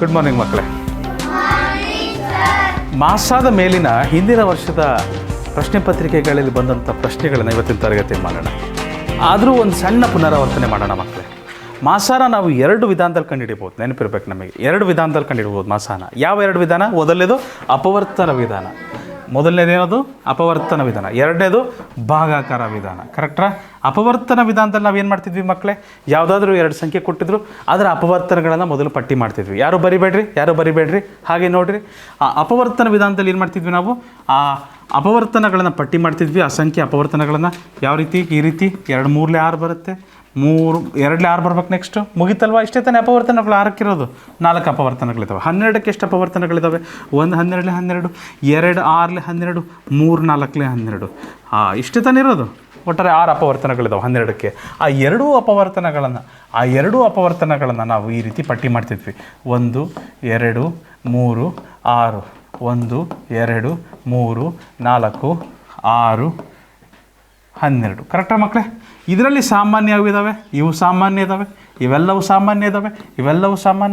Good morning ಮಕ್ಕಳೇ. ಮಾಸಾದ ಮೇಲಿನ ಹಿಂದಿನ ವರ್ಷದ ಪ್ರಶ್ನೆ ಪತ್ರಿಕೆಗಳಲ್ಲಿ ಬಂದಂಥ ಪ್ರಶ್ನೆಗಳನ್ನು ಇವತ್ತಿನ ತರಗತಿಯಲ್ಲಿ ಮಾಡೋಣ. ಆದರೂ ಒಂದು ಸಣ್ಣ ಪುನರಾವರ್ತನೆ ಮಾಡೋಣ ಮಕ್ಕಳೇ. ಮಾಸಾನ ನಾವು 2 ವಿಧಾನದಲ್ಲಿ ಕಂಡುಹಿಡಿಬೋದು. ನೆನಪಿರ್ಬೇಕು ನಮಗೆ, 2 ವಿಧಾನದಲ್ಲಿ ಕಂಡುಹಿಡ್ಬೋದು ಮಾಸಾನ. ಯಾವ 2 ವಿಧಾನ? ಮೊದಲನೇದು ಅಪವರ್ತನ ವಿಧಾನ. ಮೊದಲನೇದೇನದು? ಅಪವರ್ತನ ವಿಧಾನ. ಎರಡನೇದು ಭಾಗಾಕಾರ ವಿಧಾನ. ಕರೆಕ್ಟ್ರಾ? ಅಪವರ್ತನ ವಿಧಾನದಲ್ಲಿ ನಾವು ಏನು ಮಾಡ್ತಿದ್ವಿ ಮಕ್ಕಳೇ? ಯಾವುದಾದ್ರೂ 2 ಸಂಖ್ಯೆ ಕೊಟ್ಟಿದ್ರು ಅದರ ಅಪವರ್ತನಗಳನ್ನು ಮೊದಲು ಪಟ್ಟಿ ಮಾಡ್ತಿದ್ವಿ. ಯಾರು ಬರಿಬೇಡ್ರಿ ಹಾಗೆ ನೋಡಿರಿ. ಆ ಅಪವರ್ತನ ವಿಧಾನದಲ್ಲಿ ಏನು ಮಾಡ್ತಿದ್ವಿ ನಾವು? ಆ ಅಪವರ್ತನಗಳನ್ನು ಪಟ್ಟಿ ಮಾಡ್ತಿದ್ವಿ. ಆ ಸಂಖ್ಯೆ ಅಪವರ್ತನಗಳನ್ನು ಯಾವ ರೀತಿ? ಈ ರೀತಿ 2 3 6 ಬರುತ್ತೆ. 3 2 6 ಬರ್ಬೇಕು. ನೆಕ್ಸ್ಟು ಮುಗಿತಲ್ವಾ? ಇಷ್ಟೇ ತಾನೇ ಅಪವರ್ತನಗಳು. 6ಕ್ಕಿರೋದು 4 ಅಪವರ್ತನಗಳಿದ್ದಾವೆ. 12ಕ್ಕೆ ಎಷ್ಟು ಅಪವರ್ತನಗಳಿದ್ದಾವೆ? 1 12 12, 2 6 12, 3 4 12. ಇಷ್ಟೇ ತಾನೇ ಇರೋದು. ಒಟ್ಟಾರೆ 6 ಅಪವರ್ತನಗಳಿದ್ದಾವೆ 12ಕ್ಕೆ. ಆ ಎರಡೂ ಅಪವರ್ತನಗಳನ್ನು ನಾವು ಈ ರೀತಿ ಪಟ್ಟಿ ಮಾಡ್ತಿದ್ವಿ. 1 2 3 6, 1 2 3 4 6 12. ಕರೆಕ್ಟಾ ಮಕ್ಕಳೇ? ಇದರಲ್ಲಿ ಸಾಮಾನ್ಯ ಇದ್ದಾವೆ, ಇವು ಸಾಮಾನ್ಯ ಇದ್ದಾವೆ, ಇವೆಲ್ಲವೂ ಸಾಮಾನ್ಯ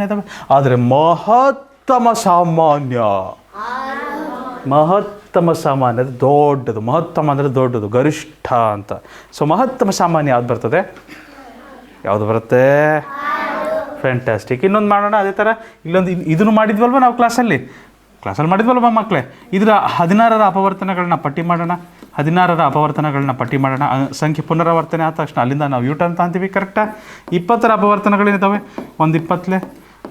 ಇದ್ದಾವೆ. ಆದರೆ ಮಹತ್ತಮ ಸಾಮಾನ್ಯ ಅಂದರೆ ದೊಡ್ಡದು. ಮಹತ್ತಮ ಅಂದರೆ ದೊಡ್ಡದು, ಗರಿಷ್ಠ ಅಂತ. ಸೊ ಮಹತ್ತಮ ಸಾಮಾನ್ಯ ಯಾವ್ದು ಬರ್ತದೆ? ಯಾವುದು ಬರುತ್ತೆ? ಫ್ಯಾಂಟಾಸ್ಟಿಕ್. ಇನ್ನೊಂದು ಮಾಡೋಣ ಅದೇ ಥರ. ಇದನ್ನು ಮಾಡಿದ್ವಲ್ವ ನಾವು ಕ್ಲಾಸಲ್ಲಿ ಮಾಡಿದ್ವಲ್ವ ಮಕ್ಕಳೇ? ಇದರ 16ರ ಅಪವರ್ತನಗಳನ್ನ ಪಟ್ಟಿ ಮಾಡೋಣ. 16ರ ಅಪವರ್ತನಗಳನ್ನ ಪಟ್ಟಿ ಮಾಡೋಣ. ಸಂಖ್ಯೆ ಪುನರಾವರ್ತನೆ ಆದ ತಕ್ಷಣ ಅಲ್ಲಿಂದ ನಾವು ಯೂಟರ್ನ್ ಅಂತೀವಿ. ಕರೆಕ್ಟಾ? 20ರ ಅಪವರ್ತನಗಳೇನಿದ್ದಾವೆ? 1 20,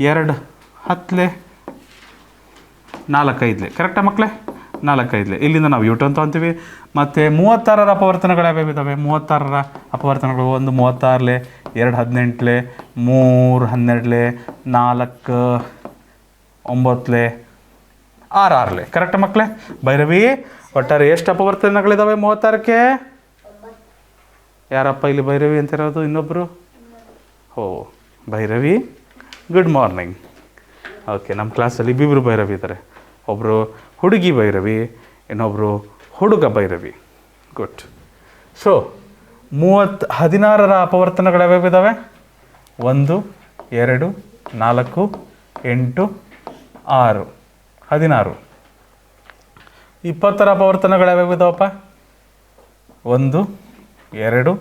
2 10, 4 5. ಕರೆಕ್ಟಾ ಮಕ್ಕಳೇ? 4 5. ಇಲ್ಲಿಂದ ನಾವು ಯೂಟರ್ನ್ ಅಂತೀವಿ. ಮತ್ತು 36ರ ಅಪವರ್ತನಗಳು ಯಾವ್ಯಾವಿದ್ದಾವೆ? 36ರ ಅಪವರ್ತನಗಳು 1 36, 2 18, 3 12, 4 9, 6 6. ಕರೆಕ್ಟ್ ಮಕ್ಕಳೇ? ಭೈರವಿ, ಒಟ್ಟಾರೆ ಎಷ್ಟು ಅಪವರ್ತನಗಳಿದ್ದಾವೆ 36ಕ್ಕೆ? ಯಾರಪ್ಪ ಇಲ್ಲಿ ಭೈರವಿ ಅಂತಿರೋದು? ಇನ್ನೊಬ್ಬರು? Bhairavi, good morning. ಓಕೆ, ನಮ್ಮ ಕ್ಲಾಸಲ್ಲಿ ಇಬ್ಬಿಬ್ಬರು ಭೈರವಿ ಇದ್ದಾರೆ. ಒಬ್ಬರು ಹುಡುಗಿ ಭೈರವಿ, ಇನ್ನೊಬ್ಬರು ಹುಡುಗ ಭೈರವಿ. ಗುಡ್. ಸೊ 16ರ ಅಪವರ್ತನಗಳು ಯಾವ್ಯಾವಿದ್ದಾವೆ? 1 2 4 8 6 16. 20ರ ಅಪವರ್ತನಗಳು ಯಾವ್ಯಾವಿದ್ದಾವಪ್ಪ? 1 2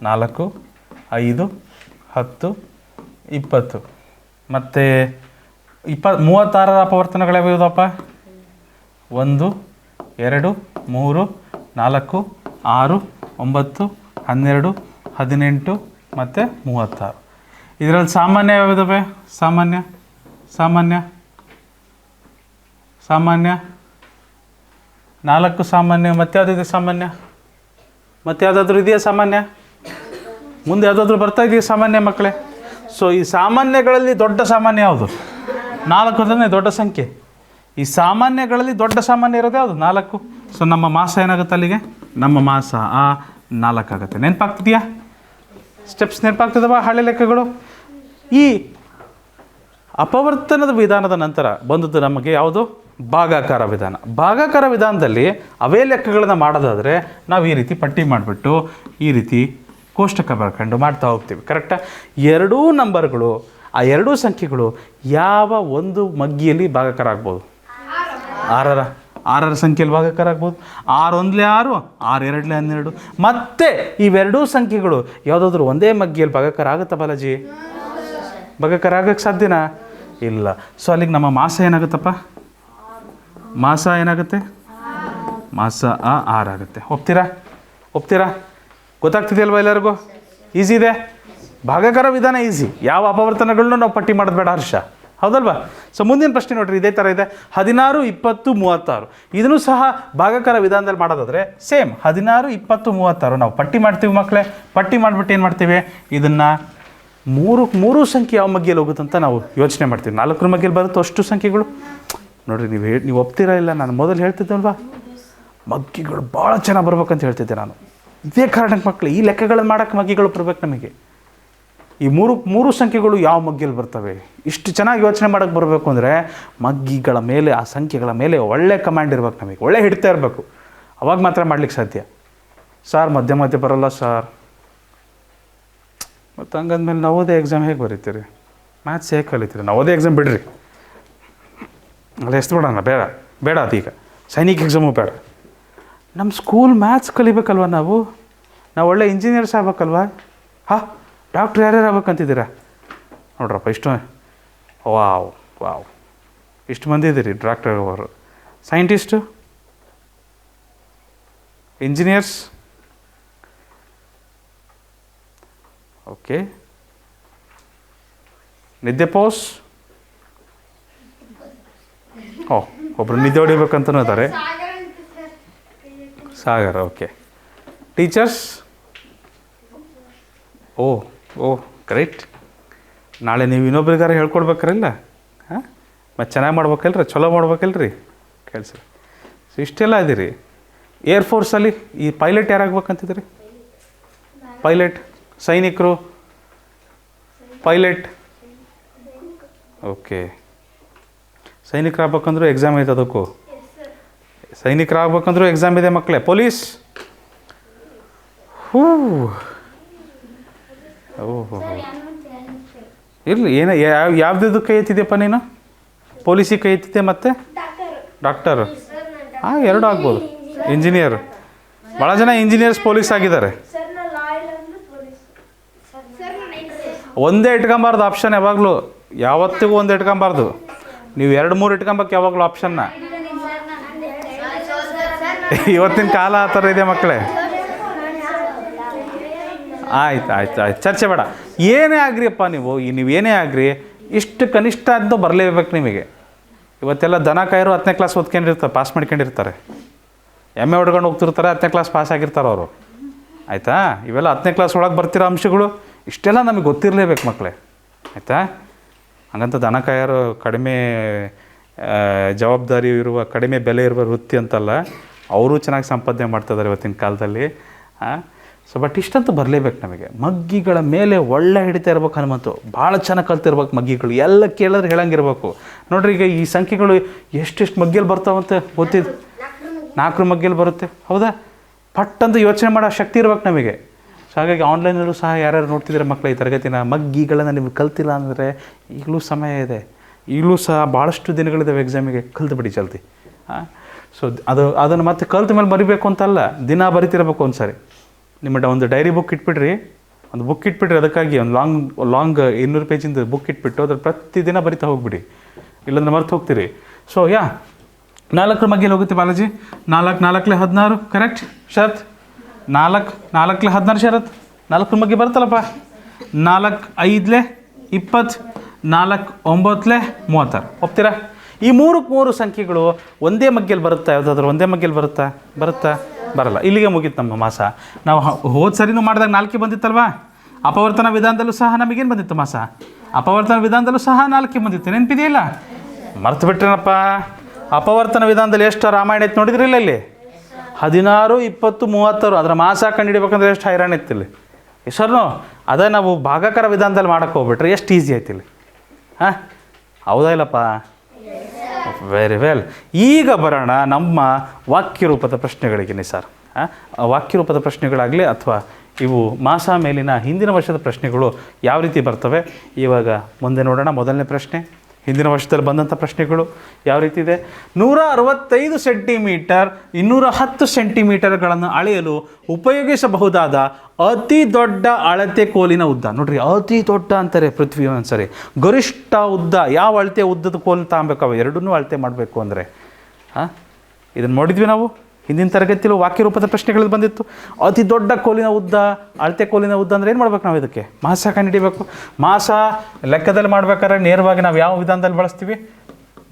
4 5 10 20. ಮತ್ತು 36ರ ಅಪವರ್ತನಗಳು ಯಾವ್ಯಾವಿದ್ದಾವಪ್ಪ? 1 2 3 4 6 9 12 18 ಮತ್ತು 36. ಇದರಲ್ಲಿ ಸಾಮಾನ್ಯ ಯಾವ್ಯಾವಿದ್ದಾವೆ? ಸಾಮಾನ್ಯ 4 ಸಾಮಾನ್ಯ. ಮತ್ತೆ ಯಾವುದಿದೆ ಸಾಮಾನ್ಯ? ಮತ್ತೆ ಯಾವುದಾದ್ರೂ ಇದೆಯಾ ಸಾಮಾನ್ಯ? ಮುಂದೆ ಯಾವುದಾದ್ರೂ ಬರ್ತಾ ಇದೆಯಾ ಸಾಮಾನ್ಯ ಮಕ್ಕಳೇ? ಸೊ ಈ ಸಾಮಾನ್ಯಗಳಲ್ಲಿ ದೊಡ್ಡ ಸಾಮಾನ್ಯ ಯಾವುದು? 4 ಅಂದರೆ ದೊಡ್ಡ ಸಂಖ್ಯೆ. ಈ ಸಾಮಾನ್ಯಗಳಲ್ಲಿ ದೊಡ್ಡ ಸಾಮಾನ್ಯ ಇರೋದು ಯಾವುದು? 4. ಸೊ ನಮ್ಮ ಮಾಸ ಏನಾಗುತ್ತೆ ಅಲ್ಲಿಗೆ? ನಮ್ಮ ಮಾಸ 4 ಆಗುತ್ತೆ. ನೆನಪಾಗ್ತಿದೆಯಾ? ಸ್ಟೆಪ್ಸ್ ನೆನಪಾಗ್ತದವ? ಹಳೆ ಲೆಕ್ಕಗಳು. ಈ ಅಪವರ್ತನದ ವಿಧಾನದ ನಂತರ ಬಂದದ್ದು ನಮಗೆ ಯಾವುದು? ಭಾಗಾಕಾರ ವಿಧಾನ. ಭಾಗಾಕಾರ ವಿಧಾನದಲ್ಲಿ ಅವೇ ಲೆಕ್ಕಗಳನ್ನು ಮಾಡೋದಾದರೆ ನಾವು ಈ ರೀತಿ ಪಟ್ಟಿ ಮಾಡಿಬಿಟ್ಟು ಈ ರೀತಿ ಕೋಷ್ಟಕ ಬರ್ಕೊಂಡು ಮಾಡ್ತಾ ಹೋಗ್ತೀವಿ. ಕರೆಕ್ಟಾ? 2 ನಂಬರ್ಗಳು, ಆ 2 ಸಂಖ್ಯೆಗಳು ಯಾವ ಒಂದು ಮಗ್ಗಿಯಲ್ಲಿ ಭಾಗಾಕಾರ ಆಗ್ಬೋದು? 6ರ ಸಂಖ್ಯೆಯಲ್ಲಿ ಭಾಗಾಕಾರ ಆಗ್ಬೋದು. 6 1 6, 6 2 12. ಮತ್ತೆ ಇವೆರಡೂ ಸಂಖ್ಯೆಗಳು ಯಾವುದಾದ್ರೂ ಒಂದೇ ಮಗ್ಗಿಯಲ್ಲಿ ಭಾಗಾಕಾರ ಆಗುತ್ತಾ ಬಾಲಾಜಿ? ಭಾಗಾಕಾರ ಆಗೋಕ್ಕೆ ಸಾಧ್ಯನಾ? ಇಲ್ಲ. ಸೊ ಅಲ್ಲಿಗೆ ನಮ್ಮ ಮಾಸ ಏನಾಗುತ್ತಪ್ಪ? ಮಾಸ ಏನಾಗುತ್ತೆ? ಮಾಸ 6 ಆಗುತ್ತೆ. ಒಪ್ತೀರಾ? ಗೊತ್ತಾಗ್ತಿದೆಯಲ್ವ ಎಲ್ಲರಿಗೂ? ಈಸಿ ಇದೆ. ಭಾಗಾಕಾರ ವಿಧಾನ ಈಸಿ. ಯಾವ ಅಪವರ್ತನಗಳನ್ನೂ ನಾವು ಪಟ್ಟಿ ಮಾಡೋದು ಬೇಡ ಹರ್ಷ, ಹೌದಲ್ವಾ? ಸೊ ಮುಂದಿನ ಪ್ರಶ್ನೆ ನೋಡ್ರಿ, ಇದೇ ಥರ ಇದೆ. 16 20 36. ಇದನ್ನು ಸಹ ಭಾಗಾಕಾರ ವಿಧಾನದಲ್ಲಿ ಮಾಡೋದಾದರೆ ಸೇಮ್ 16 20 36 ನಾವು ಪಟ್ಟಿ ಮಾಡ್ತೀವಿ ಮಕ್ಕಳೇ. ಪಟ್ಟಿ ಮಾಡಿಬಿಟ್ಟು ಏನು ಮಾಡ್ತೀವಿ? ಇದನ್ನು ಮೂರು ಸಂಖ್ಯೆ ಯಾವ ಮಗ್ಗಿಯಲ್ಲಿ ಹೋಗುತ್ತಂತ ನಾವು ಯೋಚನೆ ಮಾಡ್ತೀವಿ. 4ರ ಮಗ್ಗಿಯಲ್ಲಿ ಬರುತ್ತೋ ಅಷ್ಟು ಸಂಖ್ಯೆಗಳು ನೋಡಿರಿ. ನೀವು ಒಪ್ತೀರಾ ಇಲ್ಲ? ನಾನು ಮೊದಲು ಹೇಳ್ತಿದ್ದಲ್ವಾ, ಮಗ್ಗಿಗಳು ಭಾಳ ಚೆನ್ನಾಗಿ ಬರ್ಬೇಕಂತ ಹೇಳ್ತಿದ್ದೆ ನಾನು. ಇದೇ ಕಾರಣಕ್ಕೆ ಮಕ್ಕಳು ಈ ಲೆಕ್ಕಗಳನ್ನು ಮಾಡೋಕ್ಕೆ ಮಗ್ಗಿಗಳು ಬರ್ಬೇಕು ನಮಗೆ. ಈ ಮೂರು ಸಂಖ್ಯೆಗಳು ಯಾವ ಮಗ್ಗಿಯಲ್ಲಿ ಬರ್ತವೆ ಇಷ್ಟು ಚೆನ್ನಾಗಿ ಯೋಚನೆ ಮಾಡೋಕ್ಕೆ ಬರಬೇಕು ಅಂದರೆ ಮಗ್ಗಿಗಳ ಮೇಲೆ, ಆ ಸಂಖ್ಯೆಗಳ ಮೇಲೆ ಒಳ್ಳೆ ಕಮಾಂಡ್ ಇರಬೇಕು ನಮಗೆ, ಒಳ್ಳೆ ಹಿಡ್ತಾ ಇರಬೇಕು. ಅವಾಗ ಮಾತ್ರ ಮಾಡ್ಲಿಕ್ಕೆ ಸಾಧ್ಯ. ಸಾರ್ ಮಧ್ಯೆ ಬರೋಲ್ಲ ಸಾರ್, ಮತ್ತು ಹಂಗಂದ್ಮೇಲೆ ನವೋದಯ ಎಕ್ಸಾಮ್ ಹೇಗೆ ಬರೀತೀರಿ? ಮ್ಯಾಥ್ಸ್ ಹೇಗೆ ಕಲಿತೀರಿ? ನವೋದಯ ಎಕ್ಸಾಮ್ ಬಿಡ್ರಿ, ಅಲ್ಲ ಎಷ್ಟು ಬಿಡೋಣ, ಬೇಡ ಬೇಡ ಅದೀಗ ಸೈನಿಕ್ ಎಕ್ಸಾಮು ಬೇಡ. ನಮ್ಮ ಸ್ಕೂಲ್ ಮ್ಯಾಥ್ಸ್ ಕಲಿಬೇಕಲ್ವ ನಾವು ಒಳ್ಳೆ ಇಂಜಿನಿಯರ್ಸ್ ಆಗ್ಬೇಕಲ್ವ. ಹಾಂ, ಡಾಕ್ಟ್ರ್ ಯಾರ್ಯಾರು ಆಗ್ಬೇಕಂತಿದ್ದೀರಾ ನೋಡ್ರಪ್ಪ, ಇಷ್ಟು ವಾವ್ ವಾವ್ ಇಷ್ಟು ಮಂದಿ ಇದ್ದೀರಿ. ಡಾಕ್ಟರ್ ಅವರು, ಸೈಂಟಿಸ್ಟು, ಇಂಜಿನಿಯರ್ಸ್. ಓಕೆ, ನಿದ್ದೆ ಪೋಸ್. ಒಬ್ಬರು ನಿದ್ದೆ ಹೊಡಿಬೇಕಂತನೂ ಇದ್ದಾರೆ. ಸಾಗರ್. Okay, teachers. ಗ್ರೇಟ್. ನಾಳೆ ನೀವು ಇನ್ನೊಬ್ರಿಗಾರ ಹೇಳ್ಕೊಡ್ಬೇಕ್ರಲ್ಲ. ಹಾಂ, ಮತ್ತು ಚೆನ್ನಾಗಿ ಮಾಡ್ಬೇಕಲ್ರಿ, ಚಲೋ ಮಾಡ್ಬೇಕಲ್ರಿ. ಕೇಳಿಸಿ. ಸೊ ಇಷ್ಟೆಲ್ಲ ಇದ್ದೀರಿ. ಏರ್ಫೋರ್ಸಲ್ಲಿ ಈ ಪೈಲಟ್ ಯಾರಾಗ್ಬೇಕಂತಿದ್ರಿ? ಪೈಲಟ್, ಸೈನಿಕರು, ಪೈಲಟ್. ಓಕೆ, ಸೈನಿಕರಾಗ್ಬೇಕಂದ್ರೂ ಎಕ್ಸಾಮ್ ಐತೆ ಅದಕ್ಕೂ. ಸೈನಿಕರಾಗ್ಬೇಕಂದ್ರೂ ಎಕ್ಸಾಮ್ ಇದೆ ಮಕ್ಕಳೇ. ಪೊಲೀಸ್. ಓಹೋ, ಇರಲಿ. ಯಾವ್ದು ಕೈ ಎತ್ತಿದೆಯಪ್ಪ ನೀನು? ಪೊಲೀಸಿಗೆ ಕೈ ಎತ್ತಿದ್ದೆ, ಮತ್ತು ಡಾಕ್ಟರು. ಹಾಂ, ಎರಡೂ ಆಗ್ಬೋದು. ಇಂಜಿನಿಯರ್, ಭಾಳ ಜನ ಇಂಜಿನಿಯರ್ಸ್ ಪೊಲೀಸ್ ಆಗಿದ್ದಾರೆ. ಒಂದೇ ಇಟ್ಕೊಂಬಾರ್ದು ಆಪ್ಷನ್ ಯಾವಾಗಲೂ, ಯಾವತ್ತಿಗೂ ಒಂದೇ ಇಟ್ಕೊಂಬಾರ್ದು. ನೀವು 2-3 ಇಟ್ಕೊಂಬೇಕು ಯಾವಾಗಲೂ ಆಪ್ಷನ್ನ. ಇವತ್ತಿನ ಕಾಲ ಆ ಥರ ಇದೆ ಮಕ್ಕಳೇ. ಆಯ್ತು ಚರ್ಚೆ ಬೇಡ. ಏನೇ ಆಗ್ರಿಯಪ್ಪ, ನೀವೇನೇ ಆಗ್ರಿ, ಇಷ್ಟು ಕನಿಷ್ಠ ಅದು ಬರಲೇಬೇಕು ನಿಮಗೆ. ಇವತ್ತೆಲ್ಲ ದನ ಕಾಯರು 10ನೇ ಕ್ಲಾಸ್ ಓದ್ಕೊಂಡಿರ್ತಾರೆ, ಪಾಸ್ ಮಾಡ್ಕೊಂಡಿರ್ತಾರೆ. ಎಮ್ಮೆ ಹೊಡ್ಕೊಂಡು ಹೋಗ್ತಿರ್ತಾರೆ, 10ನೇ ಕ್ಲಾಸ್ ಪಾಸ್ ಆಗಿರ್ತಾರೆ ಅವರು. ಆಯಿತಾ? ಇವೆಲ್ಲ 10ನೇ ಕ್ಲಾಸ್ ಒಳಗೆ ಬರ್ತಿರೋ ಅಂಶಗಳು. ಇಷ್ಟೆಲ್ಲ ನಮಗೆ ಗೊತ್ತಿರಲೇಬೇಕು ಮಕ್ಕಳೇ. ಆಯಿತಾ? ಹಾಗಂತ ದನ ಕಾಯರು ಕಡಿಮೆ ಜವಾಬ್ದಾರಿ ಇರುವ, ಕಡಿಮೆ ಬೆಲೆ ಇರುವ ವೃತ್ತಿ ಅಂತಲ್ಲ. ಅವರು ಚೆನ್ನಾಗಿ ಸಂಪಾದನೆ ಮಾಡ್ತಿದ್ದಾರೆ ಇವತ್ತಿನ ಕಾಲದಲ್ಲಿ. ಸೊ ಬಟ್ ಇಷ್ಟಂತೂ ಬರಲೇಬೇಕು ನಮಗೆ. ಮಗ್ಗಿಗಳ ಮೇಲೆ ಒಳ್ಳೆ ಹಿಡಿತಾ ಇರ್ಬೇಕು ಹನುಮಂತು. ಭಾಳ ಚೆನ್ನಾಗಿ ಕಲ್ತಿರ್ಬೇಕು ಮಗ್ಗಿಗಳು. ಎಲ್ಲ ಕೇಳಿದ್ರೆ ಹೇಳಂಗಿರ್ಬೇಕು. ನೋಡ್ರಿ, ಈಗ ಈ ಸಂಖ್ಯೆಗಳು ಎಷ್ಟೆಷ್ಟು ಮಗ್ಗಿಯಲ್ಲಿ ಬರ್ತಾವಂತೆ ಗೊತ್ತಿದ್ದು. 4 ಮಗ್ಗಿಯಲ್ಲಿ ಬರುತ್ತೆ, ಹೌದಾ? ಪಟ್ಟಂತ ಯೋಚನೆ ಮಾಡೋ ಶಕ್ತಿ ಇರ್ಬೇಕು ನಮಗೆ. ಸೊ ಹಾಗಾಗಿ ಆನ್ಲೈನಲ್ಲೂ ಸಹ ಯಾರ್ಯಾರು ನೋಡ್ತಿದ್ರೆ ಮಕ್ಕಳು ಈ ತರಗತಿನ, ಮಗ್ಗಿಗಳನ್ನು ನಿಮಗೆ ಕಲ್ತಿಲ್ಲ ಅಂದರೆ ಈಗಲೂ ಸಮಯ ಇದೆ. ಈಗಲೂ ಸಹ ಭಾಳಷ್ಟು ದಿನಗಳಿದ್ದಾವೆ ಎಕ್ಸಾಮಿಗೆ. ಕಲ್ತು ಬಿಡಿ ಜಲ್ದಿ. ಸೊ ಅದನ್ನು ಮತ್ತೆ ಕಲ್ತ ಮೇಲೆ ಬರಿಬೇಕು ಅಂತಲ್ಲ, ದಿನ ಬರಿತಿರ್ಬೇಕು. ಒಂದು ಸಾರಿ ಒಂದು ಡೈರಿ ಬುಕ್ ಇಟ್ಬಿಟ್ರಿ, ಒಂದು ಬುಕ್ ಇಟ್ಬಿಟ್ರಿ. ಅದಕ್ಕಾಗಿ ಒಂದು ಲಾಂಗ್ 200 ಪೇಜಿಂದ ಬುಕ್ ಇಟ್ಬಿಟ್ಟು ಅದ್ರ ಪ್ರತಿದಿನ ಬರಿತಾ ಹೋಗ್ಬಿಡಿ, ಇಲ್ಲಾಂದ್ರೆ ಮರ್ತು ಹೋಗ್ತೀರಿ. ಸೊ 4 ಮಗ್ಗಿಯಲ್ಲಿ ಹೋಗುತ್ತೆ ಬಾಲಾಜಿ. 4 × 16 ಕರೆಕ್ಟ್ ಶರತ್. 4 × 16 ಶರತ್. 4 ಮಗ್ಗಿ ಬರುತ್ತಲ್ಲಪ್ಪ. 4 × 5 = 20, 4 × 9 = 36. ಒಪ್ತೀರಾ? ಈ 3 ಸಂಖ್ಯೆಗಳು ಒಂದೇ ಮಗ್ಗಿಯಲ್ಲಿ ಬರುತ್ತಾ? ಯಾವುದಾದ್ರೂ ಒಂದೇ ಮಗ್ಗಿಯಲ್ಲಿ ಬರುತ್ತಾ? ಬರಲ್ಲ. ಇಲ್ಲಿಗೆ ಮುಗೀತು ನಮ್ಮ ಮಾಸ. ನಾವು ಹೋದ ಸರಿನೂ ಮಾಡಿದಾಗ 4 ಬಂದಿತ್ತಲ್ವಾ? ಅಪವರ್ತನ ವಿಧಾನದಲ್ಲೂ ಸಹ ನಮಗೇನು ಬಂದಿತ್ತು ಮಾಸ? ಅಪವರ್ತನ ವಿಧಾನದಲ್ಲೂ ಸಹ 4 ಬಂದಿತ್ತು. ನೆನಪಿದೆಯಲ್ಲ? ಮರ್ತು ಬಿಟ್ರೇನಪ್ಪ. ಅಪವರ್ತನ ವಿಧಾನದಲ್ಲಿ ಎಷ್ಟು ರಾಮಾಯಣ ಇತ್ತು ನೋಡಿದ್ರಿಲ್ಲ? ಇಲ್ಲಿ 16, 20, 36. ಅದರ ಮಾಸ ಕಂಡುಹಿಡಿಬೇಕಂದ್ರೆ ಎಷ್ಟು ಹೈರಾಣ ಇತ್ತಿಲ್ಲಿ ಹೆಸರು. ಅದೇ ನಾವು ಭಾಗಾಕಾರ ವಿಧಾನದಲ್ಲಿ ಮಾಡೋಕ್ಕೆ ಹೋಗ್ಬಿಟ್ರೆ ಎಷ್ಟು ಈಸಿ ಆಯ್ತಿಲ್ಲಿ. ಹಾಂ, ಹೌದಾ ಇಲ್ಲಪ್ಪ? Very well. ಈಗ ಬರೋಣ ನಮ್ಮ ವಾಕ್ಯರೂಪದ ಪ್ರಶ್ನೆಗಳಿಗೆ ಸರ್. ವಾಕ್ಯರೂಪದ ಪ್ರಶ್ನೆಗಳಾಗಲಿ ಅಥವಾ ಇವು ಮಾಸ ಮೇಲಿನ ಹಿಂದಿನ ವರ್ಷದ ಪ್ರಶ್ನೆಗಳು ಯಾವ ರೀತಿ ಬರ್ತವೆ ಇವಾಗ ಮುಂದೆ ನೋಡೋಣ. ಮೊದಲನೇ ಪ್ರಶ್ನೆ, ಹಿಂದಿನ ವರ್ಷದಲ್ಲಿ ಬಂದಂಥ ಪ್ರಶ್ನೆಗಳು ಯಾವ ರೀತಿ ಇದೆ. 165 ಸೆಂಟಿಮೀಟರ್ 210 ಸೆಂಟಿಮೀಟರ್ಗಳನ್ನು ಅಳೆಯಲು ಉಪಯೋಗಿಸಬಹುದಾದ ಅತಿ ದೊಡ್ಡ ಅಳತೆ ಕೋಲಿನ ಉದ್ದ. ನೋಡ್ರಿ, ಅತಿ ದೊಡ್ಡ ಅಂತಾರೆ ಪೃಥ್ವಿ ಒಂದ್ಸರಿ. ಗರಿಷ್ಠ ಉದ್ದ ಯಾವ ಅಳತೆ ಉದ್ದದ ಕೋಲು ತಗೊಬೇಕು? ಎರಡನ್ನೂ ಅಳತೆ ಮಾಡಬೇಕು ಅಂದರೆ ಇದನ್ನು ನೋಡಿದ್ವಿ ನಾವು ಹಿಂದಿನ ತರಗತಿಯಲ್ಲಿ. ವಾಕ್ಯ ರೂಪದ ಪ್ರಶ್ನೆಗಳಲ್ಲಿ ಬಂದಿತ್ತು. ಅತಿ ದೊಡ್ಡ ಕೋಲಿನ ಉದ್ದ, ಅಳತೆ ಕೋಲಿನ ಉದ್ದ ಅಂದರೆ ಏನು ಮಾಡ್ಬೇಕು ನಾವು? ಇದಕ್ಕೆ ಮಾಸ ಕಂಡುಹಿಡಿಬೇಕು. ಮಾಸ ಲೆಕ್ಕದಲ್ಲಿ ಮಾಡ್ಬೇಕಾದ್ರೆ ನೇರವಾಗಿ ನಾವು ಯಾವ ವಿಧಾನದಲ್ಲಿ ಬಳಸ್ತೀವಿ?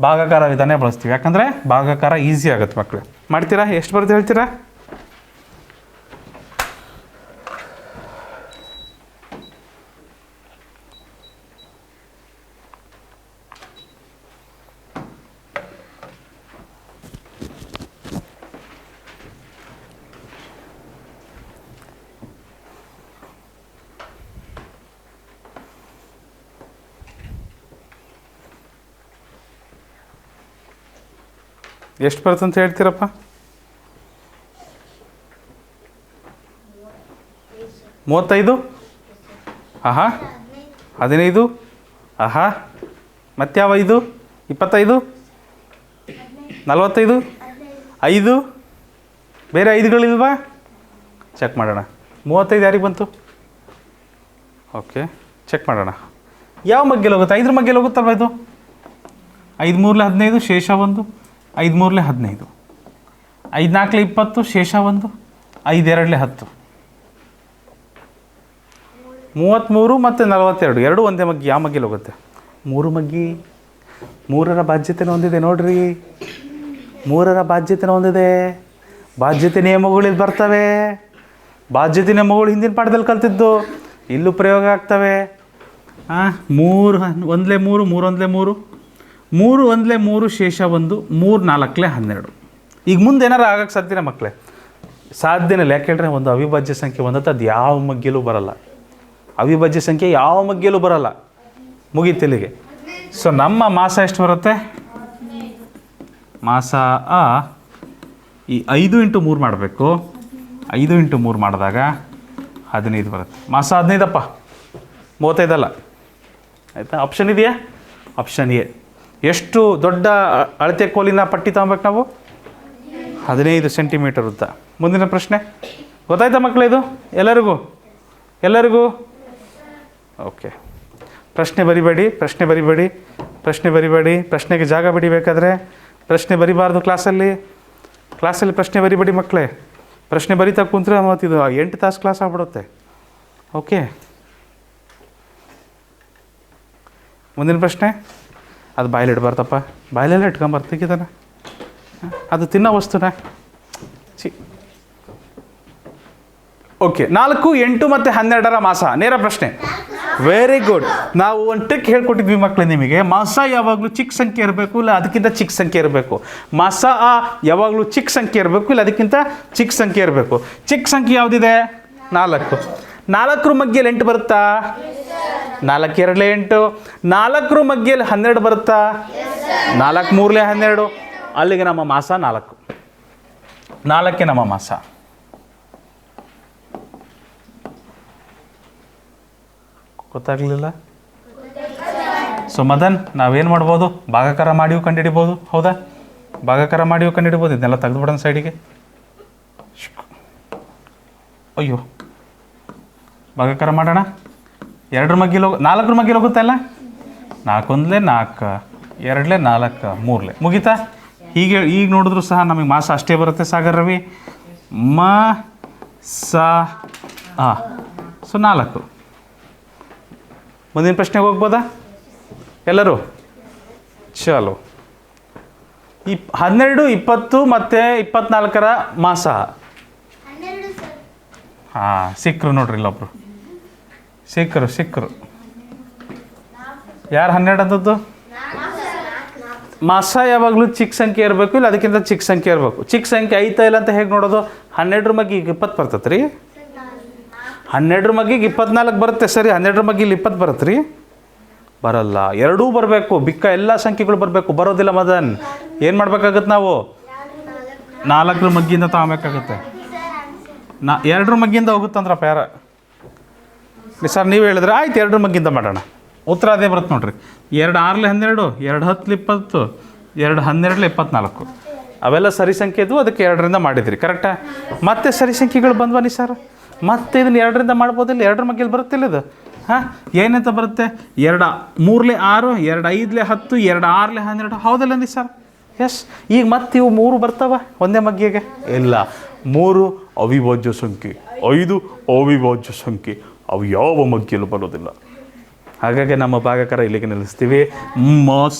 ಭಾಗಾಕಾರ ವಿಧಾನ ಬಳಸ್ತೀವಿ. ಯಾಕಂದರೆ ಭಾಗಾಕಾರ ಈಸಿ ಆಗುತ್ತೆ ಮಕ್ಕಳು. ಮಾಡ್ತೀರಾ? ಎಷ್ಟು ಬರುತ್ತೆ ಹೇಳ್ತೀರಾ? ಎಷ್ಟು ಬರುತ್ತೆ ಅಂತ ಹೇಳ್ತೀರಪ್ಪ? 35? ಆಹಾ, 15? ಆಹಾ, ಮತ್ಯಾವ 5? 25? 45 5 ಬೇರೆ 5ಗಳಿಲ್ವಾ? ಚೆಕ್ ಮಾಡೋಣ. 35 ಯಾರಿಗೆ ಬಂತು? ಓಕೆ, ಚೆಕ್ ಮಾಡೋಣ. ಯಾವ ಮಗ್ಗೆಲಿ ಹೋಗುತ್ತೆ? 5ರ ಮಗ್ಗೆಲಿ ಹೋಗುತ್ತಲ್ವ ಇದು? 5 3 15 ಶೇಷ 1, 5 3 15, 5 4 20 ಶೇಷ 1, 5 2 10, 33 ಮತ್ತು 42 ಎರಡು ಒಂದೇ ಮಗ್ಗಿ. ಯಾವ ಮಗ್ಗೆಲಿ ಹೋಗುತ್ತೆ? 3 ಮಗ್ಗಿ. 3ರ ಬಾಧ್ಯತೆನ ಹೊಂದಿದೆ ನೋಡ್ರಿ, 3ರ ಬಾಧ್ಯತೆನ ಹೊಂದಿದೆ. ಬಾಧ್ಯತೆ ನಿಯಮಗಳು ಇಲ್ಲಿ ಬರ್ತವೆ. ಬಾಧ್ಯತೆ ನಿಯಮಗಳು ಹಿಂದಿನ ಪಾಠದಲ್ಲಿ ಕಲ್ತಿದ್ದು ಇಲ್ಲೂ ಪ್ರಯೋಗ ಆಗ್ತವೆ. 3 1 3 3 1 3 3 1 3 ಶೇಷ 1, 3 4 12. ಈಗ ಮುಂದೆ ಏನಾರು ಆಗಕ್ಕೆ ಸಾಧ್ಯನ ಮಕ್ಕಳೇ? ಸಾಧ್ಯನೇ ಇಲ್ಲ. ಯಾಕೆ ಹೇಳ್ರೆ ಒಂದು ಅವಿಭಾಜ್ಯ ಸಂಖ್ಯೆ ಒಂದತ್ತು ಅದು ಯಾವ ಮಗ್ಗೆಲೂ ಬರಲ್ಲ. ಅವಿಭಾಜ್ಯ ಸಂಖ್ಯೆ ಯಾವ ಮಗ್ಗೆಲೂ ಬರಲ್ಲ. ಮುಗೀತಿಲ್ಲಿಗೆ. ಸೊ ನಮ್ಮ ಮಾಸ ಎಷ್ಟು ಬರುತ್ತೆ? ಮಾಸ ಈ 5 × 3 ಮಾಡಬೇಕು. 5 × 3 ಮಾಡಿದಾಗ 15 ಬರುತ್ತೆ. ಮಾಸ 15 35 ಅಲ್ಲ. ಆಯಿತಾ? ಆಪ್ಷನ್ ಇದೆಯಾ? Option A. ಎಷ್ಟು ದೊಡ್ಡ ಅಳತೆ ಕೋಲಿನ ಪಟ್ಟಿ ತಗೊಬೇಕು ನಾವು? 15 ಸೆಂಟಿಮೀಟರ್ ಉದ್ದ. ಮುಂದಿನ ಪ್ರಶ್ನೆ ಗೊತ್ತಾಯ್ತಾ ಮಕ್ಕಳೇ? ಇದು ಎಲ್ಲರಿಗೂ ಓಕೆ. ಪ್ರಶ್ನೆ ಬರಿಬೇಡಿ. ಪ್ರಶ್ನೆಗೆ ಜಾಗ ಬಿಡಿಬೇಕಾದ್ರೆ ಪ್ರಶ್ನೆ ಬರಿಬಾರ್ದು. ಕ್ಲಾಸಲ್ಲಿ ಪ್ರಶ್ನೆ ಬರಿಬೇಡಿ ಮಕ್ಕಳೇ. ಪ್ರಶ್ನೆ ಬರಿತಾ ಕುಂತ್ರೆ ಮತ್ತಿದು 8 ತಾಸು ಕ್ಲಾಸ್ ಆಗ್ಬಿಡುತ್ತೆ. ಓಕೆ, ಮುಂದಿನ ಪ್ರಶ್ನೆ. ಅದು ಬಾಯಲ್ಲಿ ಇಡಬಾರ್ದಪ್ಪ. ಬಾಯಲ್ಲೆಲ್ಲ ಇಟ್ಕೊಂಬರ್ತಿದ್ದಾನೆ. ಅದು ತಿನ್ನೋ ವಸ್ತುನ ಓಕೆ. 4, 8 ಮತ್ತು 12ರ ಮಾಸ. ನೇರ ಪ್ರಶ್ನೆ. Very good. ನಾವು ಒಂದು ಟ್ರಿಕ್ ಹೇಳ್ಕೊಟ್ಟಿದ್ವಿ ಮಕ್ಕಳೇ ನಿಮಗೆ. ಮಾಸ ಯಾವಾಗಲೂ ಚಿಕ್ಕ ಸಂಖ್ಯೆ ಇರಬೇಕು, ಇಲ್ಲ ಅದಕ್ಕಿಂತ ಚಿಕ್ಕ ಸಂಖ್ಯೆ ಇರಬೇಕು. ಮಾಸ ಯಾವಾಗಲೂ ಚಿಕ್ಕ ಸಂಖ್ಯೆ ಇರಬೇಕು, ಇಲ್ಲ ಅದಕ್ಕಿಂತ ಚಿಕ್ಕ ಸಂಖ್ಯೆ ಇರಬೇಕು. ಚಿಕ್ಕ ಸಂಖ್ಯೆ ಯಾವುದಿದೆ? 4. 4ರ ಮಗ್ಗೆಯಲ್ಲಿ 8 ಬರುತ್ತಾ? 4 2 8. 4ರ ಮಗ್ಗೆಯಲ್ಲಿ 12 ಬರುತ್ತಾ? 4 3 12. ಅಲ್ಲಿಗೆ ನಮ್ಮ ಮಾಸ 4. 4ಕ್ಕೆ ನಮ್ಮ ಮಾಸ. ಗೊತ್ತಾಗಲಿಲ್ಲ? ಸೊ ಮದನ್, ನಾವೇನು ಮಾಡ್ಬೋದು? ಭಾಗಾಕಾರ ಮಾಡಿಯೂ ಕಂಡುಹಿಡಿಬೋದು. ಹೌದಾ? ಭಾಗಾಕಾರ ಮಾಡಿಯೂ ಕಂಡುಹಿಡಿಬೋದು. ಇದನ್ನೆಲ್ಲ ತೆಗೆದುಬಿಡೋಣ ಸೈಡಿಗೆ. ಅಯ್ಯೋ, ಭಾಗಾಕಾರ ಮಾಡೋಣ. 2ರ ಮಗ್ಗಿಲು 4ರ ಮಗ್ಗಿಲು ಹೋಗುತ್ತಲ್ಲ. 4 1 4, 2 4, 3 ಮುಗೀತಾ? ಹೀಗೆ ಈಗ ನೋಡಿದ್ರು ಸಹ ನಮಗೆ ಮಾಸ ಅಷ್ಟೇ ಬರುತ್ತೆ ಸಾಗರ್ ರವಿ. ಸೊ 4. ಮುಂದಿನ ಪ್ರಶ್ನೆಗೆ ಹೋಗ್ಬೋದಾ ಎಲ್ಲರೂ? ಚಲೋ. 12, 20 ಮತ್ತು 24ರ ಮಾಸ. ಸಿಕ್ಕರು ನೋಡ್ರಿ ಇಲ್ಲೊಬ್ರು. ಸಿಕ್ಕರು ಯಾರು 12 ಅಂದದ್ದು? ಮಾಸ ಯಾವಾಗಲೂ ಚಿಕ್ಕ ಸಂಖ್ಯೆ ಇರಬೇಕು, ಇಲ್ಲ ಅದಕ್ಕಿಂತ ಚಿಕ್ಕ ಸಂಖ್ಯೆ ಇರಬೇಕು. ಚಿಕ್ಕ ಸಂಖ್ಯೆ ಐತಾ ಇಲ್ಲ ಅಂತ ಹೇಗೆ ನೋಡೋದು? 12ರ ಮಗ್ಗಿಗೆ 20 ಬರ್ತೈತೆ ರೀ. 12ರ ಮಗ್ಗಿಗೆ 24 ಬರುತ್ತೆ ಸರಿ. 12ರ ಮಗ್ಗಿಗೆ 20 ಬರುತ್ತೆ ರೀ? ಬರಲ್ಲ. ಎರಡೂ ಬರಬೇಕು. ಬಿಕ್ಕ ಎಲ್ಲ ಸಂಖ್ಯೆಗಳು ಬರಬೇಕು. ಬರೋದಿಲ್ಲ ಮದನ್. ಏನು ಮಾಡ್ಬೇಕಾಗತ್ತೆ ನಾವು? 4ರ ಮಗ್ಗಿಯಿಂದ ತಗೋಬೇಕಾಗತ್ತೆ. 2ರ ಮಗ್ಗಿಯಿಂದ ಹೋಗುತ್ತಂದ್ರಪ್ಪ ಯಾರ ಸರ್ ನೀವು ಹೇಳಿದ್ರೆ ಆಯ್ತು. 2ರ ಮಗ್ಗಿಂದ ಮಾಡೋಣ. ಉತ್ತರ ಅದೇ ಬರುತ್ತೆ ನೋಡ್ರಿ. 2 6 12, 2 10 20, 2 12 24. ಅವೆಲ್ಲ ಸರಿ ಸಂಖ್ಯೆ ಇದ್ವು, ಅದಕ್ಕೆ 2ರಿಂದ ಮಾಡಿದ್ರಿ. ಕರೆಕ್ಟಾ? ಮತ್ತೆ ಸರಿ ಸಂಖ್ಯೆಗಳು ಬಂದ್ವನಿ ಸರ್. ಮತ್ತೆ ಇದನ್ನು 2ರಿಂದ ಮಾಡ್ಬೋದಿಲ್ಲ? 2ರ ಮಗ್ಗಲ್ಲಿ ಬರುತ್ತಿಲ್ಲ ಇದು. ಏನಂತ ಬರುತ್ತೆ? 2 3 6, 2 5 10, 2 6 12. ಹೌದಲ್ಲ ಅಂದಿ ಸರ್? ಎಸ್. ಈಗ ಮತ್ತೆ ಇವು 3 ಬರ್ತಾವ ಒಂದೇ ಮಗ್ಗಿಗೆ? ಇಲ್ಲ. 3 ಅವಿಭಾಜ್ಯ ಸಂಖ್ಯೆ, 5 ಅವಿಭಾಜ್ಯ ಸಂಖ್ಯೆ. ಅವು ಯಾವ ಮಗ್ಗಿಯಲ್ಲೂ ಬರೋದಿಲ್ಲ. ಹಾಗಾಗಿ ನಮ್ಮ ಭಾಗಕಾರ ಇಲ್ಲಿಗೆ ನಿಲ್ಲಿಸ್ತೀವಿ.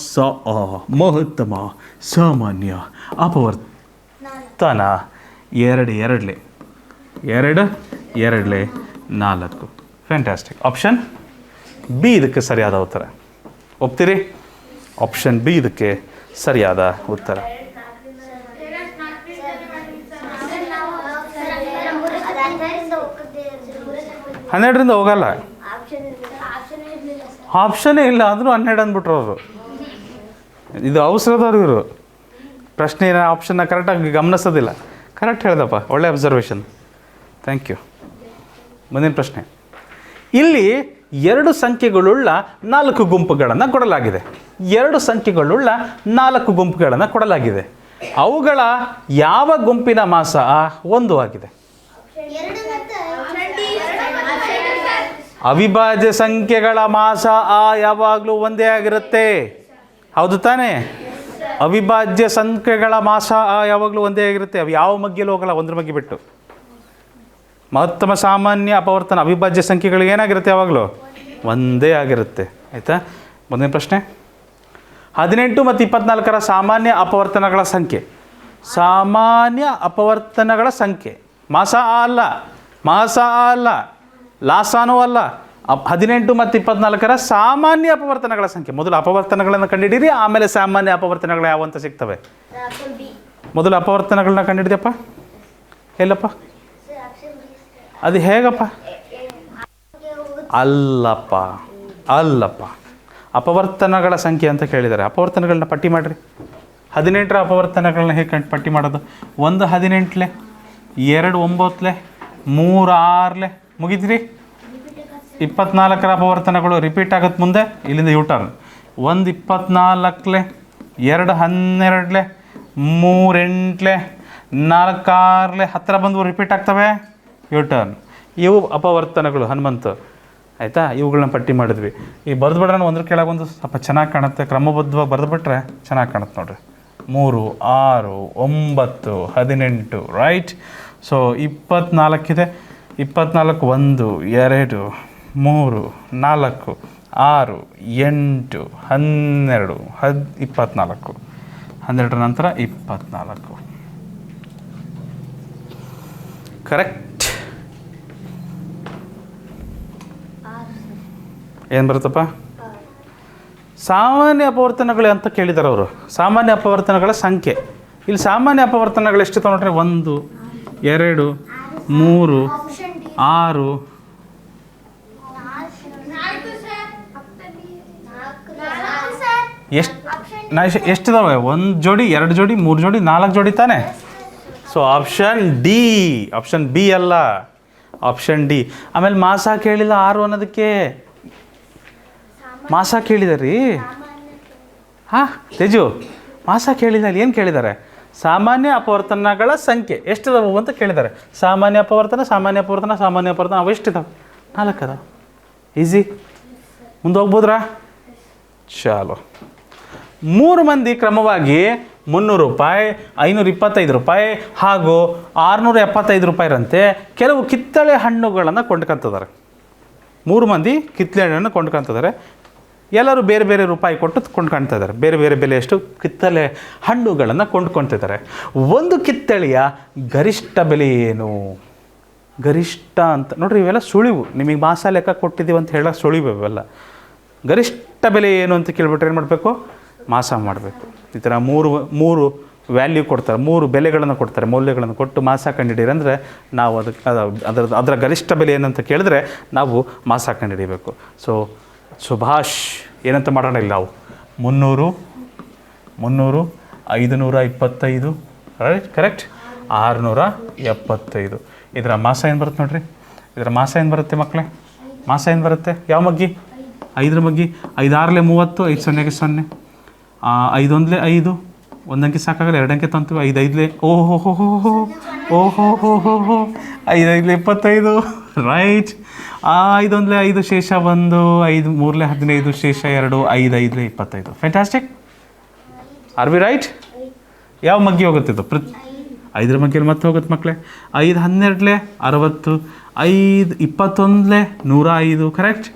ಮಹತ್ತಮ ಸಾಮಾನ್ಯ ಅಪವರ್ತನ 2 2 2 4. ಫ್ಯಾಂಟಾಸ್ಟಿಕ್. ಆಪ್ಷನ್ ಬಿ ಇದಕ್ಕೆ ಸರಿಯಾದ ಉತ್ತರ. ಒಪ್ತೀರಿ? ಆಪ್ಷನ್ ಬಿ ಇದಕ್ಕೆ ಸರಿಯಾದ ಉತ್ತರ. ಹನ್ನೆರಡರಿಂದ ಹೋಗಲ್ಲ. ಆಪ್ಷನ್ನೇ ಇಲ್ಲ ಅಂದರೂ 12 ಅಂದ್ಬಿಟ್ರು ಅವರು. ಇದು ಅವಸರದವ್ರು ಇವರು. ಪ್ರಶ್ನೆಯ ಆಪ್ಷನ್ನ ಕರೆಕ್ಟಾಗಿ ಗಮನಿಸೋದಿಲ್ಲ. ಕರೆಕ್ಟ್ ಹೇಳ್ದಪ್ಪ, ಒಳ್ಳೆ ಅಬ್ಸರ್ವೇಷನ್. Thank you. ಮುಂದಿನ ಪ್ರಶ್ನೆ. ಇಲ್ಲಿ 2 ಸಂಖ್ಯೆಗಳುಳ್ಳ 4 ಗುಂಪುಗಳನ್ನು ಕೊಡಲಾಗಿದೆ. 2 ಸಂಖ್ಯೆಗಳುಳ್ಳ 4 ಗುಂಪುಗಳನ್ನು ಕೊಡಲಾಗಿದೆ. ಅವುಗಳ ಯಾವ ಗುಂಪಿನ ಮಾಸ ಆ 1 ಆಗಿದೆ? ಅವಿಭಾಜ್ಯ ಸಂಖ್ಯೆಗಳ ಮಾಸ ಆ ಯಾವಾಗಲೂ ಒಂದೇ ಆಗಿರುತ್ತೆ. ಹೌದು ತಾನೇ? ಅವಿಭಾಜ್ಯ ಸಂಖ್ಯೆಗಳ ಮಾಸ ಆ ಯಾವಾಗಲೂ ಒಂದೇ ಆಗಿರುತ್ತೆ. ಅವು ಯಾವ ಮಗ್ಗಿಯಲ್ಲೂ ಹೋಗಲ್ಲ, ಒಂದ್ರ ಮಗ್ಗಿ ಬಿಟ್ಟು. ಮಹತ್ತಮ ಸಾಮಾನ್ಯ ಅಪವರ್ತನ ಅವಿಭಾಜ್ಯ ಸಂಖ್ಯೆಗಳಿಗೆ ಏನಾಗಿರುತ್ತೆ? ಯಾವಾಗಲೂ ಒಂದೇ ಆಗಿರುತ್ತೆ. ಆಯಿತಾ? ಮುಂದಿನ ಪ್ರಶ್ನೆ. 18 ಮತ್ತು 24ರ ಸಾಮಾನ್ಯ ಅಪವರ್ತನಗಳ ಸಂಖ್ಯೆ. ಸಾಮಾನ್ಯ ಅಪವರ್ತನಗಳ ಸಂಖ್ಯೆ ಮಾಸ ಆ ಅಲ್ಲ, ಮಾಸ ಆ ಅಲ್ಲ, ಲಾಸಾನೂ ಅಲ್ಲ. 18 ಮತ್ತು 24ರ ಸಾಮಾನ್ಯ ಅಪವರ್ತನಗಳ ಸಂಖ್ಯೆ. ಮೊದಲು ಅಪವರ್ತನಗಳನ್ನು ಕಂಡುಹಿಡೀರಿ, ಆಮೇಲೆ ಸಾಮಾನ್ಯ ಅಪವರ್ತನಗಳು ಯಾವ ಅಂತ ಸಿಗ್ತವೆ. ಮೊದಲು ಅಪವರ್ತನಗಳನ್ನ ಕಂಡುಹಿಡಿದಪ್ಪ. ಎಲ್ಲಪ್ಪ ಅದು ಹೇಗಪ್ಪ? ಅಲ್ಲಪ್ಪ ಅಲ್ಲಪ್ಪ, ಅಪವರ್ತನಗಳ ಸಂಖ್ಯೆ ಅಂತ ಕೇಳಿದ್ದಾರೆ. ಅಪವರ್ತನಗಳನ್ನ ಪಟ್ಟಿ ಮಾಡಿರಿ. 18ರ ಅಪವರ್ತನಗಳನ್ನ ಹೇಗೆ ಪಟ್ಟಿ ಮಾಡೋದು? 1 18ಲೆ, 2 9ಲೆ, 3 6ಲೆ, ಮುಗಿದ್ರಿ. 24ರ ಅಪವರ್ತನಗಳು ರಿಪೀಟ್ ಆಗುತ್ತೆ ಮುಂದೆ, ಇಲ್ಲಿಂದ ಯೂಟರ್ನ್. 1 24ಲೆ, 2 12ಲೆ, 3 8ಲೆ, 4 6ಲೆ, 10 ಬಂದು ರಿಪೀಟ್ ಆಗ್ತವೆ, ಯೂಟರ್ನ್. ಇವು ಅಪವರ್ತನಗಳು ಹನುಮಂತು. ಆಯಿತಾ? ಇವುಗಳನ್ನ ಪಟ್ಟಿ ಮಾಡಿದ್ವಿ. ಈ ಬರೆದ್ಬಿಡ್ರೆ ಒಂದ್ರ ಕೆಳಗೊಂದು ಸ್ವಲ್ಪ ಚೆನ್ನಾಗಿ ಕಾಣುತ್ತೆ. ಕ್ರಮಬದ್ಧವಾಗಿ ಬರೆದ್ಬಿಟ್ರೆ ಚೆನ್ನಾಗಿ ಕಾಣುತ್ತೆ ನೋಡಿರಿ. 3 6 9 18 ರೈಟ್. ಸೊ 24 ಇದೆ. 24 1 2 3 4 6 8 12 24. 12ರ ನಂತರ 24. ಕರೆಕ್ಟ್. ಏನು ಬರುತ್ತಪ್ಪ? ಸಾಮಾನ್ಯ ಅಪವರ್ತನಗಳು ಅಂತ ಕೇಳಿದ್ದಾರೆ ಅವರು. ಸಾಮಾನ್ಯ ಅಪವರ್ತನಗಳ ಸಂಖ್ಯೆ. ಇಲ್ಲಿ ಸಾಮಾನ್ಯ ಅಪವರ್ತನಗಳು ಎಷ್ಟು ತಗೊಂಡ್ರೆ? 1 2 3 6 ಎಷ್ಟಿದಾವೆ? 1 ಜೋಡಿ, 2 ಜೋಡಿ, 3 ಜೋಡಿ, 4 ಜೋಡಿ ತಾನೆ. So option D, option B ಅಲ್ಲ, ಆಪ್ಷನ್ ಡಿ. ಆಮೇಲೆ ಮಾಸ ಕೇಳಿಲ್ಲ 6 ಅನ್ನೋದಕ್ಕೆ. ಮಾಸ ಕೇಳಿದಾರೀ. ಹಾಂ ತೇಜು, ಮಾಸ ಕೇಳಿದಲ್ಲಿ ಏನು ಕೇಳಿದ್ದಾರೆ? ಸಾಮಾನ್ಯ ಅಪವರ್ತನಗಳ ಸಂಖ್ಯೆ ಎಷ್ಟಿದಾವೆ ಅಂತ ಕೇಳಿದ್ದಾರೆ. ಸಾಮಾನ್ಯ ಅಪವರ್ತನ, ಸಾಮಾನ್ಯ ಅಪವರ್ತನ, ಸಾಮಾನ್ಯ ಅಪವರ್ತನ, ಅವು ಎಷ್ಟಿದಾವೆ? 4 ಅದಾವೆ. ಈಸಿ. ಮುಂದೆ ಹೋಗ್ಬೋದ್ರಾ? ಚಾಲೋ. 3 ಮಂದಿ ಕ್ರಮವಾಗಿ 300 ರೂಪಾಯಿ, 525 ರೂಪಾಯಿ ಹಾಗೂ 675 ರೂಪಾಯಿರಂತೆ ಕೆಲವು ಕಿತ್ತಳೆ ಹಣ್ಣುಗಳನ್ನು ಕೊಂಡ್ಕೊಂತಿದ್ದಾರೆ. 3 ಮಂದಿ ಕಿತ್ತಳೆ ಹಣ್ಣನ್ನು ಕೊಂಡ್ಕೊತಿದ್ದಾರೆ. ಎಲ್ಲರೂ ಬೇರೆ ಬೇರೆ ರೂಪಾಯಿ ಕೊಟ್ಟು ಕೊಂಡ್ಕೊಳ್ತಾ ಇದ್ದಾರೆ. ಬೇರೆ ಬೇರೆ ಬೆಲೆಯಷ್ಟು ಕಿತ್ತಳೆ ಹಣ್ಣುಗಳನ್ನು ಕೊಂಡ್ಕೊತಿದ್ದಾರೆ. ಒಂದು ಕಿತ್ತಳೆಯ ಗರಿಷ್ಠ ಬೆಲೆ ಏನು? ಗರಿಷ್ಠ ಅಂತ ನೋಡ್ರಿ, ಇವೆಲ್ಲ ಸುಳಿವು. ನಿಮಗೆ ಮಾಸ ಲೆಕ್ಕ ಕೊಟ್ಟಿದ್ದೀವಿ ಅಂತ ಹೇಳೋ ಸುಳಿವು ಇವೆಲ್ಲ. ಗರಿಷ್ಠ ಬೆಲೆ ಏನು ಅಂತ ಕೇಳ್ಬಿಟ್ರೆ ಏನು ಮಾಡಬೇಕು? ಮಾಸ ಮಾಡಬೇಕು. ಈ ಥರ ಮೂರು ವ್ಯಾಲ್ಯೂ ಕೊಡ್ತಾರೆ, 3 ಬೆಲೆಗಳನ್ನು ಕೊಡ್ತಾರೆ, ಮೌಲ್ಯಗಳನ್ನು ಕೊಟ್ಟು ಮಾಸ ಕಂಡುಹಿಡೀರಿ ಅಂದರೆ ನಾವು ಅದರ ಗರಿಷ್ಠ ಬೆಲೆ ಏನಂತ ಕೇಳಿದ್ರೆ ನಾವು ಮಾಸ ಕಂಡುಹಿಡಿಬೇಕು. ಸೊ ಸುಭಾಷ್ ಏನಂತ ಮಾಡೋಣ ಇಲ್ಲಿ ನಾವು? 300 525 ರೈಟ್, ಕರೆಕ್ಟ್. 675. ಇದರ ಮಾಸ ಏನು ಬರುತ್ತೆ ನೋಡ್ರಿ? ಇದರ ಮಾಸ ಏನು ಬರುತ್ತೆ ಮಕ್ಕಳೇ? ಮಾಸ ಏನು ಬರುತ್ತೆ? ಯಾವ ಮಗ್ಗಿ? 5ರ ಮಗ್ಗಿ. 5 6ಲೆ 30, 5 0ಗೆ 0, 5 1ಲೆ 5, 1 ಅಂಕೆ ಸಾಕಾಗಲ್ಲ, 2 ಅಂಕೆ ತಂತೀವಿ. 5 5ಲೆ ಓಹೋ 5 5ಲೆ 25 ರೈಟ್. 5 1ಲೆ 5 ಶೇಷ 1, 5 3ಲೆ 15 ಶೇಷ 2, 5 5ಲೆ 25. ಫ್ಯಾಂಟಾಸ್ಟಿಕ್. Are we right? ಯಾವ ಮಗ್ಗಿ ಹೋಗುತ್ತೆ ಇದು? 5ರ ಮಗ್ಗಿಯಲ್ಲಿ ಮತ್ತೆ ಹೋಗುತ್ತೆ ಮಕ್ಕಳೇ. 5 12ಲೆ 60, 5 21ಲೆ 105 ಕರೆಕ್ಟ್.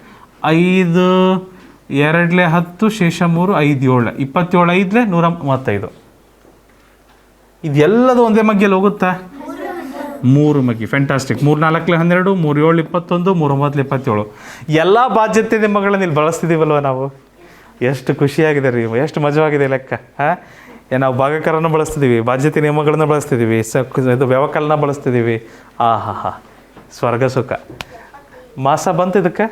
5 2ಲೆ 10 ಶೇಷ 3, 5 7 27, 5ಲೆ 135. ಇದೆಲ್ಲದು ಒಂದೇ ಮಗ್ಗಿಯಲ್ಲಿ ಹೋಗುತ್ತಾ? 3 ಮಗ್ಗಿ. ಫ್ಯಾಂಟಾಸ್ಟಿಕ್. 3 4ಲೆ 12, 3 7 21, 3 9 27. ಎಲ್ಲ ಬಾಧ್ಯತೆ ನಿಮ್ಮಗಳನ್ನ ಇಲ್ಲಿ ಬಳಸ್ತಿದ್ದೀವಲ್ವ ನಾವು? ಎಷ್ಟು ಖುಷಿಯಾಗಿದೆ ರೀ, ಎಷ್ಟು ಮಜವಾಗಿದೆ ಲೆಕ್ಕ. ಹಾಂ, ನಾವು ಭಾಗಕಾರನ ಬಳಸ್ತಿದ್ದೀವಿ, ಬಾಧ್ಯತೆ ನಿಯಮಗಳನ್ನ ಬಳಸ್ತಿದ್ದೀವಿ, ಇದು ವ್ಯವಕಲನ ಬಳಸ್ತಿದ್ದೀವಿ. ಸ್ವರ್ಗ ಸುಖ. ಮಾಸ ಬಂತು ಇದಕ್ಕೆ.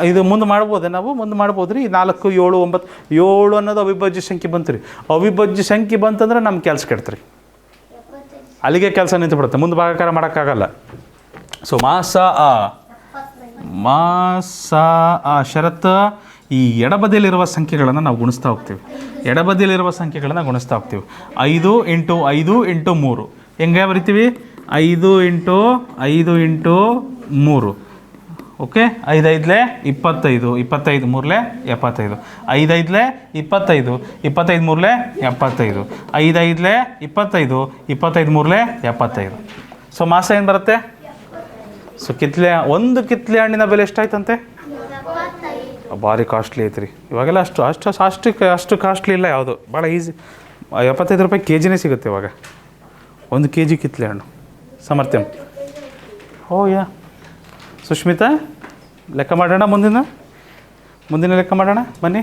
ಇದು ಮುಂದೆ ಮಾಡ್ಬೋದೆ? ನಾವು ಮುಂದೆ ಮಾಡ್ಬೋದು ರೀ. 4 7 9 7 ಅನ್ನೋದು ಅವಿಭಾಜ್ಯ ಸಂಖ್ಯೆ ಬಂತು ರೀ. ಅವಿಭಾಜ್ಯ ಸಂಖ್ಯೆ ಬಂತಂದ್ರೆ ನಮ್ಮ ಕೆಲಸ ಕೆಡ್ತ್ರಿ, ಅಲ್ಲಿಗೆ ಕೆಲಸ ನಿಂತು ಬಿಡುತ್ತೆ, ಮುಂದೆ ಭಾಗಕಾರ ಮಾಡೋಕ್ಕಾಗಲ್ಲ. ಸೊ ಮಾಸ ಆ ಷರತ್ತು ಈ ಎಡಬದಿಯಲ್ಲಿರುವ ಸಂಖ್ಯೆಗಳನ್ನು ನಾವು ಗುಣಿಸ್ತಾ ಹೋಗ್ತೀವಿ. ಎಡಬದಿಯಲ್ಲಿರುವ ಸಂಖ್ಯೆಗಳನ್ನು ಗುಣಿಸ್ತಾ ಹೋಗ್ತೀವಿ. 5 × 5 × 3 ಹೆಂಗೆ ಬರಿತೀವಿ? 5 × 5 × 3. ಓಕೆ, 5 5 25, 25 3 75, 5 5 25, 25 3 75, 5 5 25, 25 3 75. ಸೊ ಮಾಸ ಏನು ಬರುತ್ತೆ? ಸೊ ಒಂದು ಕಿತ್ಲೆ ಹಣ್ಣಿನ ಬೆಲೆ ಎಷ್ಟಾಯ್ತಂತೆ? ಭಾರಿ ಕಾಸ್ಟ್ಲಿ ಐತ್ರಿ ಇವಾಗೆಲ್ಲ. ಅಷ್ಟು ಕಾಸ್ಟ್ಲಿ ಇಲ್ಲ ಯಾವುದು, ಭಾಳ ಈಸಿ. 75 ರೂಪಾಯಿ KGನೇ ಸಿಗುತ್ತೆ ಇವಾಗ, 1 kg ಕಿತ್ಲೆ ಹಣ್ಣು. ಸಮರ್ಥ್ಯಂ. ಓ ಯಾ ಸುಷ್ಮಿತಾ, ಲೆಕ್ಕ ಮಾಡೋಣ. ಮುಂದಿನ ಲೆಕ್ಕ ಮಾಡೋಣ ಬನ್ನಿ.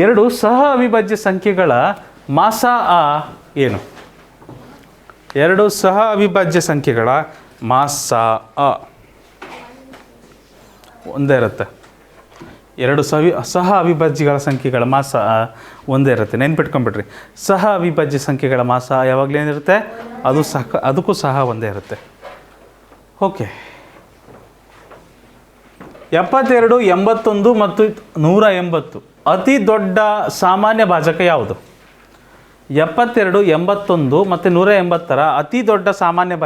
ಎರಡು ಸಹ ಅವಿಭಾಜ್ಯ ಸಂಖ್ಯೆಗಳ ಮಾಸ ಏನು? 2 ಸಹ ಅವಿಭಾಜ್ಯ ಸಂಖ್ಯೆಗಳ ಮಾಸ ಒಂದೇ ಇರುತ್ತೆ. 2 ಸಹ ಅವಿಭಾಜ್ಯಗಳ ಸಂಖ್ಯೆಗಳ ಮಾಸ ಒಂದೇ ಇರುತ್ತೆ. ನೆನ್ಪಿಟ್ಕೊಂಡ್ಬಿಡ್ರಿ, ಸಹ ಅವಿಭಾಜ್ಯ ಸಂಖ್ಯೆಗಳ ಮಾಸ ಯಾವಾಗಲೂ ಏನಿರುತ್ತೆ? ಅದಕ್ಕೂ ಸಹ ಒಂದೇ ಇರುತ್ತೆ. ಓಕೆ, 72, 81 ಮತ್ತು 180 ಅತಿ ದೊಡ್ಡ ಸಾಮಾನ್ಯ ಭಾಜಕ ಯಾವುದು? 72, 81 ಮತ್ತು 180ರ ಅತಿ ದೊಡ್ಡ ಸಾಮಾನ್ಯ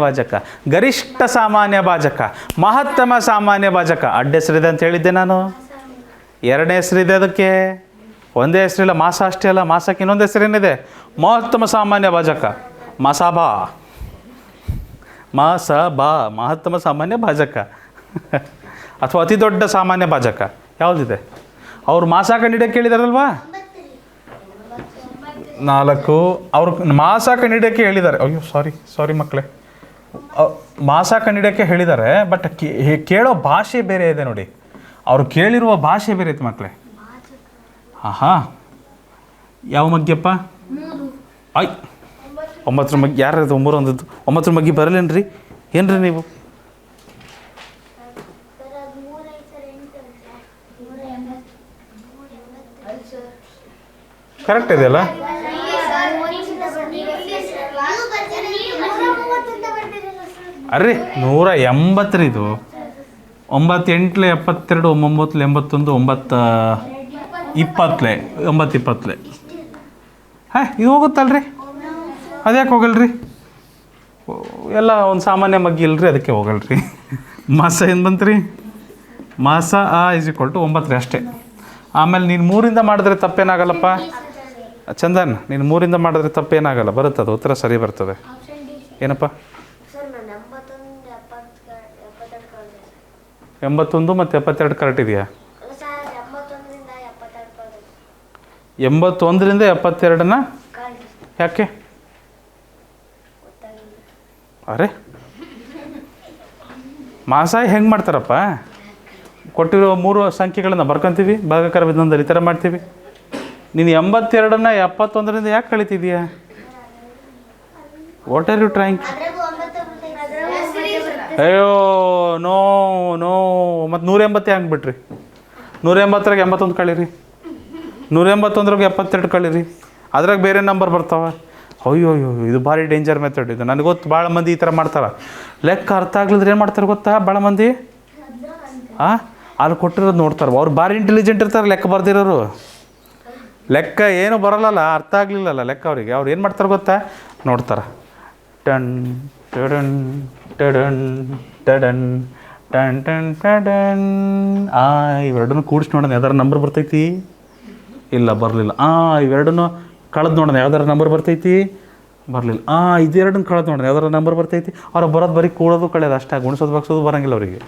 ಭಾಜಕ, ಗರಿಷ್ಠ ಸಾಮಾನ್ಯ ಭಾಜಕ, ಮಹತ್ತಮ ಸಾಮಾನ್ಯ ಭಾಜಕ. ಅಡ್ಡ ಹೆಸರಿದೆ ಅಂತ ಹೇಳಿದ್ದೆ ನಾನು. ಎರಡನೇ ಹೆಸರಿದೆ ಅದಕ್ಕೆ, ಒಂದೇ ಹೆಸರಿಲ್ಲ. ಮಾಸ ಅಷ್ಟೇ ಅಲ್ಲ, ಮಾಸಕ್ಕೆ ಇನ್ನೊಂದು ಹೆಸರೇನಿದೆ? ಮಹತ್ತಮ ಸಾಮಾನ್ಯ ಭಾಜಕ, ಮಾಸಬಾ. ಮಹತ್ತಮ ಸಾಮಾನ್ಯ ಭಾಜಕ ಅಥವಾ ಅತಿ ದೊಡ್ಡ ಸಾಮಾನ್ಯ ಭಾಜಕ ಯಾವುದಿದೆ? ಅವ್ರು ಮಾಸ ಕಂಡಿಡಿಯಕ್ಕೆ ಹೇಳಿದಾರಲ್ವಾ? 4. ಅವರು ಮಾಸ ಕಂಡಿಡಿಯಕ್ಕೆ ಹೇಳಿದ್ದಾರೆ. ಅಯ್ಯೋ ಸಾರಿ ಮಕ್ಕಳೇ, ಮಾಸ ಕಂಡಿಡಿಯಕ್ಕೆ ಹೇಳಿದ್ದಾರೆ. ಬಟ್ ಕೇಳೋ ಭಾಷೆ ಬೇರೆ ಇದೆ ನೋಡಿ. ಅವ್ರು ಕೇಳಿರುವ ಭಾಷೆ ಬೇರೆ ಐತೆ ಮಕ್ಕಳೇ. ಯಾವ ಮಗ್ಗಿಯಪ್ಪ? 9 ಮಗ್ಗಿ. ಯಾರ್ದು 9 ಅಂದದ್ದು? 9 ಮಗ್ಗಿ ಬರಲೇನ್ರಿ? ಏನ್ರಿ ನೀವು? ಕರೆಕ್ಟ್ ಇದೆಯಲ್ಲ? ಅರ್ರಿ 180 ಇದು. 9 8 72, 9 81, 9 20, ಇದು ಹೋಗುತ್ತಲ್ರಿ? ಅದ್ಯಾಕೆ ಹೋಗಲ್ರಿ? ಎಲ್ಲ ಒಂದು ಸಾಮಾನ್ಯ ಮಗ್ಗಿ ಇಲ್ರಿ, ಅದಕ್ಕೆ ಹೋಗಲ್ರಿ. ಮಾಸ ಏನು ಬಂತ್ರಿ? ಮಾಸ = 9 ಅಷ್ಟೇ. ಆಮೇಲೆ ನೀನು 3ರಿಂದ ಮಾಡಿದ್ರೆ ತಪ್ಪೇನಾಗಲ್ಲಪ್ಪ ಚಂದನ್. ನೀನು 3ರಿಂದ ಮಾಡಿದ್ರೆ ತಪ್ಪೇನಾಗಲ್ಲ, ಬರುತ್ತದೆ, ಉತ್ತರ ಸರಿ ಬರ್ತದೆ. ಏನಪ್ಪ? 81 ಮತ್ತು 72 ಕರೆಕ್ಟ್ ಇದೆಯಾ? 81ರಿಂದ 72ನ ಯಾಕೆ? ಅರೆ ಮಾಸ ಹೆಂಗೆ ಮಾಡ್ತಾರಪ್ಪ? ಕೊಟ್ಟಿರೋ 3 ಸಂಖ್ಯೆಗಳನ್ನು ಬರ್ಕೊತೀವಿ, ಭಾಗಾಕಾರ ವಿಧಾನದಲ್ಲಿ ಈ ಥರ ಮಾಡ್ತೀವಿ. ನೀನು 82ನ್ನ 71ರಿಂದ ಯಾಕೆ ಕಳಿತಿದೀಯಾ? What are you trying? ಅಯ್ಯೋ ನೋ ಮತ್ತು 180 ಹೆಂಗೆ ಬಿಟ್ರಿ? 180ರಾಗ 81 ಕಳೀರಿ, 181ರಾಗ 72 ಕಳೀರಿ, ಅದ್ರಾಗ ಬೇರೆ ನಂಬರ್ ಬರ್ತಾವೆ. ಅಯ್ಯೋ ಇದು ಭಾರಿ ಡೇಂಜರ್ ಮೆಥಡ್ ಇದು. ನನಗೆ ಗೊತ್ತು, ಭಾಳ ಮಂದಿ ಈ ಥರ ಮಾಡ್ತಾರೆ. ಲೆಕ್ಕ ಅರ್ಥ ಆಗ್ಲಿದ್ರೆ ಏನು ಮಾಡ್ತಾರೆ ಗೊತ್ತಾ? ಭಾಳ ಮಂದಿ ಅಲ್ಲಿ ಕೊಟ್ಟಿರೋದು ನೋಡ್ತಾರೆ. ಅವ್ರು ಭಾರಿ ಇಂಟೆಲಿಜೆಂಟ್ ಇರ್ತಾರೆ, ಲೆಕ್ಕ ಬರ್ದಿರೋರು. ಲೆಕ್ಕ ಏನು ಬರಲ್ಲಲ್ಲ, ಅರ್ಥ ಆಗಲಿಲ್ಲಲ್ಲ ಲೆಕ್ಕ ಅವರಿಗೆ. ಅವ್ರು ಏನು ಮಾಡ್ತಾರೆ ಗೊತ್ತಾ? ನೋಡ್ತಾರೆ. ಟನ್ ಟಡನ್ ಟಡನ್ ಟಡನ್ ಟನ್ ಟನ್ ಟಡನ್. ಇವೆರಡನ್ನೂ ಕೂಡಿಸಿ ನೋಡೋಣ ಯಾವ್ದಾರ ನಂಬರ್ ಬರ್ತೈತಿ? ಇಲ್ಲ, ಬರಲಿಲ್ಲ. ಇವೆರಡನ್ನೂ ಕಳೆದು ನೋಡೋಣ ಯಾವ್ದಾರ ನಂಬರ್ ಬರ್ತೈತಿ? ಬರಲಿಲ್ಲ. ಇದೆರಡನ್ನ ಕಳೆದು ನೋಡೋಣ ಯಾವ್ದಾರ ನಂಬರ್ ಬರ್ತೈತಿ? ಅವ್ರು ಬರೋದು ಬರೀ ಕೂಡೋದು ಕಳೆಯೋದು ಅಷ್ಟೇ, ಗುಣಿಸೋದು ಬಗ್ಸೋದು ಬರೋಂಗಿಲ್ಲ ಅವರಿಗೆ.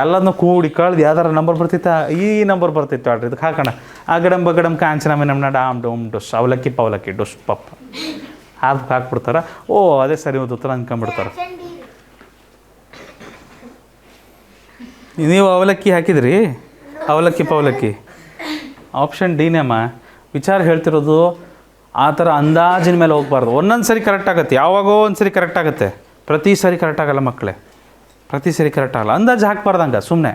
ಎಲ್ಲದನ್ನೂ ಕೂಡಿ ಕಳೆದು ಯಾವ್ದಾರ ನಂಬರ್ ಬರ್ತೈತೆ? ಈ ನಂಬರ್ ಬರ್ತೈತೆ ಆಡ್ರಿ, ಇದಕ್ಕೆ ಹಾಕೋಣ. ಗಡಮ್ ಬಗಡಮ್ ಕಾಂಚನಮೆ ನಮ್ಮನ್ನ ಡಾಮ್ ಡೋಮ್ ಡೊಸ್ ಅವಲಕ್ಕಿ ಪವಲಕ್ಕಿ ಡೊಸ್ ಪಪ್ಪ ಅದಕ್ಕೆ ಹಾಕ್ಬಿಡ್ತಾರೆ. ಅದೇ ಸರಿ ಒಂದು ಉತ್ತರ ಅಂದ್ಕೊಂಬಿಡ್ತಾರೆ. ನೀವು ಅವಲಕ್ಕಿ ಹಾಕಿದ್ರಿ? ಅವಲಕ್ಕಿ ಪವಲಕ್ಕಿ ಆಪ್ಷನ್ ಡಿನೇಮ್ಮ. ವಿಚಾರ ಹೇಳ್ತಿರೋದು ಆ ಥರ ಅಂದಾಜಿನ ಮೇಲೆ ಹೋಗ್ಬಾರ್ದು. ಒಂದೊಂದು ಸರಿ ಕರೆಕ್ಟ್ ಆಗುತ್ತೆ, ಯಾವಾಗೋ ಒಂದು ಸರಿ ಕರೆಕ್ಟ್ ಆಗುತ್ತೆ, ಪ್ರತಿ ಸರಿ ಕರೆಕ್ಟ್ ಆಗಲ್ಲ ಮಕ್ಕಳೇ, ಪ್ರತಿ ಸರಿ ಕರೆಕ್ಟ್ ಆಗಲ್ಲ. ಅಂದಾಜು ಹಾಕ್ಬಾರ್ದಂಗೆ ಸುಮ್ಮನೆ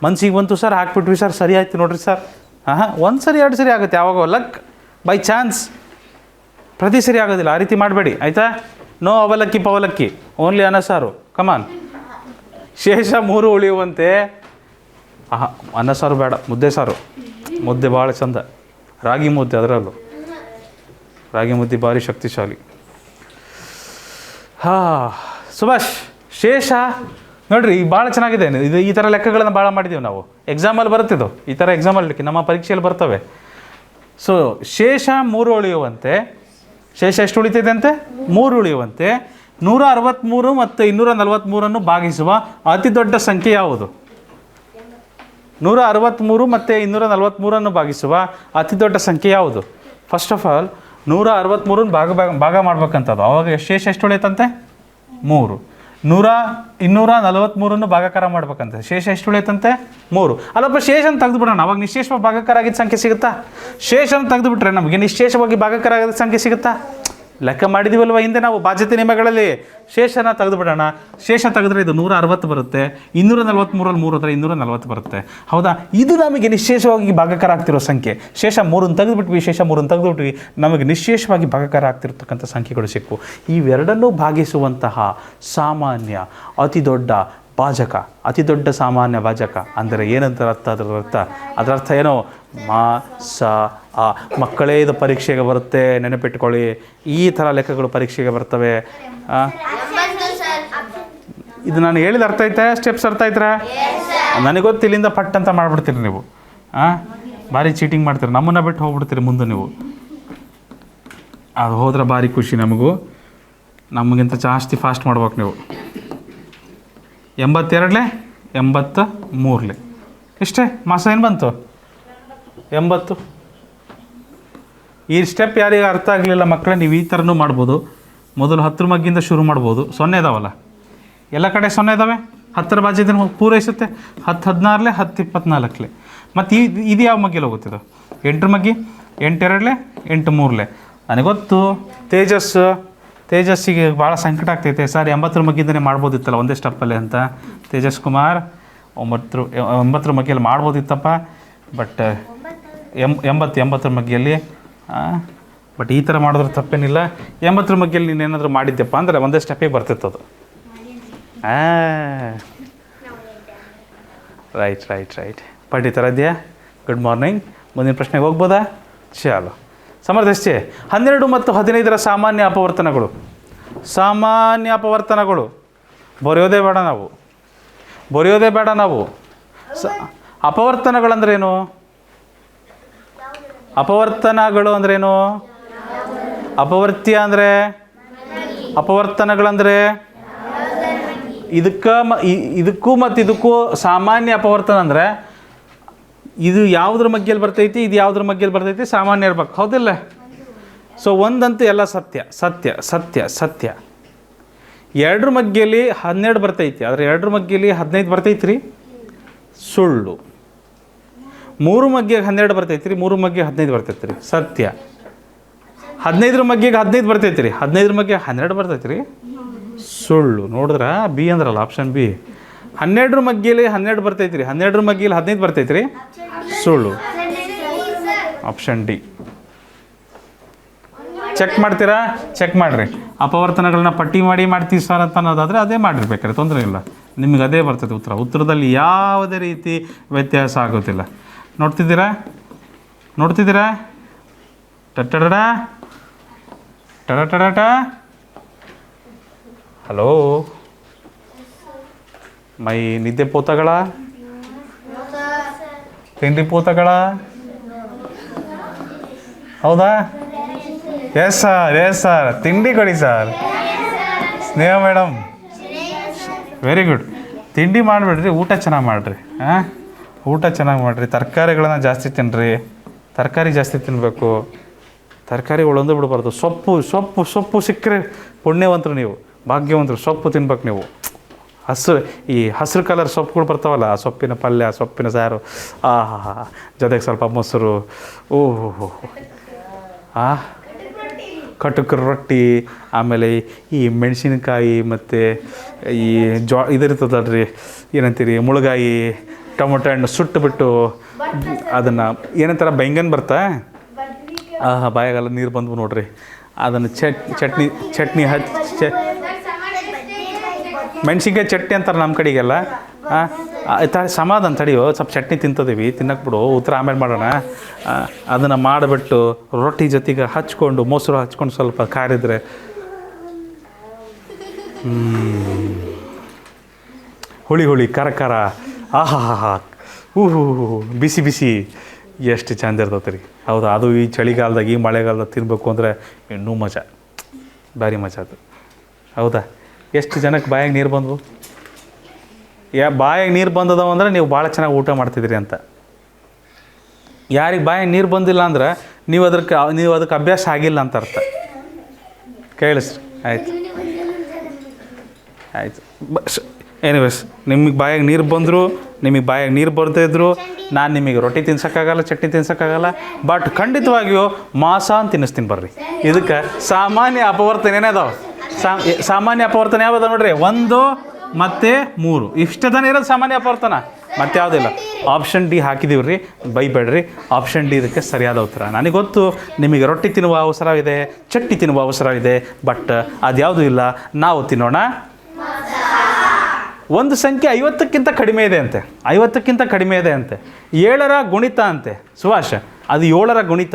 ಮನ್ಸಿಗೆ ಬಂತು ಸರ್ ಹಾಕ್ಬಿಟ್ವಿ ಸರ್ ಸರಿ ಆಯ್ತು ನೋಡಿರಿ ಸರ್. ಒಂದು ಸರಿ 2 ಸರಿ ಆಗುತ್ತೆ, ಯಾವಾಗೋ ಲಕ್ ಬೈ ಚಾನ್ಸ್, ಪ್ರತಿ ಸರಿ ಆಗೋದಿಲ್ಲ. ಆ ರೀತಿ ಮಾಡಬೇಡಿ ಆಯಿತಾ? ನೋ ಅವಲಕ್ಕಿ ಪವಲಕ್ಕಿ, ಓನ್ಲಿ ಅನ್ನ ಸಾರು. ಕಮಾನ್ ಶೇಷ 3 ಉಳಿಯುವಂತೆ. ಅನ್ನ ಸಾರು ಬೇಡ, ಮುದ್ದೆ ಸಾರು. ಮುದ್ದೆ ಭಾಳ ಚಂದ, ರಾಗಿ ಮುದ್ದೆ, ಅದರಲ್ಲೂ ರಾಗಿ ಮುದ್ದೆ ಭಾರಿ ಶಕ್ತಿಶಾಲಿ. ಸುಭಾಷ್, ಶೇಷ ನೋಡಿರಿ ಈಗ ಭಾಳ ಚೆನ್ನಾಗಿದೆ. ಇದು ಈ ಥರ ಲೆಕ್ಕಗಳನ್ನು ಭಾಳ ಮಾಡಿದ್ದೀವಿ ನಾವು. ಎಕ್ಸಾಮಲ್ಲಿ ಬರುತ್ತಿದ್ದು ಈ ಥರ, ಎಕ್ಸಾಮಲ್ಲಿ ನಮ್ಮ ಪರೀಕ್ಷೆಯಲ್ಲಿ ಬರ್ತವೆ. ಸೊ ಶೇಷ 3 ಉಳಿಯುವಂತೆ. ಶೇಷ ಎಷ್ಟು ಉಳಿತಿದೆ ಅಂತೆ? 3 ಉಳಿಯುವಂತೆ 163 ಮತ್ತು 243 ಭಾಗಿಸುವ ಅತಿ ದೊಡ್ಡ ಸಂಖ್ಯೆ ಯಾವುದು? 163 ಮತ್ತು 243 ಭಾಗಿಸುವ ಅತಿ ದೊಡ್ಡ ಸಂಖ್ಯೆ ಯಾವುದು? ಫಸ್ಟ್ ಆಫ್ ಆಲ್ 163 ಭಾಗ ಮಾಡ್ಬೇಕಂತದ್ದು. ಅವಾಗ ಶೇಷ ಎಷ್ಟು ಉಳಿಯುತ್ತಂತೆ? 3. 243 ಭಾಗಾಕಾರ ಮಾಡ್ಬೇಕಂತೆ. ಶೇಷ ಎಷ್ಟು ಉಳಿಯುತ್ತಂತೆ? 3. ಅಲ್ಲಪ್ಪ ಶೇಷನ ತೆಗೆದುಬಿಡೋಣ, ಅವಾಗ ನಿಶೇಷವಾಗಿ ಭಾಗಾಕಾರ ಆಗಿದ್ದ ಸಂಖ್ಯೆ ಸಿಗುತ್ತಾ? ಶೇಷನ ತೆಗೆದುಬಿಟ್ರೆ ನಮಗೆ ನಿಶೇಷವಾಗಿ ಭಾಗಾಕಾರ ಆಗಿದ್ದ ಸಂಖ್ಯೆ ಸಿಗುತ್ತಾ? ಲೆಕ್ಕ ಮಾಡಿದ್ದೀವಲ್ವ ಹಿಂದೆ ನಾವು ಬಾಧ್ಯತೆ ನಿಯಮಗಳಲ್ಲಿ. ಶೇಷನ ತೆಗೆದುಬಿಡೋಣ. ಶೇಷ ತೆಗೆದ್ರೆ ಇದು 160 ಬರುತ್ತೆ. 243ರಲ್ಲಿ 3 ಹೋದರೆ 240 ಬರುತ್ತೆ. ಹೌದಾ? ಇದು ನಮಗೆ ನಿಶೇಷವಾಗಿ ಭಾಗಾಕಾರ ಆಗ್ತಿರೋ ಸಂಖ್ಯೆ. ಶೇಷ 3 ತೆಗೆದುಬಿಟ್ವಿ, ಶೇಷ 3 ತೆಗೆದುಬಿಟ್ವಿ, ನಮಗೆ ನಿಶೇಷವಾಗಿ ಭಾಗಾಕಾರ ಆಗ್ತಿರ್ತಕ್ಕಂಥ ಸಂಖ್ಯೆಗಳು ಸಿಕ್ಕು. ಇವೆರಡನ್ನೂ ಭಾಗಿಸುವಂತಹ ಸಾಮಾನ್ಯ ಅತಿ ದೊಡ್ಡ ಭಾಜಕ, ಅತಿ ದೊಡ್ಡ ಸಾಮಾನ್ಯ ಭಾಜಕ ಅಂದರೆ ಏನಂತ ಅರ್ಥ? ಅದರ ಅರ್ಥ ಏನೋ? ಮಕ್ಕಳೇ ಇದು ಪರೀಕ್ಷೆಗೆ ಬರುತ್ತೆ, ನೆನಪಿಟ್ಕೊಳ್ಳಿ. ಈ ಥರ ಲೆಕ್ಕಗಳು ಪರೀಕ್ಷೆಗೆ ಬರ್ತವೆ. ಇದು ನಾನು ಹೇಳಿದ ಅರ್ಥ ಐತೆ? ಸ್ಟೆಪ್ಸ್ ಅರ್ಥ ಆಯ್ತಾ? ನನಗೆ ಗೊತ್ತು, ಇಲ್ಲಿಂದ ಪಟ್ ಅಂತ ಮಾಡಿಬಿಡ್ತೀರಿ ನೀವು. ಭಾರಿ ಚೀಟಿಂಗ್ ಮಾಡ್ತೀರಿ, ನಮ್ಮನ್ನು ಬಿಟ್ಟು ಹೋಗ್ಬಿಡ್ತೀರಿ ಮುಂದೆ ನೀವು. ಅದು ಹೋದ್ರೆ ಭಾರಿ ಖುಷಿ ನಮಗೂ. ನಮಗಿಂತ ಜಾಸ್ತಿ ಫಾಸ್ಟ್ ಮಾಡ್ಬೇಕು ನೀವು. 82 83 ಇಷ್ಟೇ ಮಾಸ ಏನು ಬಂತು? 80. ಈ ಸ್ಟೆಪ್ ಯಾರಿಗೆ ಅರ್ಥ ಆಗಲಿಲ್ಲ ಮಕ್ಕಳೇ, ನೀವು ಈ ಥರನೂ ಮಾಡ್ಬೋದು. ಮೊದಲು 10 ಮಗ್ಗಿಂದ ಶುರು ಮಾಡ್ಬೋದು. 0 ಇದಾವಲ್ಲ, ಎಲ್ಲ ಕಡೆ 0 ಇದ್ದಾವೆ. 10ರ ಬಾಜ್ಯದಿಂದ ಪೂರೈಸುತ್ತೆ. 10 16 10 24. ಮತ್ತು ಇದು ಯಾವ ಮಗ್ಗಿಯಲ್ಲಿ ಹೋಗುತ್ತಿದ್ದು? 8 ಮಗ್ಗಿ. 8 2 8 3. ನನಗೆ ಗೊತ್ತು ತೇಜಸ್ಸಿಗೆ ಭಾಳ ಸಂಕಟ ಆಗ್ತೈತೆ. ಸರ್ 80ರ ಮಗ್ಗಿಂದನೇ ಮಾಡ್ಬೋದಿತ್ತಲ್ಲ ಒಂದೇ ಸ್ಟೆಪ್ಪಲ್ಲಿ ಅಂತ. ತೇಜಸ್ ಕುಮಾರ್ 80ರ ಮಗ್ಗಿಯಲ್ಲಿ ಮಾಡ್ಬೋದಿತ್ತಪ್ಪ, ಬಟ್ 80ರ ಮಗ್ಗಿಯಲ್ಲಿ. ಬಟ್ ಈ ಥರ ಮಾಡಿದ್ರೆ ತಪ್ಪೇನಿಲ್ಲ. 80ರ ಮಗ್ಗಿಯಲ್ಲಿ ನೀನೇನಾದರೂ ಮಾಡಿದ್ದೆಪ್ಪ ಅಂದರೆ ಒಂದೇ ಸ್ಟೆಪ್ಪಿಗೆ ಬರ್ತಿತ್ತು ಅದು. ರೈಟ್. ಪಟ್ಟಿ ಥರ ಇದೆಯಾ? Good morning. ಮುಂದಿನ ಪ್ರಶ್ನೆಗೆ ಹೋಗ್ಬೋದಾ? ಚಾಲು. ಸಮರ್ಥಿಸಿ. 12 ಮತ್ತು 15ರ ಸಾಮಾನ್ಯ ಅಪವರ್ತನಗಳು ಬರೆಯೋದೇ ಬೇಡ ನಾವು. ಅಪವರ್ತನಗಳಂದ್ರೇನು? ಅಪವರ್ತ್ಯ ಅಂದರೆ ಅಪವರ್ತನಗಳಂದರೆ ಇದಕ್ಕೂ ಮತ್ತು ಇದಕ್ಕೂ ಸಾಮಾನ್ಯ ಅಪವರ್ತನ ಅಂದರೆ ಇದು ಯಾವುದ್ರ ಮಗ್ಗಿಯಲ್ಲಿ ಬರ್ತೈತಿ, ಇದು ಯಾವುದ್ರ ಮಗ್ಗಿಯಲ್ಲಿ ಬರ್ತೈತಿ, ಸಾಮಾನ್ಯ ಇರ್ಬೇಕು. ಹೌದಿಲ್ಲ? ಸೊ ಒಂದಂತೂ ಎಲ್ಲ ಸತ್ಯ. 2ರ ಮಗ್ಗಿಯಲ್ಲಿ 12 ಬರ್ತೈತಿ, ಆದರೆ 2ರ ಮಗ್ಗಿಯಲ್ಲಿ 15 ಬರ್ತೈತಿ ರೀ, ಸುಳ್ಳು. 3 ಮಗ್ಗಿಗೆ 12 ಬರ್ತೈತಿ ರೀ, 3 ಮಗ್ಗಿಗೆ 15 ಬರ್ತೈತಿ ರೀ, ಸತ್ಯ. 15ರ ಮಗ್ಗಿಗೆ 15 ಬರ್ತೈತಿ ರೀ, 15ರ ಮಗ್ಗಿಗೆ 12 ಬರ್ತೈತಿ ರೀ, ಸುಳ್ಳು. ನೋಡಿದ್ರ ಬಿ ಅಂದ್ರಲ್ಲ, ಆಪ್ಷನ್ ಬಿ. 12ರ ಮಗ್ಗಿಯಲ್ಲಿ 12 ಬರ್ತೈತಿ ರೀ, 12ರ ಮಗ್ಗಿಯಲ್ಲಿ 15 ಬರ್ತೈತಿ ರೀ, ಸುಳ್ಳು. Option D. ಚೆಕ್ ಮಾಡ್ತೀರಾ? ಚೆಕ್ ಮಾಡಿರಿ. ಅಪವರ್ತನಗಳನ್ನ ಪಟ್ಟಿ ಮಾಡ್ತೀವಿ ಸರ್ ಅಂತ ಅನ್ನೋದಾದರೆ ಅದೇ ಮಾಡಿರ್ಬೇಕಾರೆ ತೊಂದರೆ ಇಲ್ಲ, ನಿಮಗೆ ಅದೇ ಬರ್ತದೆ ಉತ್ತರದಲ್ಲಿ ಯಾವುದೇ ರೀತಿ ವ್ಯತ್ಯಾಸ ಆಗೋದಿಲ್ಲ. ನೋಡ್ತಿದ್ದೀರಾ? ಟಡಟಡ. ಹಲೋ ಮೈ ನಿದ್ದೆ ಪೋತಗಳ, ತಿಂಡಿ ಪೋತಗಳ, ಹೌದಾ? ಎಸ್ ಸರ್ ತಿಂಡಿ ಕೊಡಿ ಸರ್. ಸ್ನೇಹ ಮೇಡಮ್, ವೆರಿ ಗುಡ್. ತಿಂಡಿ ಮಾಡಿಬಿಡ್ರಿ, ಊಟ ಚೆನ್ನಾಗಿ ಮಾಡಿರಿ. ಊಟ ಚೆನ್ನಾಗಿ ಮಾಡಿರಿ, ತರಕಾರಿಗಳನ್ನ ಜಾಸ್ತಿ ತಿನ್ನಿರಿ. ತರಕಾರಿ ಜಾಸ್ತಿ ತಿನ್ನಬೇಕು, ತರಕಾರಿಗಳೊಂದು ಬಿಡಬಾರ್ದು. ಸೊಪ್ಪು ಸಿಕ್ಕರೆ ಪುಣ್ಯವಂತರು ನೀವು, ಭಾಗ್ಯವಂತರು. ಸೊಪ್ಪು ತಿನ್ಬೇಕು ನೀವು. ಹಸಿರು ಕಲರ್ ಸೊಪ್ಪುಗಳು ಬರ್ತಾವಲ್ಲ, ಆ ಸೊಪ್ಪಿನ ಪಲ್ಯ, ಸೊಪ್ಪಿನ ಸಾರು, ಜೊತೆಗೆ ಸ್ವಲ್ಪ ಮೊಸರು, ಓಹೋ, ಕಟುಕರ ರೊಟ್ಟಿ, ಆಮೇಲೆ ಈ ಮೆಣಸಿನಕಾಯಿ ಮತ್ತು ಈ ಇದರ್ತದಲ್ರಿ, ಏನಂತೀರಿ, ಮುಳುಗಾಯಿ, ಟೊಮೊಟೊ ಹಣ್ಣು ಸುಟ್ಟುಬಿಟ್ಟು ಅದನ್ನು ಏನಂತಾರ, ಬೈಂಗನ್ ಬರ್ತಾ, ಬಾಯಾಗೆಲ್ಲ ನೀರು ಬಂದ್ವು ನೋಡ್ರಿ. ಅದನ್ನು ಚಟ್ನಿ ಮೆಣಸಿನ್ಕಾಯಿ ಚಟ್ನಿ ಅಂತಾರೆ ನಮ್ಮ ಕಡೆಗೆಲ್ಲ. ಸಮಾಧಾನ ತಡಿಯೋ, ಸ್ವಲ್ಪ ಚಟ್ನಿ ತಿಂತದೀವಿ, ತಿನ್ನಕ್ಕೆ ಬಿಡು, ಉತ್ತರ ಆಮೇಲೆ ಮಾಡೋಣ. ಅದನ್ನು ಮಾಡಿಬಿಟ್ಟು ರೊಟ್ಟಿ ಜೊತೆಗೆ ಹಚ್ಕೊಂಡು ಮೊಸರು ಹಚ್ಕೊಂಡು ಸ್ವಲ್ಪ ಕಾರಿದ್ರೆ ಹುಳಿ ಹುಳಿ ಖರ ಖರ, ಆಹಾ ಹಾ ಹಾ, ಬಿಸಿ ಬಿಸಿ, ಎಷ್ಟು ಚಂದ ಇರ್ತೈತೆ ರೀ. ಹೌದಾ, ಅದು ಈ ಚಳಿಗಾಲದಾಗ ಈ ಮಳೆಗಾಲದಾಗ ತಿನ್ನಬೇಕು ಅಂದರೆ ಇನ್ನೂ ಮಜಾ, ಭಾರಿ ಮಜಾ ಅದು. ಹೌದಾ, ಎಷ್ಟು ಜನಕ್ಕೆ ಬಾಯಾಗ ನೀರು ಬಂದವು? ಬಾಯಾಗ ನೀರು ಬಂದದವ ಅಂದರೆ ನೀವು ಭಾಳ ಚೆನ್ನಾಗಿ ಊಟ ಮಾಡ್ತಿದ್ರಿ ಅಂತ. ಯಾರಿಗೆ ಬಾಯಾಗ ನೀರು ಬಂದಿಲ್ಲ ಅಂದ್ರೆ ನೀವು ಅದಕ್ಕೆ ಅಭ್ಯಾಸ ಆಗಿಲ್ಲ ಅಂತ ಅರ್ಥ. ಕೇಳಿಸ್ರಿ, ಆಯ್ತು ಆಯಿತು. ಎನಿವೇಸ್, ನಿಮಗೆ ಬಾಯಾಗ ನೀರು ಬಂದರು, ನಿಮಗೆ ಬಾಯಾಗ ನೀರು ಬರ್ತಾಯಿದ್ರು, ನಾನು ನಿಮಗೆ ರೊಟ್ಟಿ ತಿನ್ಸೋಕ್ಕಾಗಲ್ಲ, ಚಟ್ನಿ ತಿನ್ಸೋಕ್ಕಾಗಲ್ಲ, ಬಟ್ ಖಂಡಿತವಾಗಿಯೂ ಮಾಂಸ ಅಂತ ತಿನ್ನಿಸ್ತೀನಿ ಬರ್ರಿ. ಇದಕ್ಕೆ ಸಾಮಾನ್ಯ ಅಪವರ್ತನ ಏನೇದಾವೆ? ಸಾಮಾನ್ಯ ಅಪವರ್ತನ ಯಾವ್ದು ನೋಡ್ರಿ? 1 ಮತ್ತು 3 ಇಷ್ಟೇ ತಾನೇ ಇರೋದು ಸಾಮಾನ್ಯ ಅಪವರ್ತನ, ಮತ್ತೆ ಯಾವುದಿಲ್ಲ. ಆಪ್ಷನ್ ಡಿ ಹಾಕಿದೀವಿ ರೀ, ಬೈಬೇಡ್ರಿ. ಆಪ್ಷನ್ ಡಿ ಇದಕ್ಕೆ ಸರಿಯಾದ ಉತ್ತರ. ನನಗೆ ಗೊತ್ತು ನಿಮಗೆ ರೊಟ್ಟಿ ತಿನ್ನುವ ಅವಸರವಿದೆ, ಚಟ್ನಿ ತಿನ್ನುವ ಅವಸರವಿದೆ, ಬಟ್ ಅದ್ಯಾವುದೂ ಇಲ್ಲ. ನಾವು ತಿನ್ನೋಣ ಒಂದು ಸಂಖ್ಯೆ 50ಕ್ಕಿಂತ ಕಡಿಮೆ ಇದೆ ಅಂತೆ, 50ಕ್ಕಿಂತ ಕಡಿಮೆ ಇದೆ ಅಂತೆ. 7ರ ಗುಣಿತ ಅಂತೆ ಸುಭಾಷ್, ಅದು 7ರ ಗುಣಿತ.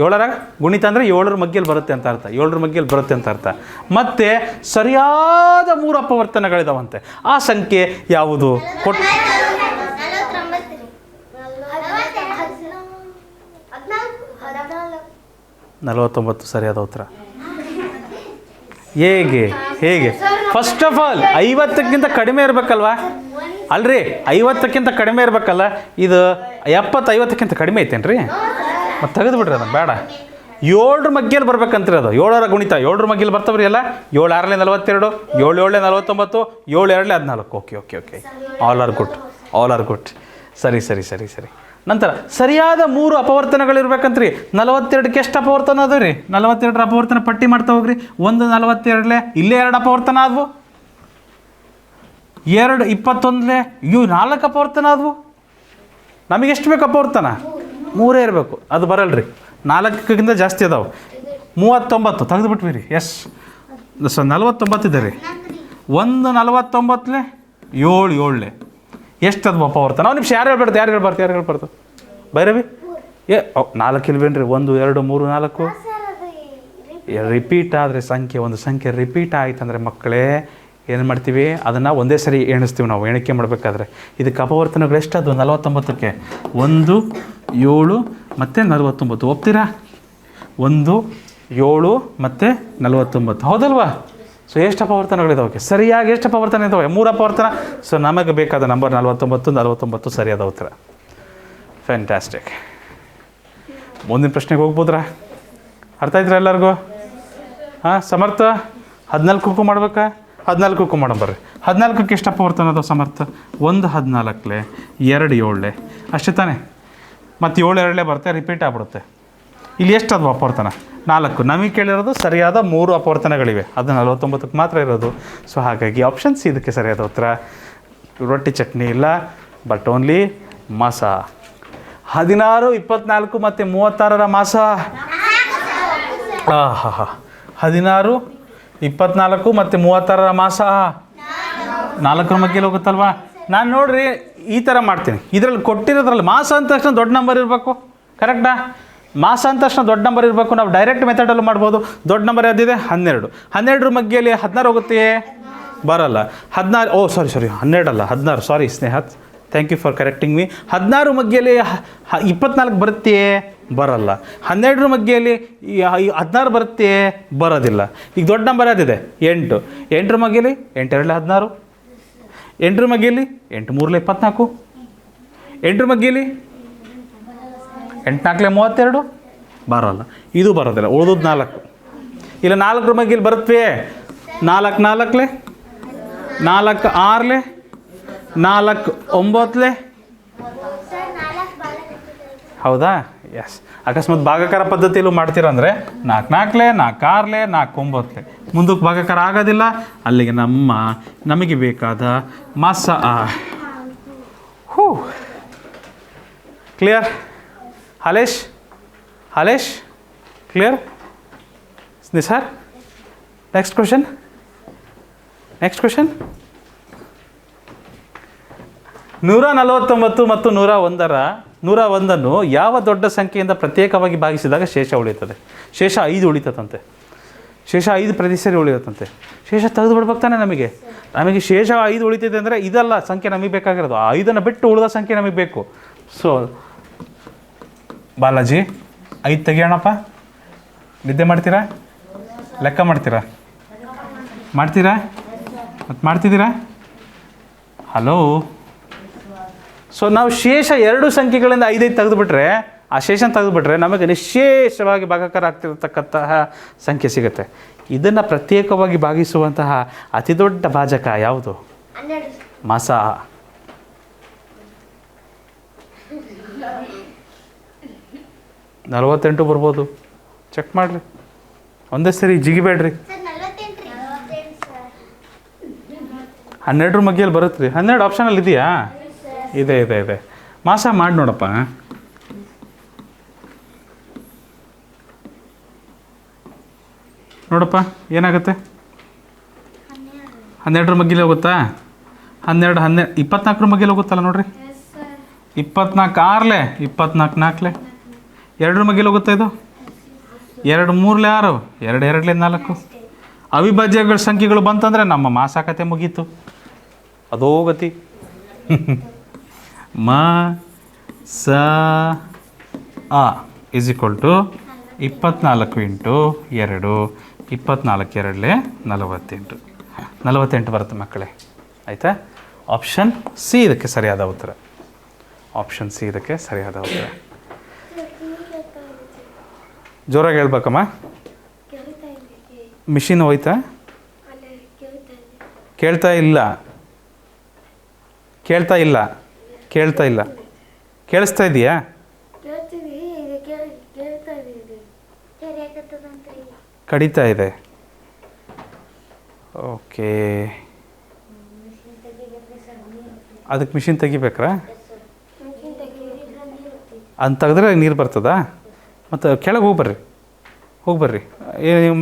7ರ ಗುಣಿತ ಅಂದರೆ 7ರ ಮಗ್ಗಿಯಲ್ಲಿ ಬರುತ್ತೆ ಅಂತ ಅರ್ಥ, 7ರ ಮಗ್ಗಿಯಲ್ಲಿ ಬರುತ್ತೆ ಅಂತ ಅರ್ಥ. ಮತ್ತು ಸರಿಯಾದ 3 ಅಪವರ್ತನಗಳಿದಾವಂತೆ. ಆ ಸಂಖ್ಯೆ ಯಾವುದು? 49 ಸರಿಯಾದ ಉತ್ತರ. ಹೇಗೆ ಫಸ್ಟ್ ಆಫ್ ಆಲ್ 50ಕ್ಕಿಂತ ಕಡಿಮೆ ಇರಬೇಕಲ್ವಾ? ಅಲ್ರಿ, 50ಕ್ಕಿಂತ ಕಡಿಮೆ ಇರಬೇಕಲ್ಲ. ಇದು 70 50ಕ್ಕಿಂತ ಕಡಿಮೆ ಐತೇನು ರೀ? ಮತ್ತು ತೆಗೆದು ಬಿಡ್ರಿ ಅದನ್ನು, ಬೇಡ. 7ರ ಮಗ್ಗಿಯಲ್ಲಿ ಬರ್ಬೇಕಂತ್ರಿ ಅದು. 7ರ ಗುಣಿತ 7ರ ಮಗ್ಗಿಯಲ್ಲಿ ಬರ್ತಾವ್ರಿ ಎಲ್ಲ. 7 6 42, 7 7 49, 7 2 14. Okay, all are good. ಸರಿ. ನಂತರ ಸರಿಯಾದ 3 ಅಪವರ್ತನಗಳಿರ್ಬೇಕಂತ್ರಿ. 42ಕ್ಕೆ ಎಷ್ಟು ಅಪವರ್ತನ ಅದಾವೆ ರೀ? 42ರ ಅಪವರ್ತನ ಪಟ್ಟಿ ಮಾಡ್ತಾ ಹೋಗ್ರಿ. 1 42 ಇಲ್ಲೇ 2 ಅಪವರ್ತನ ಆದವು. 2 21 ಇವು 4 ಅಪವರ್ತನ ಆದವು. ನಮಗೆ ಎಷ್ಟು ಬೇಕು ಅಪವರ್ತನ? 3 ಇರಬೇಕು. ಅದು ಬರಲ್ರಿ, 4ಕ್ಕಿಂತ ಜಾಸ್ತಿ ಅದಾವೆ. 39 ತೆಗೆದುಬಿಟ್ವಿ ರೀ. ಎಸ್, 49 ಇದೆ ರೀ. 1 49 7 7 ಎಷ್ಟು ಅದು ಅಪವರ್ತನ? ನಾವು ನಿಮಿಷ ಯಾರು ಹೇಳ್ಬಾರ್ದು ಬೈರವಿ. 4 ಇಲ್ವೇನ್ರಿ? 1 2 3 4 ರಿಪೀಟ್ ಆದರೆ ಒಂದು ಸಂಖ್ಯೆ ರಿಪೀಟ್ ಆಯ್ತಂದರೆ ಮಕ್ಕಳೇ ಏನು ಮಾಡ್ತೀವಿ? ಅದನ್ನು ಒಂದೇ ಸರಿ ಎಣಿಸ್ತೀವಿ ನಾವು ಎಣಿಕೆ ಮಾಡಬೇಕಾದ್ರೆ. ಇದಕ್ಕೆ ಅಪವರ್ತನಗಳು ಎಷ್ಟದು? 49ಕ್ಕೆ 1 7 ಮತ್ತು 49. ಒಪ್ತೀರಾ? 1 7 ಮತ್ತು 49, ಹೌದಲ್ವಾ? ಸೊ ಎಷ್ಟು ಅಪವರ್ತನಗಳಿದಾವೆ? ಸರಿಯಾಗಿ ಎಷ್ಟು ಅಪವರ್ತನ ಇದ್ದಾವೆ? 3 ಅಪವರ್ತನ. ಸೊ ನಮಗೆ ಬೇಕಾದ ನಂಬರ್ 49 ಸರಿಯಾದ ಉತ್ತರ. ಫ್ಯಾಂಟಾಸ್ಟಿಕ್. ಮುಂದಿನ ಪ್ರಶ್ನೆಗೆ ಹೋಗ್ಬೋದ್ರಾ? ಅರ್ಥ ಆಯ್ತು ಎಲ್ಲರಿಗೂ? ಸಮರ್ಥ 14ಕ್ಕೂ ಮಾಡ್ಬೇಕಾ? 14ಕ್ಕೂ ಮಾಡೋಣ ಬರ್ರಿ. 14ಕ್ಕೆ ಎಷ್ಟು ಅಪವರ್ತನ ಅದಾವೆ ಸಮರ್ಥ? 1 14 2 7 ಅಷ್ಟೇ ತಾನೇ? ಮತ್ತು 7 2 ಬರುತ್ತೆ, ರಿಪೀಟ್ ಆಗ್ಬಿಡುತ್ತೆ. ಇಲ್ಲಿ ಎಷ್ಟು ಅದು ಅಪವರ್ತನ? 4. ನಮಗೆ ಕೇಳಿರೋದು ಸರಿಯಾದ 3 ಅಪವರ್ತನಗಳಿವೆ, ಅದು 49ಕ್ಕೆ ಮಾತ್ರ ಇರೋದು. ಸೊ ಹಾಗಾಗಿ ಆಪ್ಷನ್ ಸಿ ಇದಕ್ಕೆ ಸರಿಯಾದ ಉತ್ತರ. ರೊಟ್ಟಿ ಚಟ್ನಿ ಇಲ್ಲ, ಬಟ್ ಓನ್ಲಿ ಮಾಸ. 16 24 ಮತ್ತು 36ರ ಮಾಸ. 16 24 ಮತ್ತು 36ರ ಮಾಸ 4ರ ಮಗ್ಗಿಯಲ್ಲಿ ಹೋಗುತ್ತಲ್ವಾ? ನಾನು ನೋಡ್ರಿ ಈ ಥರ ಮಾಡ್ತೀನಿ. ಇದರಲ್ಲಿ ಕೊಟ್ಟಿರೋದ್ರಲ್ಲಿ ಮಾಸ ಅಂದ ತಕ್ಷಣ ದೊಡ್ಡ ನಂಬರ್ ಇರಬೇಕು, ಕರೆಕ್ಟಾ? ಮಾಸ ಅಂದ ತಕ್ಷಣ ದೊಡ್ಡ ನಂಬರ್ ಇರಬೇಕು. ನಾವು ಡೈರೆಕ್ಟ್ ಮೆಥಡಲ್ಲೂ ಮಾಡ್ಬೋದು. ದೊಡ್ಡ ನಂಬರ್ ಯಾವ್ದಿದೆ? 12. 12ರ ಮಗ್ಗಿಯಲ್ಲಿ 16 ಹೋಗುತ್ತೆಯೇ? ಬರಲ್ಲ. 16 ಸಾರಿ 12 ಅಲ್ಲ 16, sorry Sneha, thank you for correcting me. 16 ಮಗ್ಗಿಯಲ್ಲಿ 24 ಬರುತ್ತೆಯೇ? ಬರಲ್ಲ. 12ರ ಮಗ್ಗಿಯಲ್ಲಿ 16 ಬರುತ್ತೆಯೇ? ಬರೋದಿಲ್ಲ. ಈಗ ದೊಡ್ಡ ನಂಬರ್ ಯಾವ್ದಿದೆ? 8. 8ರ ಮಗ್ಗಿಯಲ್ಲಿ 8 2 16, 8ರ ಮಗ್ಗಿಯಲ್ಲಿ 8 3 24, 8ರ ಮಗ್ಗಿಯಲ್ಲಿ 8 4 32, ಬರೋಲ್ಲ. ಇದು ಬರೋದಿಲ್ಲ. ಉಳಿದದ್ದು 4. ಇಲ್ಲ 4ರ ಮಗ್ಗಿಯಲ್ಲಿ ಬರುತ್ತವೆ? 4 4 4 6 4 9. ಹೌದಾ? ಎಸ್. ಅಕಸ್ಮಾತ್ ಭಾಗಾಕಾರ ಪದ್ಧತಿಯಲ್ಲೂ ಮಾಡ್ತೀರಂದರೆ 4 4 4 6 4 9. ಮುಂದಕ್ಕೆ ಭಾಗಾಕಾರ ಆಗೋದಿಲ್ಲ. ಅಲ್ಲಿಗೆ ನಮಗೆ ಬೇಕಾದ ಮಾಸ. Clear? Halesh clear? Nisar, next question. 149 ಮತ್ತು 101 ಯಾವ ದೊಡ್ಡ ಸಂಖ್ಯೆಯಿಂದ ಪ್ರತ್ಯೇಕವಾಗಿ ಭಾಗಿಸಿದಾಗ ಶೇಷ ಉಳಿಯುತ್ತದೆ? ಶೇಷ 5 ಉಳಿತದಂತೆ. ಶೇಷ 5 ಪ್ರತಿ ಸರಿ ಉಳಿಯುತ್ತಂತೆ. ಶೇಷ ತೆಗೆದು ಬಿಡ್ಬೇಕು ತಾನೆ ನಮಗೆ ಶೇಷ 5 ಉಳಿತಿದೆ ಅಂದರೆ ಇದಲ್ಲ ಸಂಖ್ಯೆ ನಮಗೆ ಬೇಕಾಗಿರೋದು. 5 ಬಿಟ್ಟು ಉಳಿದ ಸಂಖ್ಯೆ ನಮಗೆ ಬೇಕು. ಸೊ ಬಾಲಾಜಿ 5 ತೆಗಿಯೋಣಪ್ಪ. ನಿದ್ದೆ ಮಾಡ್ತೀರಾ? ಲೆಕ್ಕ ಮಾಡ್ತೀರಾ? ಮತ್ತು ಮಾಡ್ತಿದ್ದೀರಾ? ಹಲೋ. ಸೊ ನಾವು ಶೇಷ 2 ಸಂಖ್ಯೆಗಳಿಂದ 5 ತೆಗೆದುಬಿಟ್ರೆ, ಆ ಶೇಷನ ತೆಗೆದುಬಿಟ್ರೆ ನಮಗೆ ನಿಶೇಷವಾಗಿ ಭಾಗಾಕಾರ ಆಗ್ತಿರತಕ್ಕಂತಹ ಸಂಖ್ಯೆ ಸಿಗುತ್ತೆ. ಇದನ್ನು ಪ್ರತ್ಯೇಕವಾಗಿ ಭಾಗಿಸುವಂತಹ ಅತಿ ದೊಡ್ಡ ಭಾಜಕ ಯಾವುದು? ಮಾಸ. 48 ಬರ್ಬೋದು. ಚೆಕ್ ಮಾಡಿರಿ, ಒಂದೇ ಸರಿ ಜಿಗಿಬೇಡ್ರಿ. 12 ಮಗ್ಗಿಯಲ್ಲಿ ಬರುತ್ತೆ ರೀ. 12 ಆಪ್ಷನಲ್ಲಿ ಇದೆಯಾ? ಇದೆ. ಮಾಸ ಮಾಡಿ ನೋಡಪ್ಪ. ನೋಡಪ್ಪ ಏನಾಗುತ್ತೆ? 12 ಮಗ್ಗಿಲಿ ಹೋಗುತ್ತಾ? 24 ಮಗ್ಗಿಲಿ ಹೋಗುತ್ತಲ್ಲ ನೋಡ್ರಿ. 24 6 24 4 2 ಮಗ್ಗಿಲಿ ಹೋಗುತ್ತಾ ಇದು? 2 3 6 2 2 4 ಅವಿಭಾಜ್ಯಗಳ ಸಂಖ್ಯೆಗಳು ಬಂತಂದರೆ ನಮ್ಮ ಮಾಸಾಕತೆ ಮುಗೀತು. ಅದೋ ಗತಿ. ಮ ಸ ಅ ಇಸ್ ಈಕ್ವಲ್ ಟು 24 ಇಂಟು 2 24 2 48. 48 ಬರುತ್ತೆ ಮಕ್ಕಳೇ. ಆಯಿತಾ? ಆಪ್ಷನ್ ಸಿ ಇದಕ್ಕೆ ಸರಿಯಾದ ಉತ್ತರ. ಆಪ್ಷನ್ ಸಿ ಇದಕ್ಕೆ ಸರಿಯಾದ ಉತ್ತರ. ಜೋರಾಗಿ ಹೇಳ್ಬೇಕಮ್ಮ. ಮಿಷಿನ್ ಹೋಯ್ತಾ? ಕೇಳ್ತಾ ಇಲ್ಲ. ಕೇಳಿಸ್ತಾ ಇದೆಯಾ? ಕಡಿತಾ ಇದೆ. ಓಕೆ, ಅದಕ್ಕೆ ಮಿಷಿನ್ ತೆಗಿಬೇಕ್ರಾ? ಅಂತ ತೆಗೆದ್ರೆ ನೀರು ಬರ್ತದಾ? ಮತ್ತು ಕೆಳಗೆ ಹೋಗಿ ಬರ್ರಿ.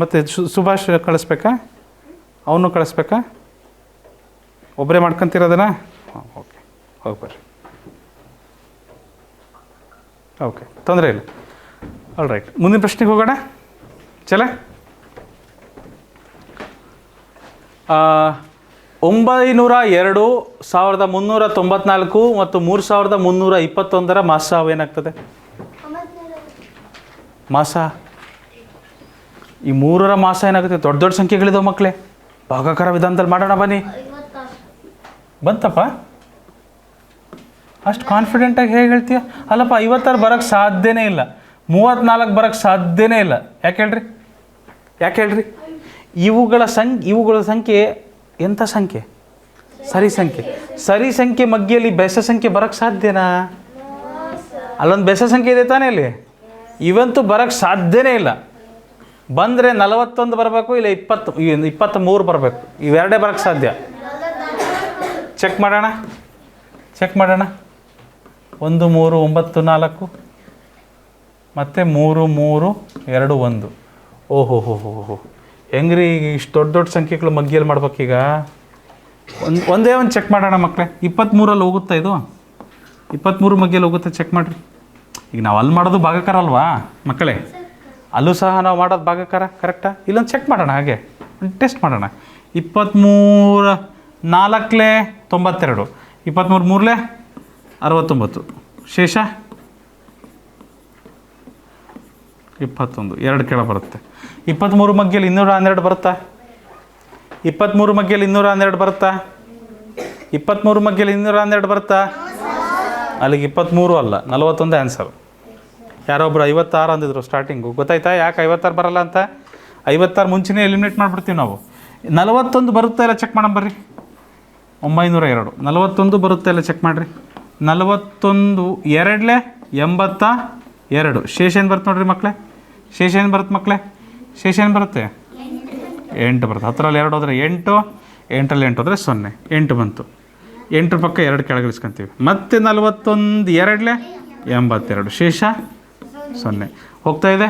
ಮತ್ತು ಸುಭಾಷ್ ಕಳಿಸ್ಬೇಕಾ? ಅವನು ಕಳಿಸ್ಬೇಕಾ? ಒಬ್ಬರೇ ಮಾಡ್ಕೊತಿರೋದನ್ನ? ಓಕೆ, ಹೋಗಿ ಬರ್ರಿ. ಓಕೆ, ತೊಂದರೆ ಇಲ್ಲ. ಆಲ್ ರೈಟ್, ಮುಂದಿನ ಪ್ರಶ್ನೆಗೆ ಹೋಗೋಣ. ಚಲ 902, 1394 ಮತ್ತು 3321 ಮಾಸ ಏನಾಗ್ತದೆ? ಮಾಸ. ಈ 3ರ ಮಾಸ ಏನಾಗುತ್ತೆ? ದೊಡ್ಡ ದೊಡ್ಡ ಸಂಖ್ಯೆಗಳಿದಾವೆ ಮಕ್ಕಳೇ. ಭಾಗಾಕಾರ ವಿಧಾನದಲ್ಲಿ ಮಾಡೋಣ ಬನ್ನಿ. ಬಂತಪ್ಪ? ಅಷ್ಟು ಕಾನ್ಫಿಡೆಂಟಾಗಿ ಹೇಗೆ ಹೇಳ್ತೀಯ? ಅಲ್ಲಪ್ಪ 56 ಬರೋಕ್ಕೆ ಸಾಧ್ಯನೇ ಇಲ್ಲ, 34 ಬರೋಕ್ಕೆ ಸಾಧ್ಯನೇ ಇಲ್ಲ. ಯಾಕೆ ಹೇಳ್ರಿ? ಇವುಗಳ ಸಂಖ್ಯೆ ಎಂಥ ಸಂಖ್ಯೆ? ಸರಿ ಸಂಖ್ಯೆ ಮಗ್ಗಿಯಲ್ಲಿ ಬೆಸ ಸಂಖ್ಯೆ ಬರೋಕ್ಕೆ ಸಾಧ್ಯನಾ? ಅಲ್ಲೊಂದು ಬೆಸ ಸಂಖ್ಯೆ ಇದೆ ತಾನೇ ಅಲ್ಲಿ. ಇವಂತೂ ಬರೋಕ್ಕೆ ಸಾಧ್ಯನೇ ಇಲ್ಲ. ಬಂದರೆ 41 ಬರಬೇಕು, ಇಲ್ಲ 23 ಬರಬೇಕು. ಇವೆರಡೇ ಬರೋಕ್ಕೆ ಸಾಧ್ಯ. ಚೆಕ್ ಮಾಡೋಣ. 1 3 9 4 ಮತ್ತು 3 3 2 1. ಓಹೋ ಹೆಂಗ್ರಿ ಇಷ್ಟು ದೊಡ್ಡ ಸಂಖ್ಯೆಗಳು ಮಗ್ಗಿಯಲ್ಲಿ ಮಾಡ್ಬೇಕೀಗ? ಒಂದೇ ಒಂದು ಚೆಕ್ ಮಾಡೋಣ ಮಕ್ಕಳೇ. 23 ಹೋಗುತ್ತಾ ಇದು? 23 ಮಗ್ಗಿಯಲ್ಲಿ ಹೋಗುತ್ತೆ, ಚೆಕ್ ಮಾಡಿರಿ. ಈಗ ನಾವು ಅಲ್ಲಿ ಮಾಡೋದು ಭಾಗಾಕಾರ ಅಲ್ವಾ ಮಕ್ಕಳೇ? ಅಲ್ಲೂ ಸಹ ನಾವು ಮಾಡೋದು ಭಾಗಾಕಾರ ಕರೆಕ್ಟಾ? ಇಲ್ಲೊಂದು ಚೆಕ್ ಮಾಡೋಣ, ಹಾಗೆ ಟೆಸ್ಟ್ ಮಾಡೋಣ. 23 4 92, 23 3 69, ಶೇಷ 21. 2 ಕೆಳ ಬರುತ್ತೆ. 23 ಮಗ್ಗಿಯಲ್ಲಿ 212 ಬರುತ್ತಾ? 23 ಮಗ್ಗಿಯಲ್ಲಿ 212 ಬರುತ್ತಾ? 23 ಮಗ್ಗಿಯಲ್ಲಿ 212 ಬರುತ್ತಾ? ಅಲ್ಲಿಗೆ 23 ಅಲ್ಲ, 41 ಆನ್ಸರ್. ಯಾರೊಬ್ಬರು 56 ಅಂದಿದ್ರು ಸ್ಟಾರ್ಟಿಂಗು. ಗೊತ್ತಾಯ್ತಾ ಯಾಕೆ 56 ಬರಲ್ಲ ಅಂತ? 56 ಮುಂಚೆನೇ ಎಲಿಮಿನೇಟ್ ಮಾಡಿಬಿಡ್ತೀವಿ ನಾವು. 41 ಬರುತ್ತಾ ಇಲ್ಲ ಚೆಕ್ ಮಾಡೋಣ ಬರ್ರಿ. 902 41 ಬರುತ್ತಾ ಇಲ್ಲ ಚೆಕ್ ಮಾಡಿರಿ. 41 2 82. ಶೇಷ ಏನು ಬರುತ್ತೆ ನೋಡ್ರಿ ಮಕ್ಕಳೇ? ಶೇಷ ಏನು ಬರುತ್ತೆ? 8 ಬರುತ್ತೆ. 10ರಲ್ಲಿ 2 ಹೋದರೆ 8, 8ರಲ್ಲಿ 8 ಹೋದರೆ 0. 8 ಬಂತು. 8 ಪಕ್ಕ 2 ಕೆಳಗಿಳಿಸ್ಕೊಂತೀವಿ. ಮತ್ತೆ 41 2 82, ಶೇಷ 0. ಹೋಗ್ತಾ ಇದೆ.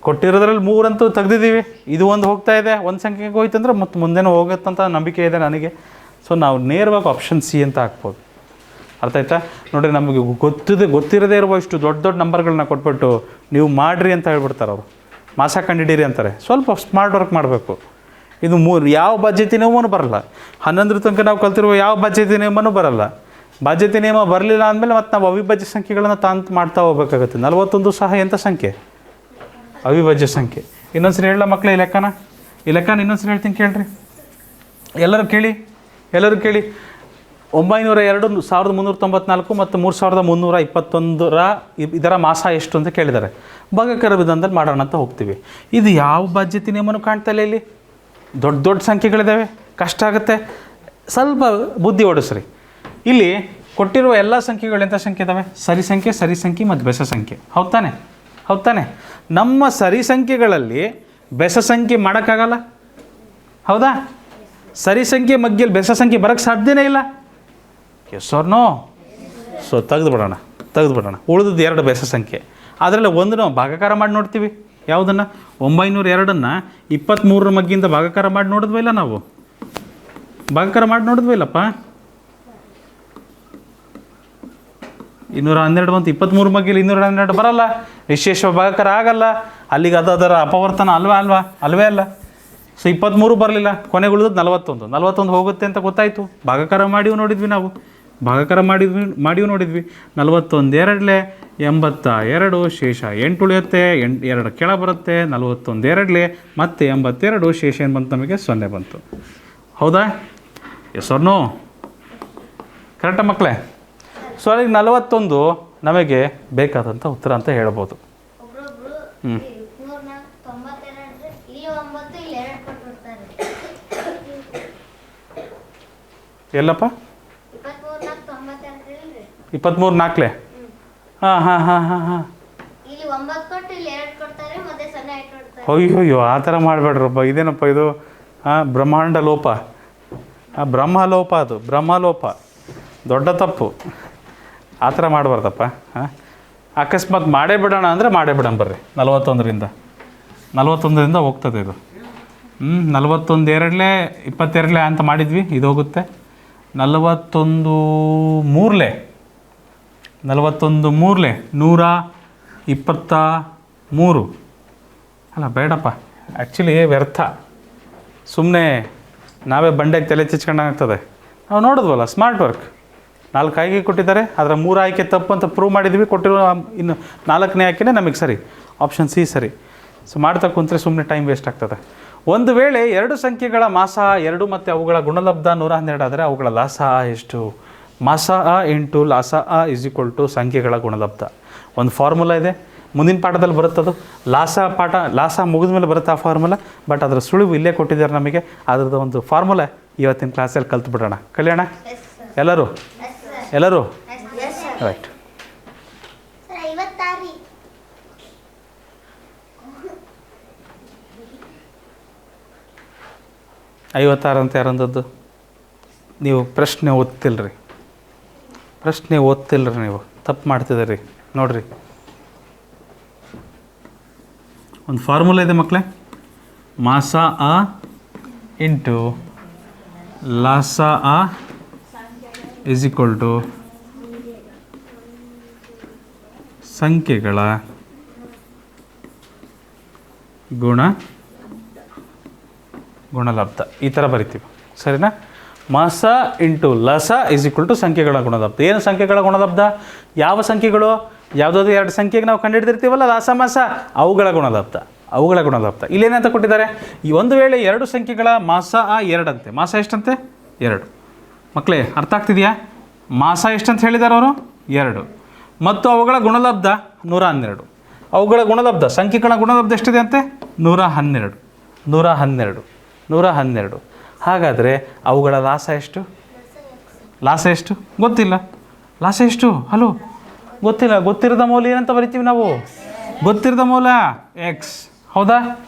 ಕೊಟ್ಟಿರೋದ್ರಲ್ಲಿ 3 ಅಂತೂ ತೆಗ್ದಿದ್ದೀವಿ. ಇದು ಒಂದು ಹೋಗ್ತಾ ಇದೆ. ಒಂದು ಸಂಖ್ಯೆಗೆ ಹೋಯ್ತಂದ್ರೆ ಮತ್ತು ಮುಂದೆನೂ ಹೋಗುತ್ತಂತ ನಂಬಿಕೆ ಇದೆ ನನಗೆ. ಸೊ ನಾವು ನೇರವಾಗಿ ಆಪ್ಷನ್ ಸಿ ಅಂತ ಹಾಕ್ಬೋದು. ಅರ್ಥ ಆಯ್ತಾ? ನೋಡಿರಿ, ನಮಗೆ ಗೊತ್ತಿರದೇ ಇರುವ ಇಷ್ಟು ದೊಡ್ಡ ದೊಡ್ಡ ನಂಬರ್ಗಳನ್ನ ಕೊಟ್ಬಿಟ್ಟು ನೀವು ಮಾಡಿರಿ ಅಂತ ಹೇಳ್ಬಿಡ್ತಾರೆ ಅವರು. ಮಾಸ ಕಂಡಿಡೀರಿ ಅಂತಾರೆ. ಸ್ವಲ್ಪ ಸ್ಮಾರ್ಟ್ ವರ್ಕ್ ಮಾಡಬೇಕು. ಇದು ಯಾವ ಬಾಧ್ಯತೆ ನಿಯಮನೂ ಬರಲ್ಲ. 11 ತನಕ ನಾವು ಕಲ್ತಿರುವ ಯಾವ ಬಾಧ್ಯತೆ ನಿಯಮನೂ ಬರಲ್ಲ. ಬಾಧ್ಯತೆ ನಿಯಮ ಬರಲಿಲ್ಲ ಅಂದಮೇಲೆ ಮತ್ತು ನಾವು ಅವಿಭಾಜ್ಯ ಸಂಖ್ಯೆಗಳನ್ನು ಮಾಡ್ತಾ ಹೋಗ್ಬೇಕಾಗತ್ತೆ. 41 ಸಹ ಎಂಥ ಸಂಖ್ಯೆ? ಅವಿಭಾಜ್ಯ ಸಂಖ್ಯೆ. ಇನ್ನೊಂದ್ಸರಿ ಹೇಳಲ್ಲ ಮಕ್ಕಳೇ ಈ ಲೆಕ್ಕನ ಇನ್ನೊಂದ್ಸರಿ ಹೇಳ್ತೀನಿ ಕೇಳ್ರಿ. ಎಲ್ಲರೂ ಕೇಳಿ 902 1394 ಮತ್ತು 3321 ಇದರ ಮಾಸ ಎಷ್ಟು ಅಂತ ಕೇಳಿದ್ದಾರೆ. ಭಾಗಾಕಾರ ವಿಧಾನದಲ್ಲಿ ಮಾಡೋಣ ಅಂತ ಹೋಗ್ತೀವಿ. ಇದು ಯಾವ ಬಾಧ್ಯತೆ ನಿಯಮನೂ ಕಾಣ್ತಾ ಇಲ್ಲ ಇಲ್ಲಿ. ದೊಡ್ಡ ದೊಡ್ಡ ಸಂಖ್ಯೆಗಳಿದ್ದಾವೆ, ಕಷ್ಟ ಆಗುತ್ತೆ. ಸ್ವಲ್ಪ ಬುದ್ಧಿ ಓಡಿಸ್ರಿ. ಇಲ್ಲಿ ಕೊಟ್ಟಿರುವ ಎಲ್ಲ ಸಂಖ್ಯೆಗಳು ಎಂಥ ಸಂಖ್ಯೆ ಇದ್ದಾವೆ? ಸರಿ ಸಂಖ್ಯೆ ಮತ್ತು ಬೆಸ ಸಂಖ್ಯೆ. ಹೌದು ತಾನೆ? ನಮ್ಮ ಸರಿ ಸಂಖ್ಯೆಗಳಲ್ಲಿ ಬೆಸ ಸಂಖ್ಯೆ ಮಾಡೋಕ್ಕಾಗಲ್ಲ, ಹೌದಾ? ಸರಿ ಸಂಖ್ಯೆ ಮಧ್ಯದಲ್ಲಿ ಬೆಸ ಸಂಖ್ಯೆ ಬರೋಕ್ಕೆ ಸಾಧ್ಯನೇ ಇಲ್ಲ. Yes or no? ಸೊ ತೆಗೆದುಬಿಡೋಣ. ಉಳಿದದ್ದು 2 ಬೆಸ ಸಂಖ್ಯೆ. ಅದರಲ್ಲಿ ಒಂದು ನಾವು ಭಾಗಾಕಾರ ಮಾಡಿ ನೋಡ್ತೀವಿ. ಯಾವುದನ್ನು? 902ನ್ನು 23 ಮಗ್ಗಿಂದ ಭಾಗಾಕಾರ ಮಾಡಿ ನೋಡಿದ್ವಿ ಇಲ್ಲ ನಾವು? ಭಾಗಾಕಾರ ಮಾಡಿ ನೋಡಿದ್ವಿ ಇಲ್ಲಪ್ಪ? 212 ಬಂತು. 23 ಮಗ್ಗಿಲಿ 212 ಬರಲ್ಲ. ವಿಶೇಷ ಭಾಗಾಕಾರ ಆಗಲ್ಲ. ಅಲ್ಲಿಗೆ ಅದರ ಅಪವರ್ತನ ಅಲ್ವೇ ಅಲ್ಲ. ಸೊ 23 ಬರಲಿಲ್ಲ. ಕೊನೆಗೆ ಉಳಿದದ್ದು 41 ಹೋಗುತ್ತೆ ಅಂತ ಗೊತ್ತಾಯಿತು. ಭಾಗಾಕಾರ ಮಾಡಿಯೂ ನೋಡಿದ್ವಿ ನಾವು. 41 2 82, ಶೇಷ 8 ಉಳಿಯುತ್ತೆ. 2 ಕೆಳ ಬರುತ್ತೆ. 41 2 ಮತ್ತೆ 82, ಶೇಷ ಏನು ಬಂತು ನಮಗೆ? 0 ಬಂತು. ಹೌದಾ? Yes or no? ಕರೆಕ್ಟಾ ಮಕ್ಕಳೇ? ಸೊ ಅಲ್ಲಿಗೆ 41 ನಮಗೆ ಬೇಕಾದಂಥ ಉತ್ತರ ಅಂತ ಹೇಳ್ಬೋದು. ಎಲ್ಲಪ್ಪ? 23 4 ಹಾಂ. ಅಯ್ಯೋ ಆ ಥರ ಮಾಡಬೇಡ್ರಪ್ಪ. ಇದೇನಪ್ಪ ಇದು? ಬ್ರಹ್ಮಾಂಡ ಲೋಪ, ಬ್ರಹ್ಮಲೋಪ. ಅದು ಬ್ರಹ್ಮಲೋಪ, ದೊಡ್ಡ ತಪ್ಪು. ಆ ಥರ ಮಾಡಬಾರ್ದಪ್ಪ. ಅಕಸ್ಮಾತ್ ಮಾಡೇ ಬಿಡೋಣ ಅಂದರೆ ಮಾಡೇ ಬಿಡೋಣ ಬರ್ರಿ. 41ರಿಂದ ಹೋಗ್ತದೆ ಇದು. 41 2 22 ಅಂತ ಮಾಡಿದ್ವಿ, ಇದು ಹೋಗುತ್ತೆ. 41 3 123 ಅಲ್ಲ ಬೇಡಪ್ಪ. ಆ್ಯಕ್ಚುಲಿ ವ್ಯರ್ಥ, ಸುಮ್ಮನೆ ನಾವೇ ಬಂಡೆಗೆ ತಲೆ ಚಿಚ್ಕೊಂಡಾಗ್ತದೆ. ನಾವು ನೋಡಿದ್ವಲ್ಲ, ಸ್ಮಾರ್ಟ್ ವರ್ಕ್. 4 ಆಯ್ಕೆ ಕೊಟ್ಟಿದ್ದಾರೆ, ಅದರ 3 ಆಯ್ಕೆ ತಪ್ಪು ಅಂತ ಪ್ರೂವ್ ಮಾಡಿದ್ವಿ. ಕೊಟ್ಟಿರೋ ಇನ್ನು 4ನೇ ಆಯ್ಕೆನೇ ನಮಗೆ ಸರಿ, ಆಪ್ಷನ್ ಸಿ ಸರಿ. ಸೊ ಮಾಡ್ತಾ ಕುಂತ್ರೆ ಸುಮ್ಮನೆ ಟೈಮ್ ವೇಸ್ಟ್ ಆಗ್ತದೆ. ಒಂದು ವೇಳೆ 2 ಸಂಖ್ಯೆಗಳ ಮಾಸ 2 ಮತ್ತು ಅವುಗಳ ಗುಣಲಬ್ಧ 112 ಆದರೆ ಅವುಗಳ ಲಾಸ ಎಷ್ಟು? ಮಾಸ ಇಂಟು ಲಾಸ = ಸಂಖ್ಯೆಗಳ ಗುಣಲಬ್ಧ. ಒಂದು ಫಾರ್ಮುಲಾ ಇದೆ, ಮುಂದಿನ ಪಾಠದಲ್ಲಿ ಬರುತ್ತದು. ಲಾಸ ಮುಗಿದ ಮೇಲೆ ಬರುತ್ತೆ ಆ ಫಾರ್ಮುಲಾ. ಬಟ್ ಅದರ ಸುಳಿವು ಇಲ್ಲೇ ಕೊಟ್ಟಿದ್ದಾರೆ ನಮಗೆ. ಅದರದ್ದು ಒಂದು ಫಾರ್ಮುಲಾ ಇವತ್ತಿನ ಕ್ಲಾಸಲ್ಲಿ ಕಲ್ತ್ಬಿಡೋಣ. ಕಲಿಯೋಣ ಎಲ್ಲರೂ? ರೈಟ್. 56 ಅಂತ ಯಾರಂದದ್ದು? ನೀವು ಪ್ರಶ್ನೆ ಓದ್ತಿಲ್ರಿ ನೀವು, ತಪ್ಪು ಮಾಡ್ತಿದ್ದೀರಿ. ನೋಡಿರಿ, ಒಂದು ಫಾರ್ಮುಲಾ ಇದೆ ಮಕ್ಕಳೇ. ಮಾಸ ಇಂಟು ಲಾಸ = ಸಂಖ್ಯೆಗಳ ಗುಣಲಬ್ಧ. ಈ ಥರ ಬರಿತೀವಿ, ಸರಿನಾ? ಮಾಸ ಇಂಟು ಲಸ = ಸಂಖ್ಯೆಗಳ ಗುಣಲಬ್ಧ. ಏನು ಸಂಖ್ಯೆಗಳ ಗುಣಲಬ್ಧ? ಯಾವ ಸಂಖ್ಯೆಗಳು? ಯಾವುದಾದ್ರು 2 ಸಂಖ್ಯೆಗೆ ನಾವು ಕಂಡುಹಿಡಿದಿರ್ತೀವಲ್ಲ ಲಾಸ ಮಾಸ, ಅವುಗಳ ಗುಣಲಬ್ಧ. ಇಲ್ಲೇನಂತ ಕೊಟ್ಟಿದ್ದಾರೆ? ಈ ಒಂದು ವೇಳೆ 2 ಸಂಖ್ಯೆಗಳ ಮಾಸ 2 ಅಂತೆ. ಮಾಸ ಎಷ್ಟಂತೆ? 2. ಮಕ್ಕಳೇ ಅರ್ಥ ಆಗ್ತಿದೆಯಾ? ಮಾಸ ಎಷ್ಟಂತ ಹೇಳಿದ್ದಾರೆ ಅವರು? 2. ಮತ್ತು ಅವುಗಳ ಗುಣಲಬ್ಧ 112. ಅವುಗಳ ಗುಣಲಬ್ಧ, ಸಂಖ್ಯೆಗಳ ಗುಣಲಬ್ಧ ಎಷ್ಟಿದೆ ಅಂತೆ? 112. ಹಾಗಾದರೆ ಅವುಗಳ ಲಾಸ ಎಷ್ಟು? ಗೊತ್ತಿಲ್ಲ. ಲಾಸ ಎಷ್ಟು? ಹಲೋ, ಗೊತ್ತಿಲ್ಲ. ಗೊತ್ತಿರದ ಮೌಲ್ಯ ಏನಂತ ಬರಿತೀವಿ ನಾವು? ಗೊತ್ತಿರದ ಮೌಲ್ಯ ಎಕ್ಸ್. ಹೌದಾ?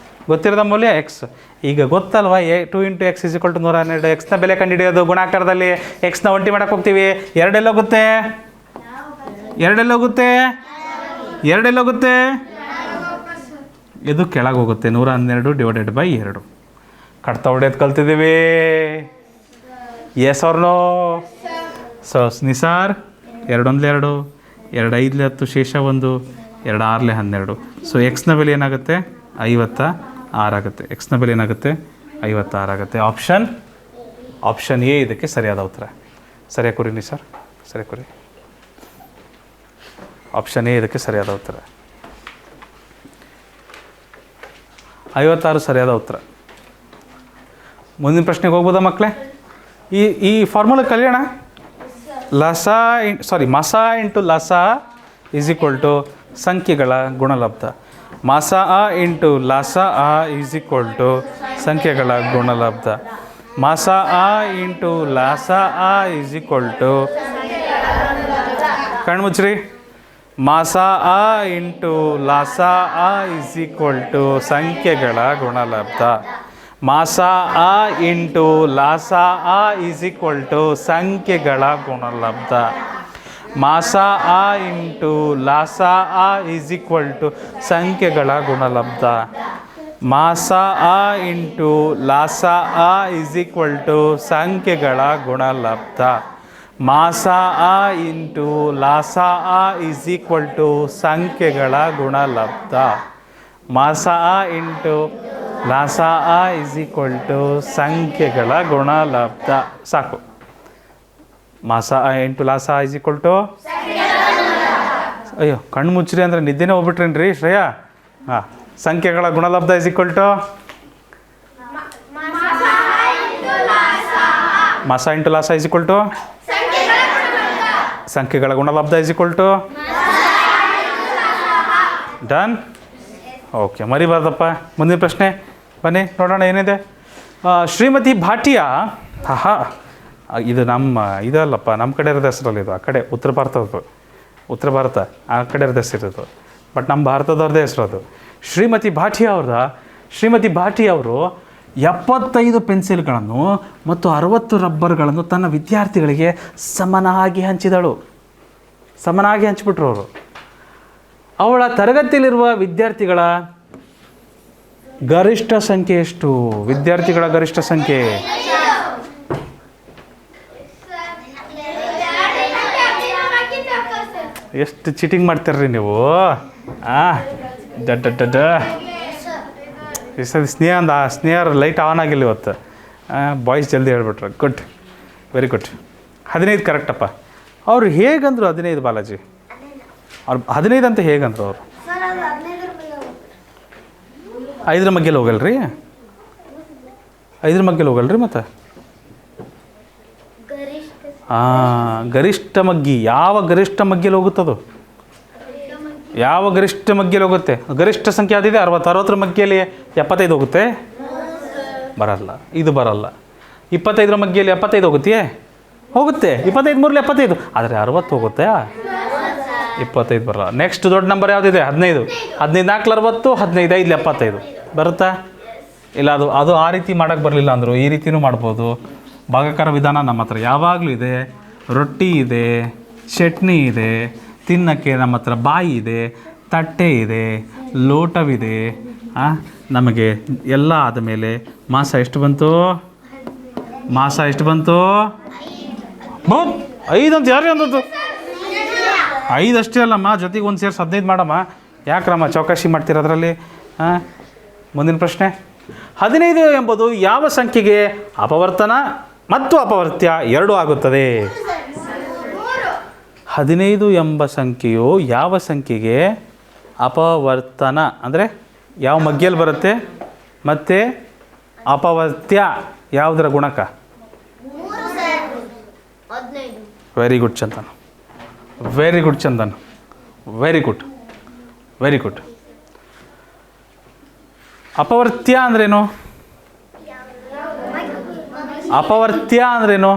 ಗೊತ್ತಿರದ ಮೌಲ್ಯ ಎಕ್ಸ್. ಈಗ ಗೊತ್ತಲ್ವಾ, 2 × x = 112. ಎಕ್ಸ್ನ ಬೆಲೆ ಕಂಡುಹಿಡಿಯೋದು ಗುಣಾಕಾರದಲ್ಲಿ. ಎಕ್ಸ್ನ ಒಂಟಿ ಮಾಡಕ್ಕೆ ಹೋಗ್ತೀವಿ. ಎರಡೆಲ್ಲೋಗುತ್ತೆ? ಇದು ಕೆಳಗೆ ಹೋಗುತ್ತೆ. 112 / 2. ಕಡ್ತಾ ಹೊಡೆಯೋದು ಕಲ್ತಿದ್ದೀವಿ. Yes or no? So Nisar 2 1 2, 2 5 10, ಶೇಷ 1, 2 6 12. ಸೊ ಎಕ್ಸ್ನ ಬೆಲೆ ಏನಾಗುತ್ತೆ? 56 ಆಗುತ್ತೆ. ಎಕ್ಸ್ನ ಬೆಲೆ ಏನಾಗುತ್ತೆ? 56 ಆಗುತ್ತೆ. ಆಪ್ಷನ್ ಎ ಇದಕ್ಕೆ ಸರಿಯಾದ ಉತ್ತರ. ಸರಿಯಾಗಿ ಕುರೀನಿ ಸರ್, ಸರಿಯಾಗಿ ಕುರಿ. ಆಪ್ಷನ್ ಎ ಇದಕ್ಕೆ ಸರಿಯಾದ ಉತ್ತರ. 56 ಸರಿಯಾದ ಉತ್ತರ. ಮುಂದಿನ ಪ್ರಶ್ನೆಗೆ ಹೋಗ್ಬೋದಾ ಮಕ್ಕಳೇ? ಈ ಫಾರ್ಮುಲಾ ಕಲಿಯೋಣ. ಮಸ ಇಂಟು ಲಸ ಈಸ್ ಈಕ್ವಲ್ ಟು ಸಂಖ್ಯೆಗಳ ಗುಣಲಬ್ಧ. ಮಸ ಇಂಟು ಲಸ ಈಸ್ ಈಕ್ವಲ್ ಟು ಸಂಖ್ಯೆಗಳ ಗುಣಲಬ್ಧ. ಮಸ ಇಂಟು ಲಸ ಈಸ್ ಈಕ್ವಲ್ ಟು, ಕಣ್ಮುಚ್ಚ್ರಿ, ಮಸ ಇಂಟು ಲಸ ಈಸ್ ಈಕ್ವಲ್ ಟು ಸಂಖ್ಯೆಗಳ ಗುಣಲಬ್ಧ. ಮಾಸ ಇಂಟು ಲಾಸ ಈಸ್ ಈಕ್ವಲ್ ಟು ಸಂಖ್ಯೆಗಳ ಗುಣಲಬ್ಧ. ಮಾಸ ಇಂಟು ಲಾಸ ಈಸ್ ಈಕ್ವಲ್ ಟು ಸಂಖ್ಯೆಗಳ ಗುಣಲಬ್ಧ. ಮಾಸ ಇಂಟು ಲಾಸ ಈಸ್ ಈಕ್ವಲ್ ಟು ಸಂಖ್ಯೆಗಳ ಗುಣಲಬ್ಧ. ಮಾಸ ಇಂಟು ಲಾಸ ಈಸ್ ಈಕ್ವಲ್ ಟು ಸಂಖ್ಯೆಗಳ ಗುಣಲಬ್ಧ. ಮಾಸ ಇಂಟು ಲಾಸ ಈಸ್ ಈಕ್ವಲ್ ಟು ಸಂಖ್ಯೆಗಳ ಗುಣಲಬ್ಧ. ಸಾಕು. ಮಾಸ ಇಂಟು ಲಾಸ ಈಸ್ ಈಕ್ವಲ್ ಟು, ಅಯ್ಯೋ ಕಣ್ಣು ಮುಚ್ಚ್ರಿ ಅಂದರೆ ನಿದ್ದೆನೇ ಹೋಗ್ಬಿಟ್ರೇನ್ರಿ ಶ್ರೇಯಾ? ಹಾಂ, ಸಂಖ್ಯೆಗಳ ಗುಣಲಬ್ಧ ಈಸ್ ಈಕ್ವಲ್ ಟು ಮಾಸ ಇಂಟು ಲಾಸ ಈಸ್ ಈಕ್ವಲ್ ಟು ಸಂಖ್ಯೆಗಳ ಗುಣಲಬ್ಧ is equal to done. Okay, ಮರಿಬಾರ್ದಪ್ಪ. ಮುಂದಿನ ಪ್ರಶ್ನೆ ಬನ್ನಿ ನೋಡೋಣ ಏನಿದೆ. ಶ್ರೀಮತಿ ಭಾಟಿಯಾ, ಇದು ಇದಲ್ಲಪ್ಪ, ನಮ್ಮ ಕಡೆ ಇರೋದು ಹೆಸರಲ್ಲ ಇದು. ಆ ಕಡೆ ಉತ್ತರ ಭಾರತ ಆ ಕಡೆ ಇರೋದು ಹೆಸರಿರೋದು. ಬಟ್ ನಮ್ಮ ಭಾರತದವ್ರದ್ದೇ ಹೆಸರು ಅದು. ಶ್ರೀಮತಿ ಭಾಟಿ ಅವರು 75 ಪೆನ್ಸಿಲ್ಗಳನ್ನು ಮತ್ತು 60 ರಬ್ಬರ್ಗಳನ್ನು ತನ್ನ ವಿದ್ಯಾರ್ಥಿಗಳಿಗೆ ಸಮನಾಗಿ ಹಂಚಿಬಿಟ್ರು ಅವರು. ಅವಳ ತರಗತಿಯಲ್ಲಿರುವ ವಿದ್ಯಾರ್ಥಿಗಳ ಗರಿಷ್ಠ ಸಂಖ್ಯೆ ಎಷ್ಟು? ವಿದ್ಯಾರ್ಥಿಗಳ ಗರಿಷ್ಠ ಸಂಖ್ಯೆ ಎಷ್ಟು ಚೀಟಿಂಗ್ ಮಾಡ್ತೀರ್ರಿ ನೀವು? ಸ್ನೇಹ ಲೈಟ್ ಆನ್ ಆಗಿಲ್ಲ ಇವತ್ತು. ಬಾಯ್ಸ್ ಜಲ್ದಿ ಹೇಳ್ಬಿಟ್ರು. Good, very good. 15 ಕರೆಕ್ಟಪ್ಪ. ಅವರು ಹೇಗಂದ್ರು 15 ಬಾಲಾಜಿ? ಅವ್ರು 15 ಅಂತ ಹೇಗಂದ್ರು ಅವರು? 5 ಮಗ್ಗೆಲ್ಲಿ ಹೋಗಲ್ರಿ? 5 ಮಗ್ಗೆಲ್ಲಿ ಹೋಗಲ್ರಿ ಮತ್ತೆ? ಗರಿಷ್ಠ ಮಗ್ಗಿ ಯಾವ ಗರಿಷ್ಠ ಮಗ್ಗೆಲ್ಲಿ ಹೋಗುತ್ತದು? ಯಾವ ಗರಿಷ್ಠ ಮಗ್ಗೆಯಲ್ಲಿ ಹೋಗುತ್ತೆ? ಗರಿಷ್ಠ ಸಂಖ್ಯೆ ಯಾವ್ದಿದೆ? 60 ಮಗ್ಗೆಯಲ್ಲಿ 75 ಹೋಗುತ್ತೆ? ಬರಲ್ಲ, ಇದು ಬರಲ್ಲ. 25 ಮಗ್ಗೆಯಲ್ಲಿ 75 ಹೋಗುತ್ತೆ 25 3 75, ಆದರೆ 60 ಹೋಗುತ್ತೆ? 25 ಬರಲ್ಲ. ನೆಕ್ಸ್ಟ್ ದೊಡ್ಡ ನಂಬರ್ ಯಾವುದಿದೆ? 15. 15 4 60, 15 5 75 ಬರುತ್ತಾ? ಇಲ್ಲ, ಅದು ಆ ರೀತಿ ಮಾಡೋಕ್ಕೆ ಬರಲಿಲ್ಲ ಅಂದರು ಈ ರೀತಿಯೂ ಮಾಡ್ಬೋದು. ಭಾಗಾಕಾರ ವಿಧಾನ ನಮ್ಮ ಹತ್ರ ಯಾವಾಗಲೂ ಇದೆ. ರೊಟ್ಟಿ ಇದೆ, ಚಟ್ನಿ ಇದೆ, ತಿನ್ನಕ್ಕೆ ನಮ್ಮ ಹತ್ರ ಬಾಯಿ ಇದೆ, ತಟ್ಟೆ ಇದೆ, ಲೋಟವಿದೆ. ನಮಗೆ ಎಲ್ಲ ಆದಮೇಲೆ ಮಾಸ ಎಷ್ಟು ಬಂತು? 5 ಅಂತ ಯಾರೇ ಅಂದದ್ದು? 5 ಅಷ್ಟೇ ಅಲ್ಲಮ್ಮ, ಜೊತೆಗೆ ಒಂದು ಸೇರಿಸಿ 15 ಮಾಡಮ್ಮ. ಯಾಕ್ರಮ್ಮ ಚೌಕಾಶಿ ಮಾಡ್ತೀರ ಅದರಲ್ಲಿ? ಮುಂದಿನ ಪ್ರಶ್ನೆ. 15 ಎಂಬುದು ಯಾವ ಸಂಖ್ಯೆಗೆ ಅಪವರ್ತನ ಮತ್ತು ಅಪವರ್ತ್ಯ ಎರಡೂ ಆಗುತ್ತದೆ? 15 ಎಂಬ ಸಂಖ್ಯೆಯು ಯಾವ ಸಂಖ್ಯೆಗೆ ಅಪವರ್ತನ ಅಂದರೆ ಯಾವ ಮಗ್ಗೆಯಲ್ಲಿ ಬರುತ್ತೆ, ಮತ್ತು ಅಪವರ್ತ್ಯ ಯಾವುದರ ಗುಣಕ? Very good Chandan, very good Chandan, very good, very good. ಅಪವರ್ತ್ಯ ಅಂದ್ರೇನು? ಅಪವರ್ತ್ಯ ಅಂದ್ರೇನು?